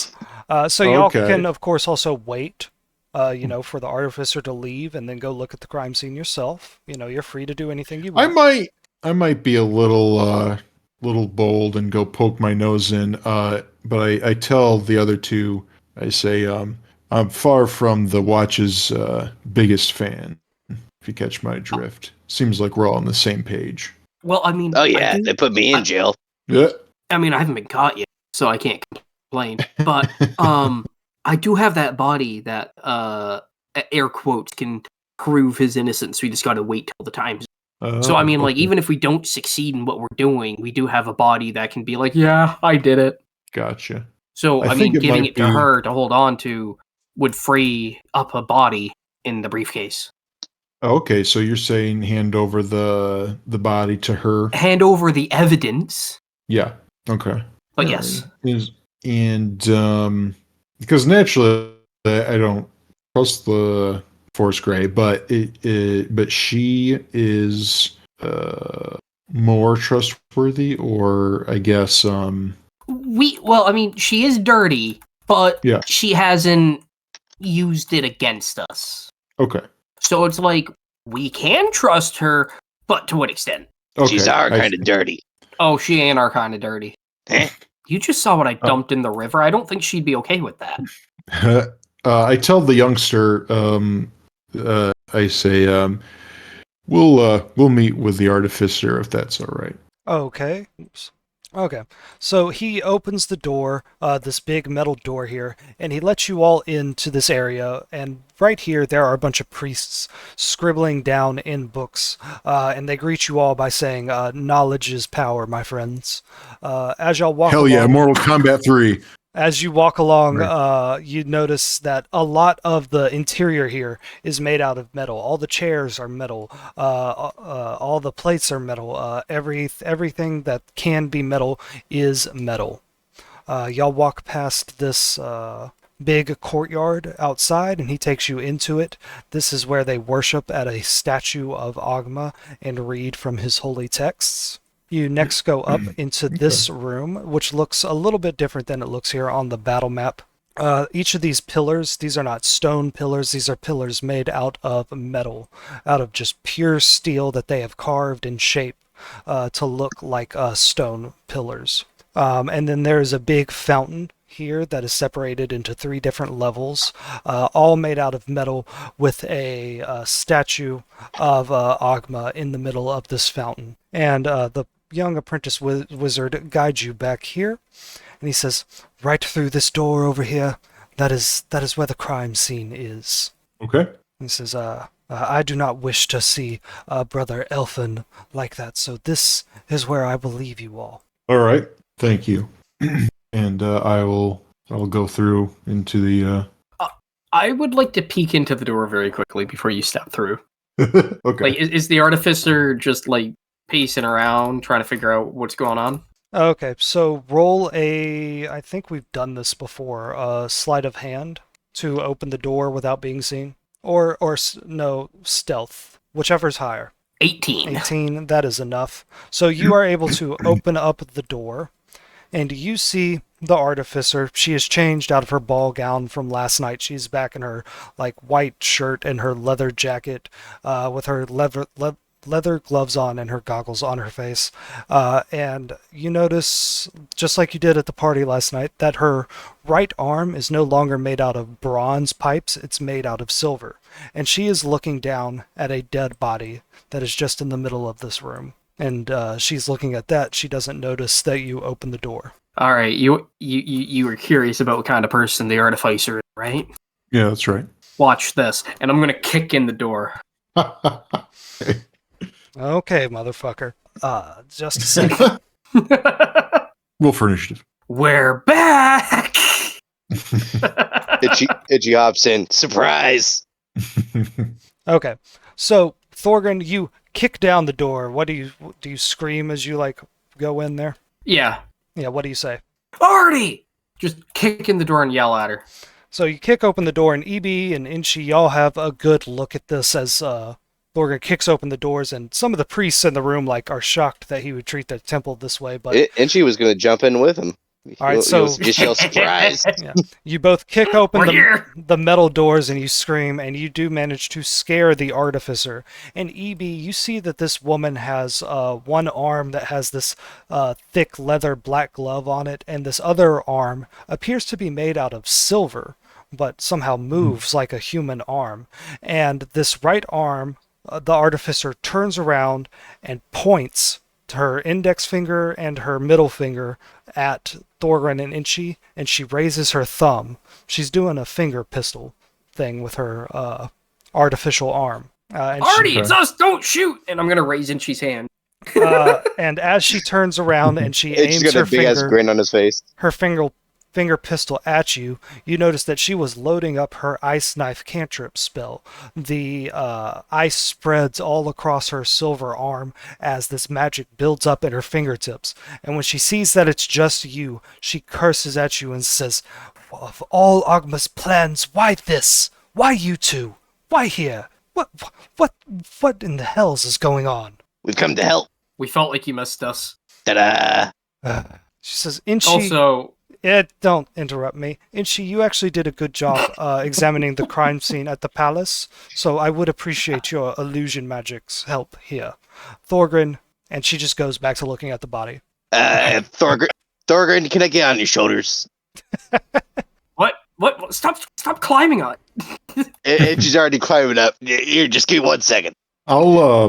So y'all can, of course, also wait, for the artificer to leave and then go look at the crime scene yourself. You're free to do anything you want. I might be a little bold and go poke my nose in, but I tell the other two, I say, I'm far from the Watch's biggest fan, if you catch my drift. Seems like we're all on the same page. Well, I mean... Oh, yeah, they put me in jail. Yeah. I mean, I haven't been caught yet, so I can't complain. But I do have that body that, air quotes, can prove his innocence. We just got to wait till the time's... So, I mean, even if we don't succeed in what we're doing, we do have a body that can be like, yeah, I did it. Gotcha. So, I mean, giving it to her to hold on to would free up a body in the briefcase. Okay, so you're saying hand over the body to her? Hand over the evidence. Yeah. Okay. But yes. And because naturally I don't trust the Force Grey, but but she is more trustworthy, or I guess she is dirty, but yeah. she hasn't used it against us. Okay. So it's like, we can trust her, but to what extent? Okay. She's our kind of dirty. Oh, she ain't our kind of dirty. You just saw what I dumped in the river. I don't think she'd be okay with that. I tell the youngster, I say, we'll meet with the artificer if that's all right. Okay. Oops. Okay, so he opens the door, this big metal door here, and he lets you all into this area, and right here there are a bunch of priests scribbling down in books, and they greet you all by saying, knowledge is power, my friends. As y'all walk Hell along, yeah, Mortal Kombat 3. As you walk along, Right. You notice that a lot of the interior here is made out of metal. All the chairs are metal. All the plates are metal. Everything that can be metal is metal. Y'all walk past this big courtyard outside, and he takes you into it. This is where they worship at a statue of Agma and read from his holy texts. You next go up into this room, which looks a little bit different than it looks here on the battle map. Each of these pillars, these are not stone pillars, these are pillars made out of metal, out of just pure steel that they have carved in shape to look like stone pillars. And then there's a big fountain here that is separated into 3 different levels, all made out of metal, with a statue of Agma in the middle of this fountain. And the young apprentice wizard guides you back here, and he says, right through this door over here, that is where the crime scene is. Okay. He says, I do not wish to see Brother Elfin like that, so this is where I will leave you all. All right. Thank you. And I'll go through into the... I would like to peek into the door very quickly before you step through. Okay. Like, is the artificer just, like, pacing around, trying to figure out what's going on? Okay, so roll I think we've done this before, sleight of hand to open the door without being seen. Or no, stealth, whichever's higher. 18. 18, that is enough. So you are able to open up the door, and you see the artificer. She has changed out of her ball gown from last night. She's back in her, like, white shirt and her leather jacket, with her leather gloves on and her goggles on her face. And you notice, just like you did at the party last night, that her right arm is no longer made out of bronze pipes, it's made out of silver. And she is looking down at a dead body that is just in the middle of this room. And she's looking at that. She doesn't notice that you open the door. All right, you were curious about what kind of person the artificer is, right? Yeah, that's right. Watch this, and I'm gonna kick in the door. Okay, motherfucker. Just a second. Roll for initiative. We're back. Itchy hops in. Surprise! Okay, so Thorgrin, you kick down the door. What do you scream as you like go in there? Yeah. Yeah, what do you say? Artie! Just kick in the door and yell at her. So you kick open the door, and EB and Inchi, y'all have a good look at this as Thorgrin kicks open the doors, and some of the priests in the room like are shocked that he would treat the temple this way. But Itchy was going to jump in with him. All right, so just yell surprise. yeah, you both kick open the metal doors and you scream, and you do manage to scare the artificer. And EB, you see that this woman has one arm that has this thick leather black glove on it, and this other arm appears to be made out of silver, but somehow moves like a human arm. And this right arm, the artificer turns around and points to her index finger and her middle finger at Thorgrin and Inchi, and she raises her thumb. She's doing a finger pistol thing with her artificial arm. Artie, it's us! Don't shoot! And I'm gonna raise Inchi's hand. And as she turns around and she aims got her a big ass grin on his face. her finger pistol at you, you notice that she was loading up her ice knife cantrip spell. The ice spreads all across her silver arm as this magic builds up at her fingertips. And when she sees that it's just you, she curses at you and says, "Of all Ogma's plans, why this? Why you two? Why here? What in the hells is going on?" We've come to help. We felt like you missed us. Ta-da! She says, "Inchi." Also, Don't interrupt me. Inchi, you actually did a good job examining the crime scene at the palace, so I would appreciate your illusion magic's help here. Thorgrin, and she just goes back to looking at the body. Thorgrin, can I get on your shoulders? what? Stop climbing on And she's already climbing up. Here, just give me 1 second. I'll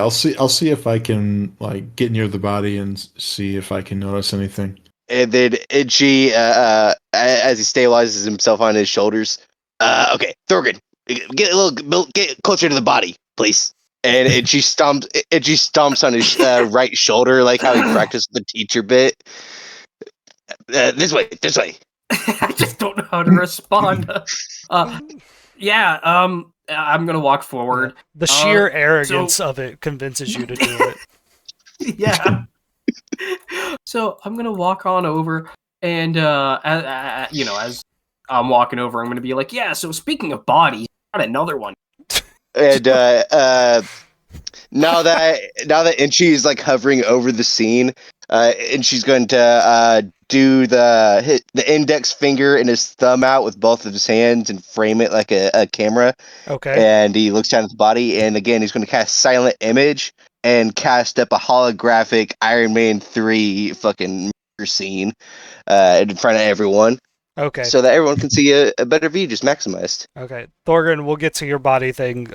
see if I can like get near the body and see if I can notice anything. And then Itchy, as he stabilizes himself on his shoulders, okay, Thorgrin, get closer to the body, please. And Itchy stomps on his right shoulder, like how he practiced the teacher bit. This way. I just don't know how to respond. I'm gonna walk forward. The sheer arrogance of it convinces you to do it. Yeah. So I'm gonna walk on over, and as I'm walking over, I'm gonna be like, "Yeah." So speaking of bodies, got another one. And now that Inchi is like hovering over the scene, and she's going to do the index finger and his thumb out with both of his hands and frame it like a camera. Okay. And he looks down at the body, and again he's going to cast Silent Image and cast up a holographic Iron Man 3 fucking scene in front of everyone. Okay. So that everyone can see a better view, just maximized. Okay. Thorgrin, we'll get to your body thing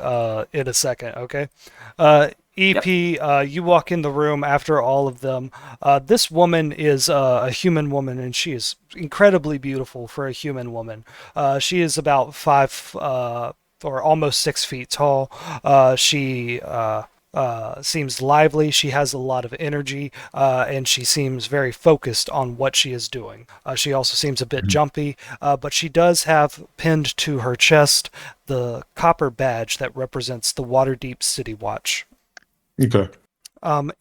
in a second, okay? EP, yep. You walk in the room after all of them. This woman is a human woman, and she is incredibly beautiful for a human woman. She is about 5 or almost 6 feet tall. She seems lively. She has a lot of energy, and she seems very focused on what she is doing. She also seems a bit jumpy, but she does have pinned to her chest the copper badge that represents the Waterdeep City Watch. Okay.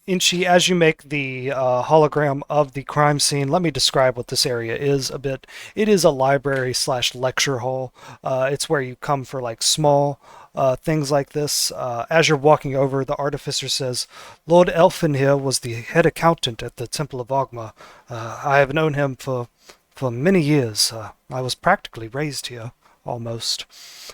Inchi, as you make the hologram of the crime scene, let me describe what this area is a bit. It is a library / lecture hall. It's where you come for like small things like this. As you're walking over, the artificer says, "Lord Elfin here was the head accountant at the Temple of Ogma. I have known him for many years. I was practically raised here. almost.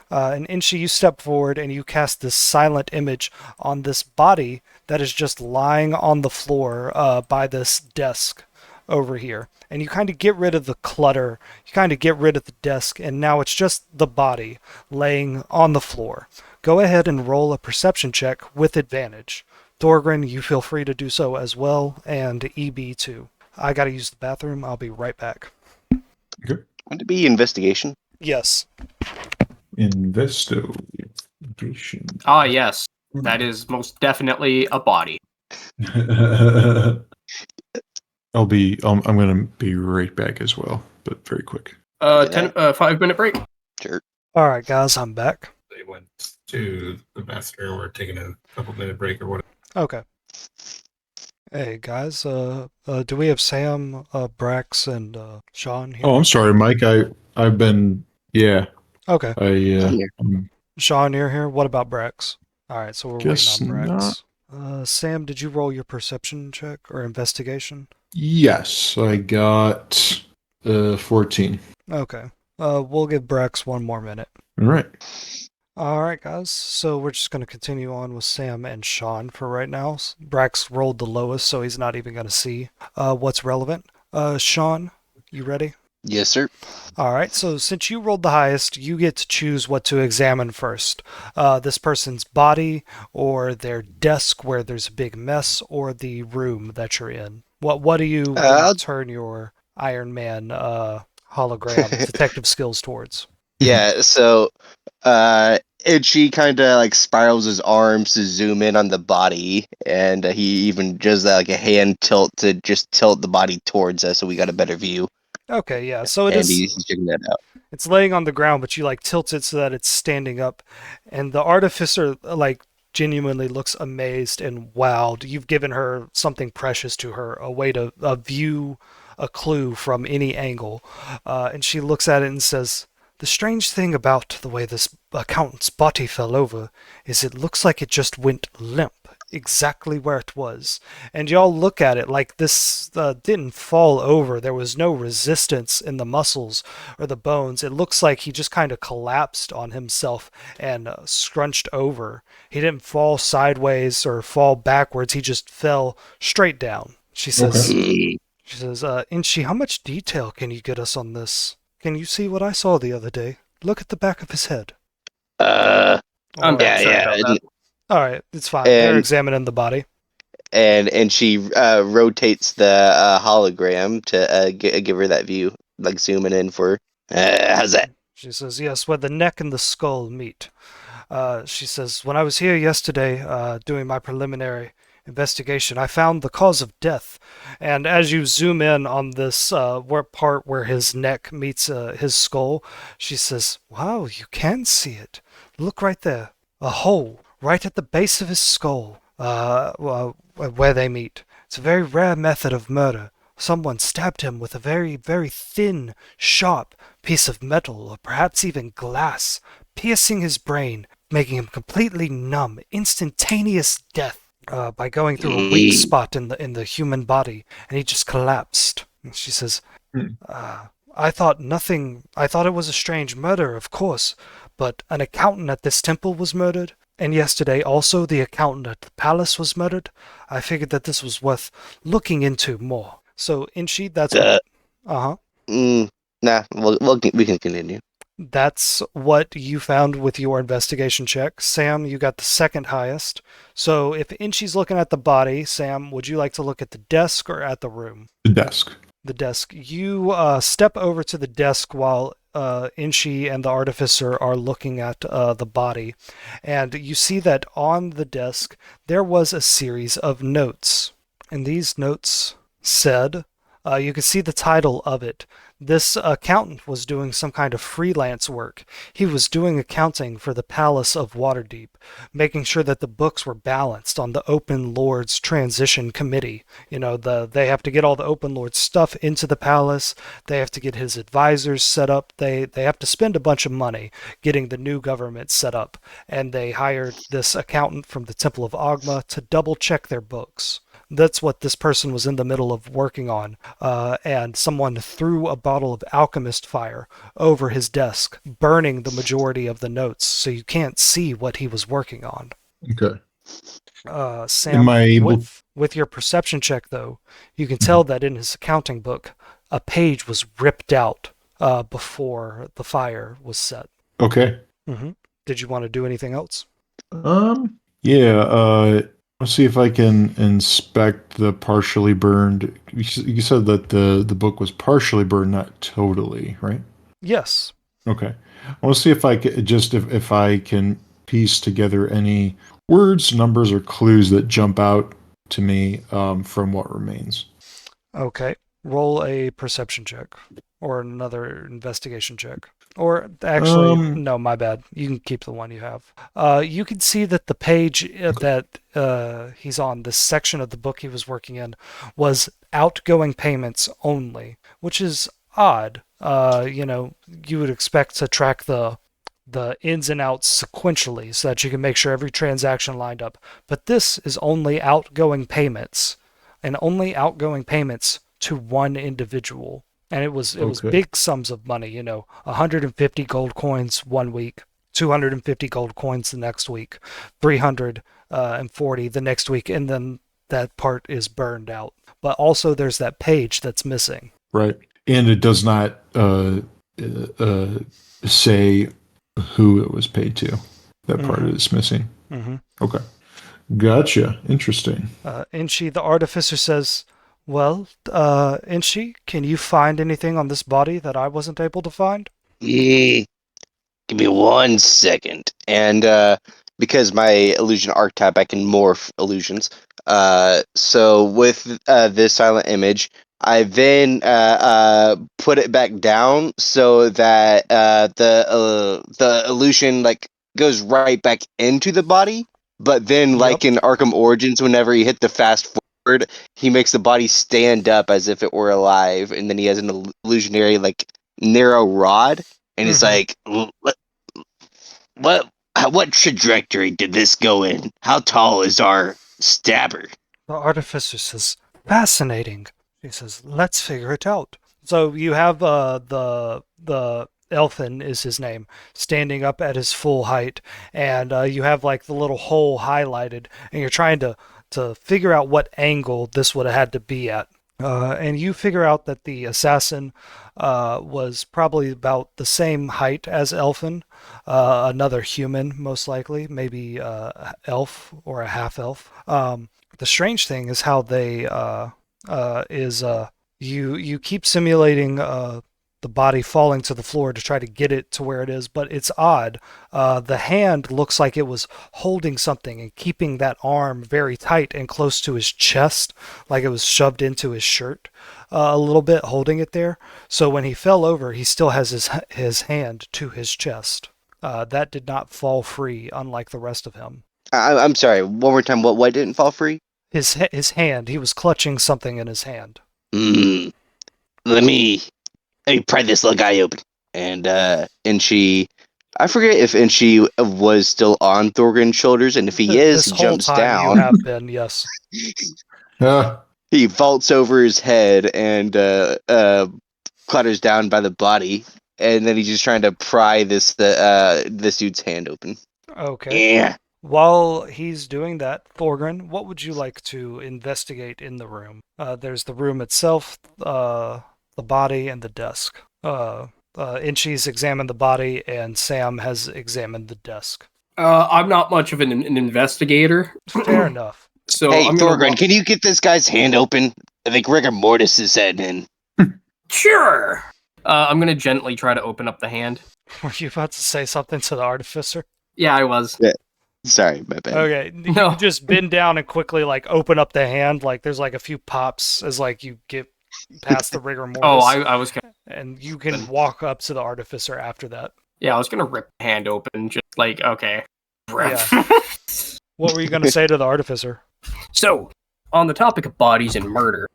And Inchi, you step forward and you cast this silent image on this body that is just lying on the floor by this desk over here. And you kind of get rid of the clutter, you kind of get rid of the desk, and now it's just the body laying on the floor. Go ahead and roll a perception check with advantage. Thorgrin, you feel free to do so as well, and EB too. I gotta use the bathroom, I'll be right back. Okay. Would it be investigation? Yes. Investigation. Ah, yes. That is most definitely a body. I'm gonna be right back as well, but very quick. 5-minute break. Sure. Alright, guys, I'm back. They went to the bathroom or taking a couple-minute break or whatever. Okay. Hey, guys, do we have Sam, Brax, and Sean here? Oh, I'm sorry, Mike. I've been Okay. I'm Sean, you're here? What about Brax? Alright, so we're Guess waiting on Brax. Sam, did you roll your perception check or investigation? yes, I got 14. Okay. We'll give Brax one more minute. All right. Alright, guys, so we're just going to continue on with Sam and Sean for right now. Brax rolled the lowest, so he's not even going to see what's relevant. Sean, you ready? Yes, sir. Alright, so since you rolled the highest, you get to choose what to examine first. This person's body, or their desk where there's a big mess, or the room that you're in. What do you turn your Iron Man hologram detective skills towards? Yeah, so and she kind of like spirals his arms to zoom in on the body, and he even does that like a hand tilt to just tilt the body towards us, so we got a better view. Okay, yeah, so And he's checking that out. it's laying on the ground, but you like tilt it so that it's standing up, and the artificer like genuinely looks amazed and wowed. You've given her something precious to her, a way to view a clue from any angle, and she looks at it and says, "The strange thing about the way this accountant's body fell over is it looks like it just went limp, exactly where it was." And y'all look at it like this didn't fall over. There was no resistance in the muscles or the bones. It looks like he just kind of collapsed on himself and scrunched over. He didn't fall sideways or fall backwards. He just fell straight down. She says, Inchi, how much detail can you get us on this? Can you see what I saw the other day? Look at the back of his head. I'm Alright. back. Sorry about that. Alright, it's fine. They're examining the body. And she rotates the hologram to give her that view, like zooming in for. How's that? She says, yes, where the neck and the skull meet. She says, when I was here yesterday doing my preliminary investigation, I found the cause of death. And as you zoom in on this part where his neck meets his skull, she says, wow, you can see it. Look right there. A hole right at the base of his skull where they meet. It's a very rare method of murder. Someone stabbed him with a very, very thin, sharp piece of metal, or perhaps even glass, piercing his brain, making him completely numb. Instantaneous death by going through a weak spot in the human body, and he just collapsed. And she says, I thought it was a strange murder, of course, but an accountant at this temple was murdered, and yesterday also the accountant at the palace was murdered. I figured that this was worth looking into more. So, Inchi, that's what... Nah, we can continue. That's what you found with your investigation check. Sam, you got the second highest. So if Inchi's looking at the body, Sam, would you like to look at the desk or at the room? The desk. The desk. You step over to the desk while Inchi and the artificer are looking at the body. And you see that on the desk there was a series of notes. And these notes said, you can see the title of it. This accountant was doing some kind of freelance work. He was doing accounting for the Palace of Waterdeep, making sure that the books were balanced on the Open Lords Transition Committee. You know, they have to get all the Open Lords stuff into the palace. They have to get his advisors set up. They have to spend a bunch of money getting the new government set up. And they hired this accountant from the Temple of Ogma to double check their books. That's what this person was in the middle of working on. And someone threw a bottle of alchemist fire over his desk, burning the majority of the notes, so you can't see what he was working on. Okay. Sam, Am I able? with your perception check, though, you can tell that in his accounting book, a page was ripped out before the fire was set. Okay. Mm-hmm. Did you want to do anything else? Yeah. Let's see if I can inspect the partially burned. You said that the book was partially burned, not totally, right? Yes. Okay. I want to see if I can if I can piece together any words, numbers, or clues that jump out to me from what remains. Okay. Roll a perception check or another investigation check. Or actually, no, my bad. You can keep the one you have. You can see that the page that he's on, this section of the book he was working in, was outgoing payments only, which is odd. You would expect to track the ins and outs sequentially so that you can make sure every transaction lined up. But this is only outgoing payments, and only outgoing payments to one individual. And it was big sums of money, 150 gold coins 1 week, 250 gold coins the next week, 340 the next week, and then that part is burned out. But also there's that page that's missing. Right. And it does not say who it was paid to. That part is missing. Mm-hmm. Okay. Gotcha. Interesting. Inchi, the artificer, says, well, Inchi, can you find anything on this body that I wasn't able to find? Give me 1 second. And because my illusion archetype, I can morph illusions. So with this silent image, I then put it back down so that the illusion like goes right back into the body. But then, like in Arkham Origins, whenever you hit the fast forward, he makes the body stand up as if it were alive, and then he has an illusionary like narrow rod, and it's like, what trajectory did this go in? How tall is our stabber? The artificer says, fascinating. He says, let's figure it out. So you have the Elfin is his name, standing up at his full height, and you have like the little hole highlighted, and you're trying to figure out what angle this would have had to be at. And you figure out that the assassin was probably about the same height as Elfin, another human most likely, maybe elf or a half elf. The strange thing is how they you keep simulating the body falling to the floor to try to get it to where it is, but it's odd. The hand looks like it was holding something and keeping that arm very tight and close to his chest, like it was shoved into his shirt a little bit, holding it there. So when he fell over, he still has his hand to his chest. That did not fall free, unlike the rest of him. I'm sorry. One more time. What didn't fall free? His hand. He was clutching something in his hand. Let me pry this little guy open. And Inchi, I forget if Inchi was still on Thorgrin's shoulders, and if he is, he jumps down. You have been, yes. He vaults over his head and clatters down by the body, and then he's just trying to pry this dude's hand open. Okay. Yeah. While he's doing that, Thorgrin, what would you like to investigate in the room? There's the room itself, the body, and the desk. Inchi's examined the body, and Sam has examined the desk. I'm not much of an investigator. Fair enough. So hey, Thorgrin, can you get this guy's hand open? I think rigor mortis is setting in. Sure. I'm going to gently try to open up the hand. Were you about to say something to the artificer? Yeah, I was. Yeah. Sorry, my bad. Okay, you just bend down and quickly like open up the hand. Like there's like a few pops as like you get past the rigor mortis. Oh, I was gonna... And you can walk up to the artificer after that. Yeah, I was gonna rip the hand open, just like, okay. Yeah. What were you gonna say to the artificer? So, on the topic of bodies and murder,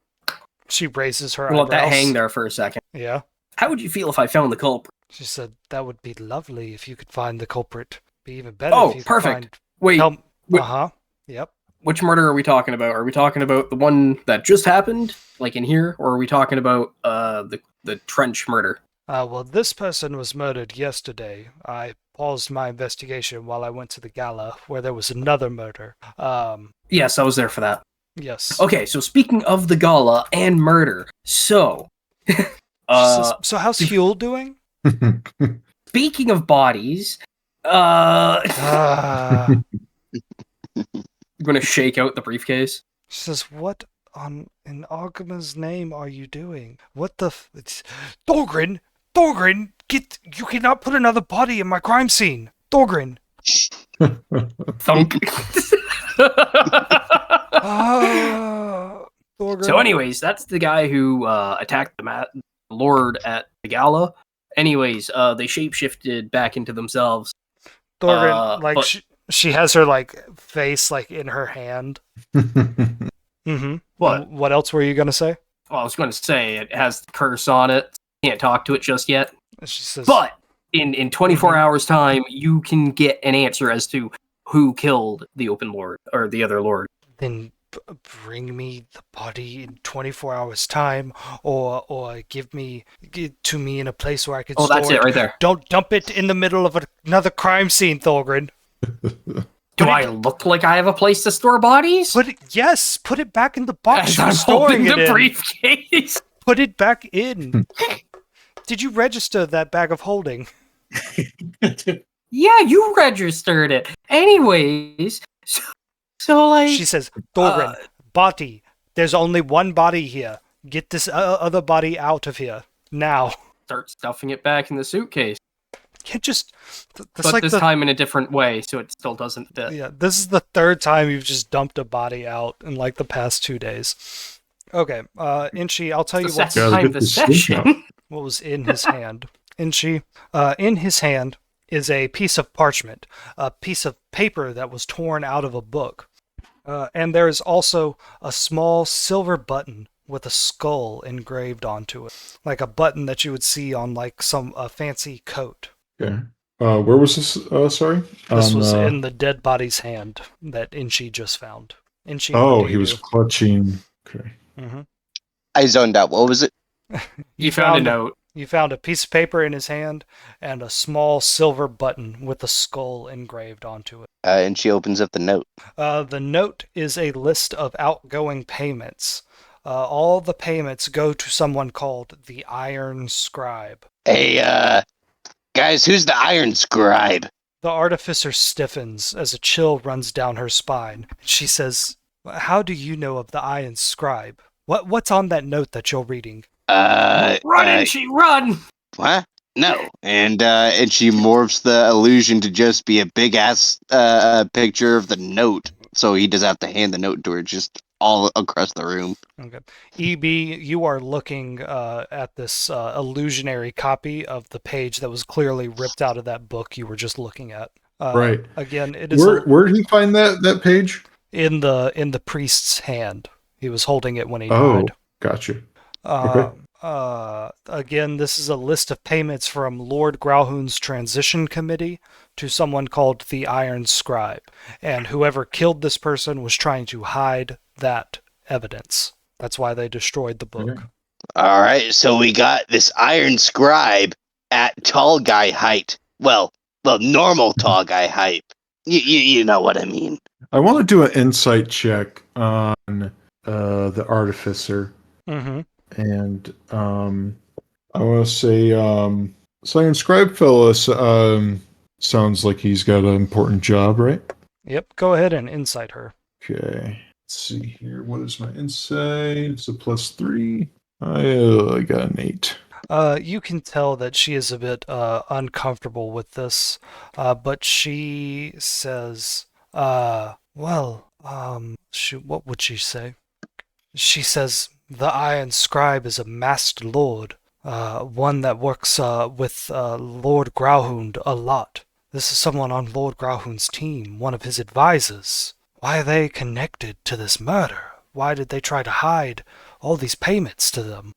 she raises her eyebrows. Let that hang there for a second. Yeah. How would you feel if I found the culprit? She said, that would be lovely if you could find the culprit. Be even better if you could perfect. find... Wait. Uh-huh. Yep. which murder are we talking about? Are we talking about the one that just happened, like in here, or are we talking about the trench murder? Well, this person was murdered yesterday. I paused my investigation while I went to the gala, where there was another murder. Yes, I was there for that. Yes. Okay, so speaking of the gala and murder, so so how's Huel doing? speaking of bodies, Uh, I'm gonna shake out the briefcase. She says, "What in Ogma's name are you doing? What the Thorgrin, you cannot put another body in my crime scene. Thorgrin." Thunk. Thorgrin. So, anyways, that's the guy who attacked the Lord at the gala. Anyways, they shapeshifted back into themselves. Thorgrin, but- she has her face in her hand. Mm-hmm. What else were you gonna say? Well, I was going to say it has the curse on it. Can't talk to it just yet. She says, but in 24 hours' time, you can get an answer as to who killed the Open Lord or the other Lord. Then bring me the body in 24 hours' time, or give it to me in a place where I can store it. Oh, that's it right there. Don't dump it in the middle of another crime scene, Thorgrin. Do I look like I have a place to store bodies? Put it back in the box. As you're I'm storing holding it the in. briefcase. Put it back in. Did you register that bag of holding? Yeah, you registered it. Anyways, so She says, Thorgrin, body. There's only one body here. Get this other body out of here now. Start stuffing it back in the suitcase. Can't just. But this time in a different way, so it still doesn't fit. Yeah, this is the third time you've just dumped a body out in the past 2 days. Okay, Inchi, I'll tell you what's what was in his hand. Inchi, in his hand is a piece of parchment, a piece of paper that was torn out of a book. And there is also a small silver button with a skull engraved onto it, like a button that you would see on some fancy coat. Okay. Where was this? Sorry? This was in the dead body's hand that Inchi just found. Inchi, he was clutching. Okay. Mm-hmm. I zoned out. What was it? You found a note. You found a piece of paper in his hand and a small silver button with a skull engraved onto it. And she opens up the note. The note is a list of outgoing payments. All the payments go to someone called the Iron Scribe. Hey, guys, who's the Iron Scribe? The artificer stiffens as a chill runs down her spine. She says, "How do you know of the Iron Scribe? What's on that note that you're reading?" Run, Inchi, run! What? No. And she morphs the illusion to just be a big ass picture of the note. So he does have to hand the note to her just all across the room. Okay. EB, you are looking at this illusionary copy of the page that was clearly ripped out of that book you were just looking at. Right. Again, it is where did he find that page? In the priest's hand. He was holding it when he died. died. Gotcha. Again, this is a list of payments from Lord Grauhun's transition committee to someone called the Iron Scribe. And whoever killed this person was trying to hide that evidence. That's why they destroyed the book. Okay. All right, so we got this Iron Scribe at tall guy height. Well, normal tall guy height. You know what I mean. I want to do an insight check on the artificer. Mm-hmm. And I want to say, Iron Scribe fella sounds like he's got an important job, right? Yep, go ahead and insight her. Okay. Let's see here. What is my insight? It's a +3. I got an 8. You can tell that she is a bit uncomfortable with this, but she says, what would she say? She says, the Iron Scribe is a masked lord, one that works with Lord Grauhund a lot. This is someone on Lord Grauhund's team, one of his advisors. Why are they connected to this murder? Why did they try to hide all these payments to them?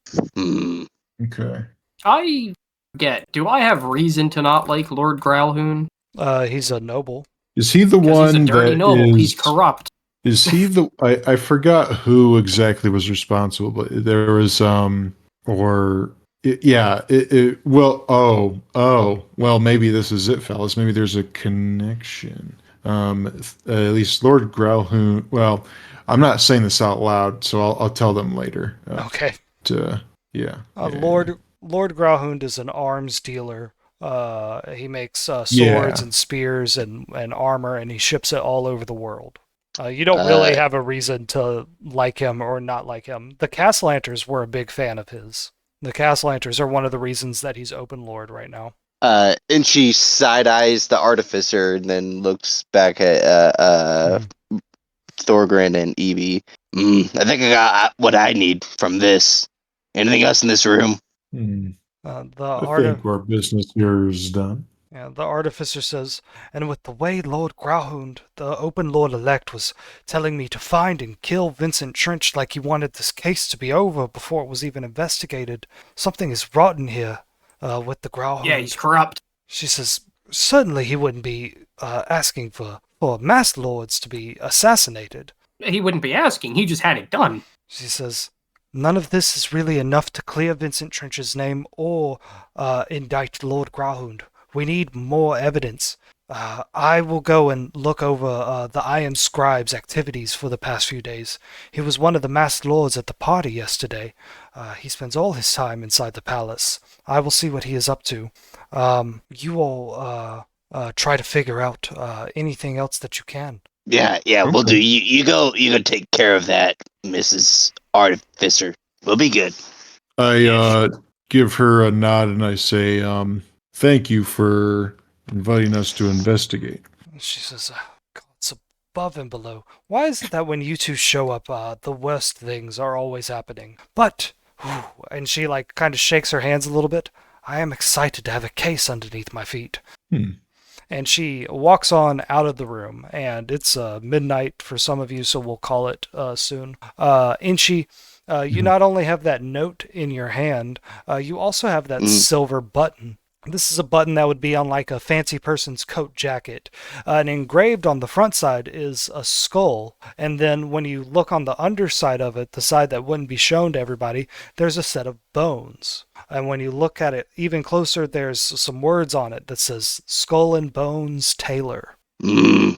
Okay. I get. Do I have reason to not like Lord Grauhund? He's a noble. Is he the one He's a dirty that noble. is... He's corrupt. Is he the? I forgot who exactly was responsible, but there was well, maybe this is it, fellas. Maybe there's a connection. At least Lord Growlhound. Well, I'm not saying this out loud, so I'll tell them later. Okay. Yeah. Lord Growlhound is an arms dealer. He makes swords Yeah. and spears and armor, and he ships it all over the world. You don't really have a reason to like him or not like him. The Castlanters were a big fan of his. The Castlanters are one of the reasons that he's open lord right now. And she side eyes the artificer and then looks back at Thorgrin and Evie. I think I got what I need from this. Anything else in this room? I think our business here is done. Yeah, the artificer says, and with the way Lord Growlhound, the open lord-elect, was telling me to find and kill Vincent Trench like he wanted this case to be over before it was even investigated, something is rotten here with the Growlhound. Yeah, he's corrupt. She says, certainly he wouldn't be asking for masked lords to be assassinated. He wouldn't be asking, he just had it done. She says, none of this is really enough to clear Vincent Trench's name or indict Lord Growlhound. We need more evidence. I will go and look over the Iron Scribe's activities for the past few days. He was one of the masked lords at the party yesterday. He spends all his time inside the palace. I will see what he is up to. You all try to figure out anything else that you can. Yeah, we'll do. You go take care of that, Mrs. Artificer. We'll be good. I give her a nod and I say, thank you for inviting us to investigate. She says, God, it's above and below. Why is it that when you two show up, the worst things are always happening? But, and she kind of shakes her hands a little bit, I am excited to have a case underneath my feet. And she walks on out of the room, and it's midnight for some of you, so we'll call it soon. Inchi, you not only have that note in your hand, you also have that silver button. This is a button that would be on a fancy person's coat jacket. And engraved on the front side is a skull. And then when you look on the underside of it, the side that wouldn't be shown to everybody, there's a set of bones. And when you look at it even closer, there's some words on it that says Skull and Bones Taylor. You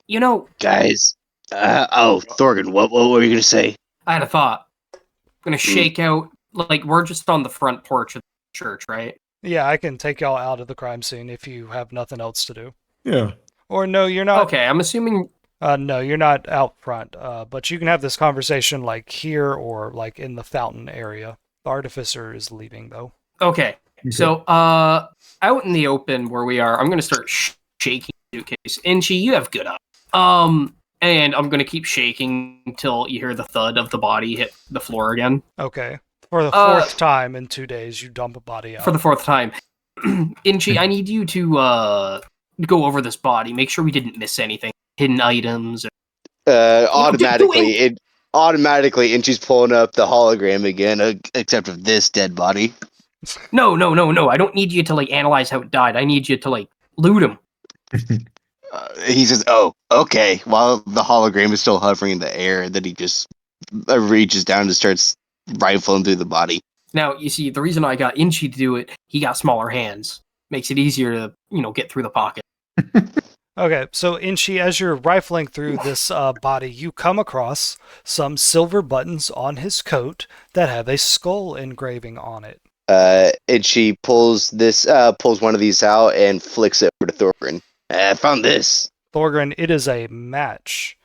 know, guys. Thorgan, what were you going to say? I had a thought. I'm going to shake out, we're just on the front porch of the church, right? Yeah, I can take y'all out of the crime scene if you have nothing else to do. Yeah. Or no, you're not. Okay, I'm assuming. No, you're not out front. But you can have this conversation here or in the fountain area. The artificer is leaving though. Okay. So out in the open where we are, I'm going to start shaking the suitcase. Inchi, you have good eyes. And I'm going to keep shaking until you hear the thud of the body hit the floor again. Okay. For the fourth time in 2 days, you dump a body out. For the fourth time. Inchi, I need you to go over this body. Make sure we didn't miss anything. Hidden items. Automatically, Inchi's pulling up the hologram again, except of this dead body. No. I don't need you to analyze how it died. I need you to loot him. He says, "Oh, okay." While the hologram is still hovering in the air, then he just reaches down and starts rifling through the body. Now, you see, the reason I got Inchi to do it, he got smaller hands. Makes it easier to, get through the pocket. Okay, so Inchi, as you're rifling through this body, you come across some silver buttons on his coat that have a skull engraving on it. Inchi pulls one of these out and flicks it over to Thorgrin. I found this. Thorgrin, it is a match.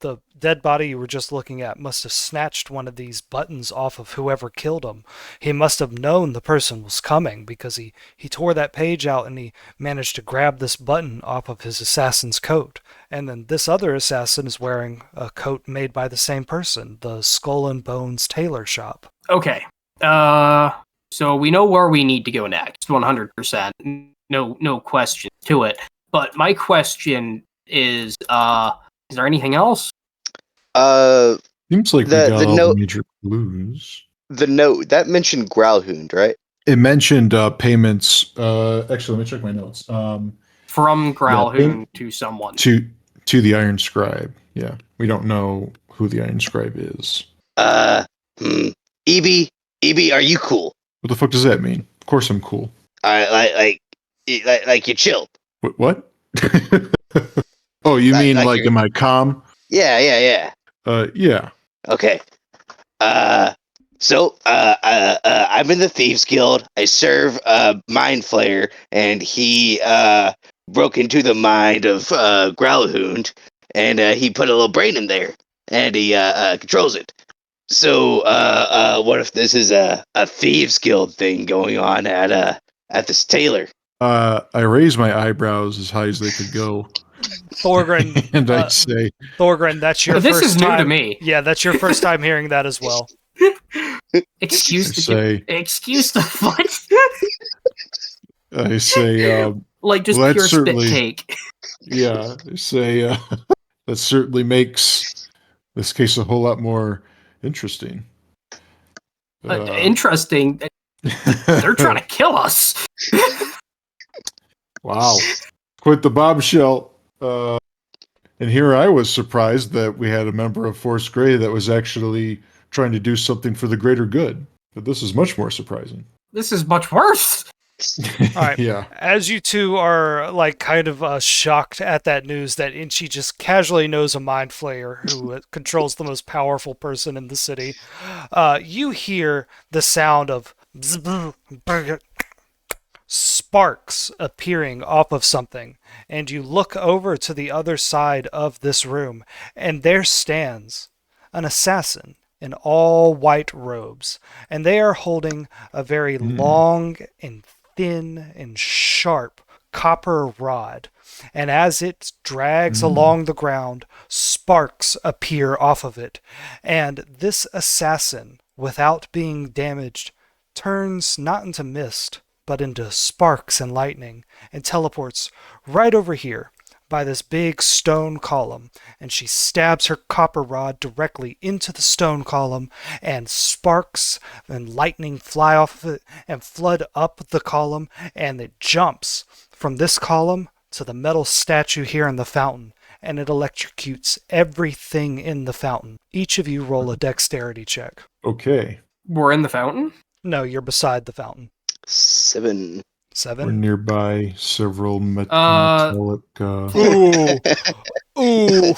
The dead body you were just looking at must have snatched one of these buttons off of whoever killed him. He must have known the person was coming because he tore that page out and he managed to grab this button off of his assassin's coat. And then this other assassin is wearing a coat made by the same person, the Skull and Bones tailor shop. Okay. So we know where we need to go next, 100%. No question to it. But my question is there anything else? Seems like we got all the major clues. The note that mentioned Growlhound, right? It mentioned payments. Actually, let me check my notes. From Growlhound to someone. To To the Iron Scribe. Yeah. We don't know who the Iron Scribe is. EB, are you cool? What the fuck does that mean? Of course I'm cool. Like you chill. What? Oh, you mean like am I calm? Yeah. Yeah. Okay. So I'm in the Thieves Guild. I serve Mind Flayer, and he broke into the mind of Growlhound, and he put a little brain in there, and he controls it. So what if this is a Thieves Guild thing going on at this tailor? I raise my eyebrows as high as they could go. Thorgren, And I say, Thorgren, that's your This first is new time. to me. Yeah, that's your first time hearing that as well. Excuse the what? I say, Like just well, pure spit certainly, take. yeah, I say, that certainly makes this case a whole lot more interesting. Interesting. They're trying to kill us. Wow. Quite the bombshell. And here I was surprised that we had a member of Force Grey that was actually trying to do something for the greater good. But this is much more surprising. This is much worse. All right. Yeah. As you two are like kind of shocked at that news that Inchi just casually knows a mind flayer who controls the most powerful person in the city, you hear the sound of sparks appearing off of something, and you look over to the other side of this room, and there stands an assassin in all white robes, and they are holding a very long and thin and sharp copper rod, and as it drags along the ground, sparks appear off of it, and this assassin, without being damaged, turns not into mist, but into sparks and lightning, and teleports right over here by this big stone column, and she stabs her copper rod directly into the stone column, and sparks and lightning fly off of it and flood up the column, and it jumps from this column to the metal statue here in the fountain, and it electrocutes everything in the fountain. Each of you roll a dexterity check. Okay. We're in the fountain? No, you're beside the fountain. 7. We're nearby several metallic... Ooh.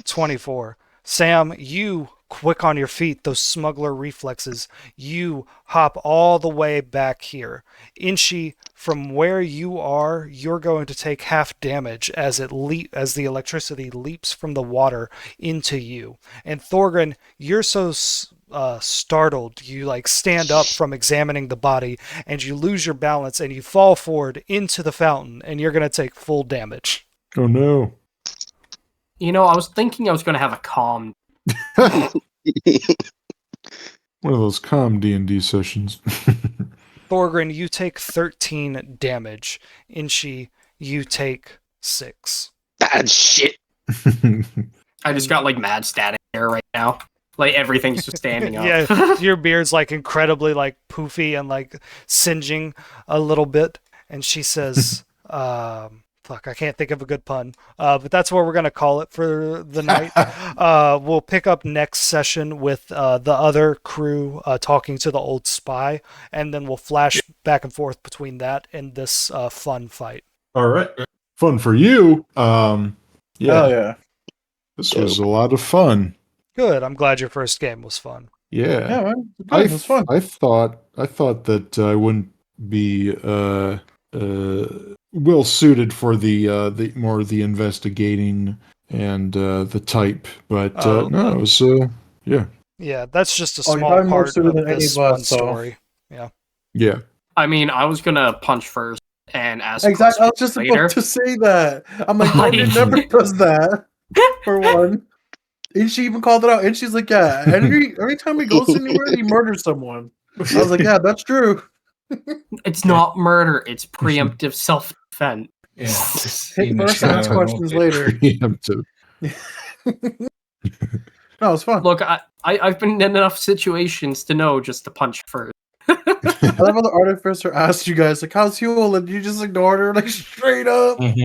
24. Sam, you, quick on your feet, those smuggler reflexes, you hop all the way back here. Inchi, from where you are, you're going to take half damage as as the electricity leaps from the water into you. And Thorgren, you're so startled, you like stand up from examining the body, and you lose your balance, and you fall forward into the fountain, and you're going to take full damage. Oh no. You know, I was thinking I was going to have a calm. One of those calm D&D sessions. Thorgren, you take 13 damage. Inchi, you take 6. Bad shit. I just got like mad static there right now. Like everything's just standing up. Yeah, your beard's like incredibly like poofy and like singeing a little bit. And she says, fuck, I can't think of a good pun. But that's where we're going to call it for the night. We'll pick up next session with the other crew talking to the old spy. And then we'll flash back and forth between that and this fun fight. All right. Fun for you. Yeah. Oh, yeah. This was a lot of fun. Good. I'm glad your first game was fun. Yeah. Yeah, man. It was fun. I thought that I wouldn't be well suited for the more the investigating and the type, but no, it was yeah. Yeah, that's just a you're small probably more part suited of than any this of us, one so- story. Yeah. Yeah. I mean, I was gonna punch first and ask Exactly. I was just later. about to say that. I'm like, Like- no, he never does that. For one. And she even called it out. And she's like, yeah, every time he goes anywhere, he murders someone. I was like, yeah, that's true. It's not murder. It's preemptive self-defense. Yeah. Hit first and ask questions later. Preemptive. No, it's fun. Look, I've been in enough situations to know just to punch first. I love how the artificer asked you guys, like, how's Huel? And you just ignored her, like, straight up. Mhm.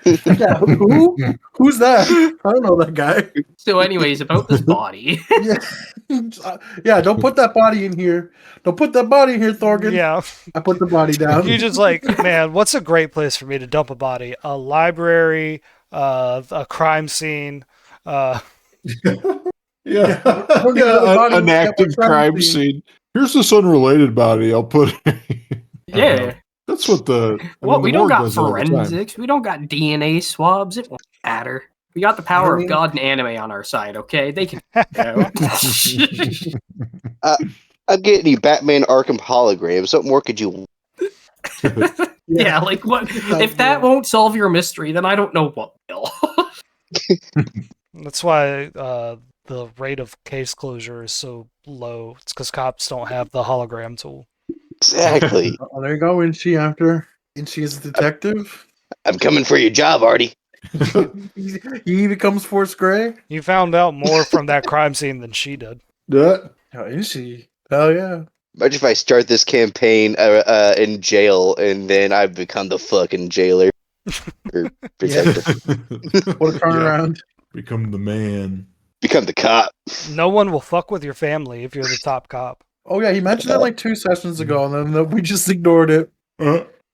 Yeah, who? Who's that? I don't know that guy. So, anyways, about this body. Yeah, don't put that body in here. Don't put that body in here, Thorgan. Yeah. I put the body down. You just like, man, what's a great place for me to dump a body? A library, a crime scene. Yeah, Don't get rid of the body, an get my active crime crime scene. scene. Here's this unrelated body. I'll put. Yeah. That's what the. Well, the we don't morgue got does all the time. forensics. We don't got DNA swabs. It won't matter. We got the power of God and anime on our side, okay? They can go. I'm getting you Batman Arkham holograms. What more could you want? Yeah, like what? If that won't solve your mystery, then I don't know what will. That's why the rate of case closure is so low. It's because cops don't have the hologram tool. Exactly. Oh, there you go. Inchi after. Inchi is a detective. I'm coming for your job, Artie. He becomes Force Gray. You found out more from that crime scene than she did. Yeah. Oh, Inchi. Hell yeah. Imagine if I start this campaign in jail and then I become the fucking jailer. Or protector. What a turnaround. Become the man. Become the cop. No one will fuck with your family if you're the top cop. Oh, yeah. He mentioned that like 2 sessions ago, and then we just ignored it.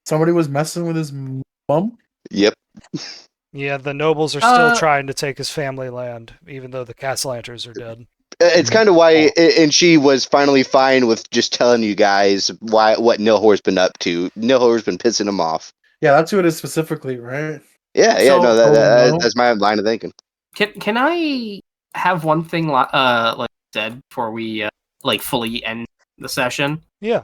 Somebody was messing with his mom. Yep. Yeah, the nobles are still trying to take his family land, even though the Castlanters are dead. It's kind of why, and she was finally fine with just telling you guys what Nilhor's been up to. Nilhor's been pissing him off. Yeah, that's who it is specifically, right? Yeah, So- no, no. that's my line of thinking. Can I have one thing like I said before we like fully end the session? Yeah.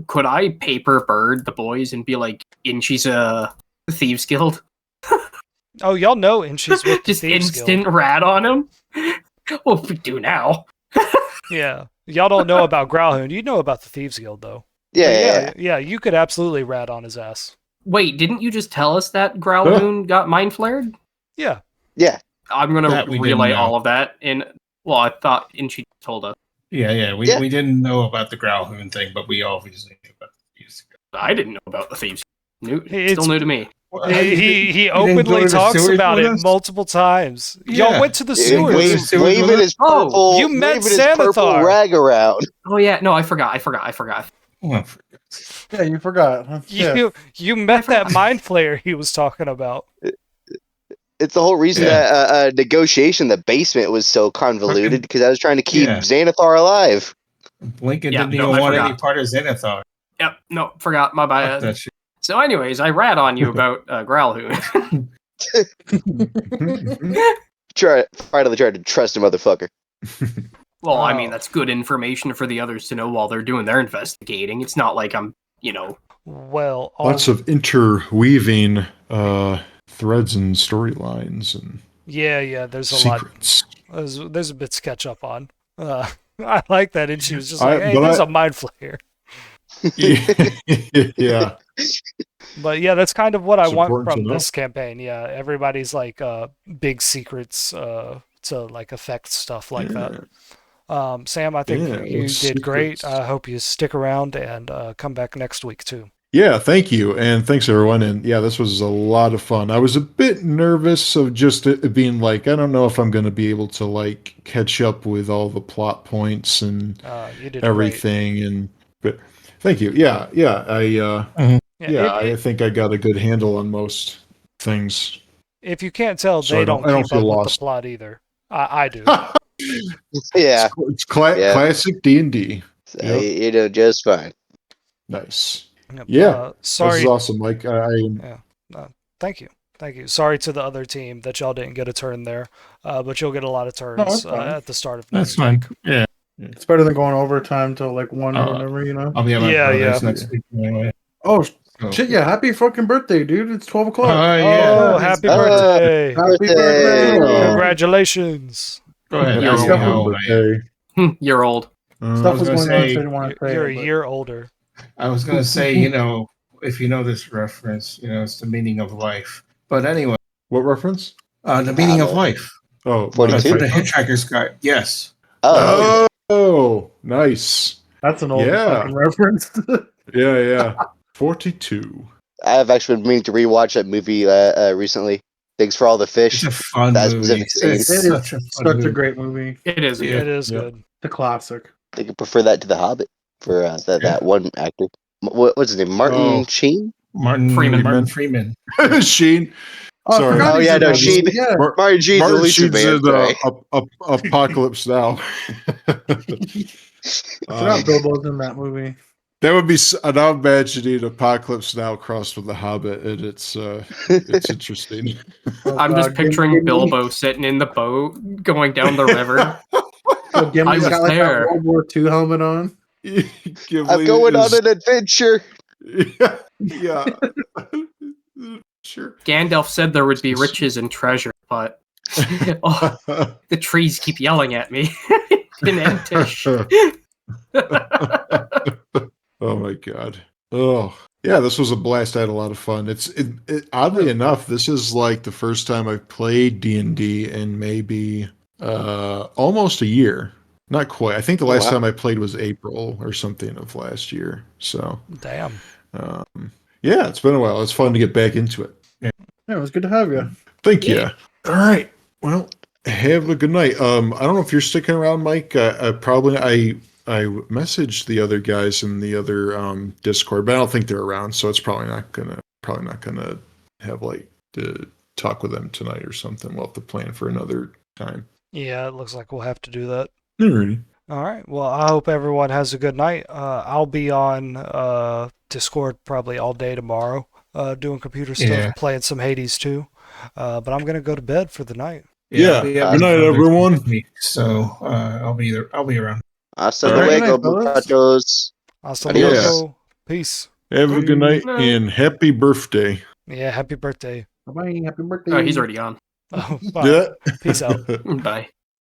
Could I paper bird the boys and be like, Inchi's a thieves guild? Oh, y'all know, and she's with the Just Thieves instant Guild. rat on him. What we do now? Yeah. Y'all don't know about Growlhound. You know about the Thieves Guild, though. Yeah. You could absolutely rat on his ass. Wait, didn't you just tell us that Growlhound got mind flared? Yeah. Yeah. I'm gonna That we didn't relay know. all of that in. Well, I thought Inchi told us. Yeah. We Yeah. we didn't know about the Growlhound thing, but we obviously knew about the music. I didn't know about the thieves. It's- Still new to me. He didn't openly go to the talks sewers about with it us? multiple times. Yeah. Y'all went to the Yeah, sewers. waving his Oh, purple, you met waving his purple Xanathar. rag around. Oh yeah, no, I forgot. Oh, Yeah, you forgot. Huh? Yeah. You met that mind flayer he was talking about. It's the whole reason Yeah. that negotiation in the basement was so convoluted because I was trying to keep Yeah. Xanathar alive. Lincoln Yeah, didn't no, even I want forgot. any part of Xanathar. Yep, no, forgot. My Fuck bad. that shit. So, anyways, I rat on you about Growlhound. Finally tried to trust a motherfucker. Well, I Oh. mean, that's good information for the others to know while they're doing their investigating. It's not like I'm, Well, Lots of interweaving threads and storylines and yeah. There's a lot. secrets. There's a bit to catch up on. I like that, and she was just I- like, "Hey, but there's I- a mind flayer." Yeah. But yeah, that's kind of what I It's want important to from know. this campaign. Yeah, everybody's like big secrets to like affect stuff like that. Sam, I think Yeah, you those did great. secrets. I hope you stick around and come back next week too. Yeah, thank you. And thanks everyone. And yeah, this was a lot of fun. I was a bit nervous of just it being like, I don't know if I'm going to be able to like catch up with all the plot points and You did everything. But thank you. Yeah. great. I think I got a good handle on most things. If you can't tell, So they I don't don't keep feel up with lost. the plot either. I do. Yeah, It's Yeah. classic D&D. so Yep. you know just fine. Nice. Yep. Yeah, This Sorry. is awesome. Like Thank you. Sorry to the other team that y'all didn't get a turn there, but you'll get a lot of turns that's fine. at the start of That's next fine. week. Yeah. It's better than going overtime till like 1 or Uh, whatever, you know? I'll be at my Yeah, brother's yeah. next week anyway. Oh, So- shit, yeah. Happy fucking birthday, dude. It's 12 o'clock. Oh, Oh, yeah. happy Uh, birthday! Happy birthday. birthday. Congratulations! Go ahead. You're ask me old. how old I am. Hey, you're old. Stuff was gonna going on, so say- I didn't want to say You're it, a but- year older. I was going to say, if you know this reference, it's the meaning of life. But anyway, what reference? the meaning of life. Oh, 42? For the Hitchhiker's Guide. Yes. Oh, nice. That's an old Yeah. fucking reference. Yeah. 42. I've actually been meaning to rewatch that movie recently. Thanks for all the fish. It's a fun That movie. specific scene. It's It is such a fun such movie. a great movie. It is. Yeah. It is Yeah. good. The classic. I think I prefer that to The Hobbit for that one actor. What's his name? Martin Sheen? Martin Freeman. Sheen. Oh, I Sorry. forgot Oh, he's yeah, in no, that Sheen. movie. Yeah. Martin Sheen's the Martin Lucha Sheen's Man. in Sorry. Apocalypse Now. I forgot Bilbo's in that movie. That would be. And I'm imagining Apocalypse Now crossed with The Hobbit, and it's interesting. Oh, I'm just God. picturing Gimli- Bilbo sitting in the boat going down the river. Gimli's I was got like there. that World War II helmet on. I'm going on an adventure. Yeah. Sure. Gandalf said there would be riches and treasure, but the trees keep yelling at me. In Entish. Oh my god. Oh yeah, this was a blast. I had a lot of fun. Oddly enough, this is like the first time I've played D&D in maybe almost a year. Not quite. I think the last time I played was April or something of last year. So Damn. yeah, it's been a while. It's fun to get back into it. Yeah, it was good to have you. Thank you. All right. Well, have a good night. I don't know if you're sticking around, Mike. I messaged the other guys in the other Discord, but I don't think they're around, so it's probably not gonna have like to talk with them tonight or something. We'll have to plan for another time. Yeah, it looks like we'll have to do that. Alrighty. All right. Well, I hope everyone has a good night. I'll be on Discord probably all day tomorrow, doing computer stuff, playing some Hades too. But I'm gonna go to bed for the night. Yeah. Good night, everyone. So I'll be around. Hasta All right. luego, Good night, muchachos. Hasta Adios. luego. Peace. Have a good night Night. and happy birthday. Yeah, happy birthday. Bye. Happy birthday. He's already on. Oh, bye. Yeah. Peace out. Bye.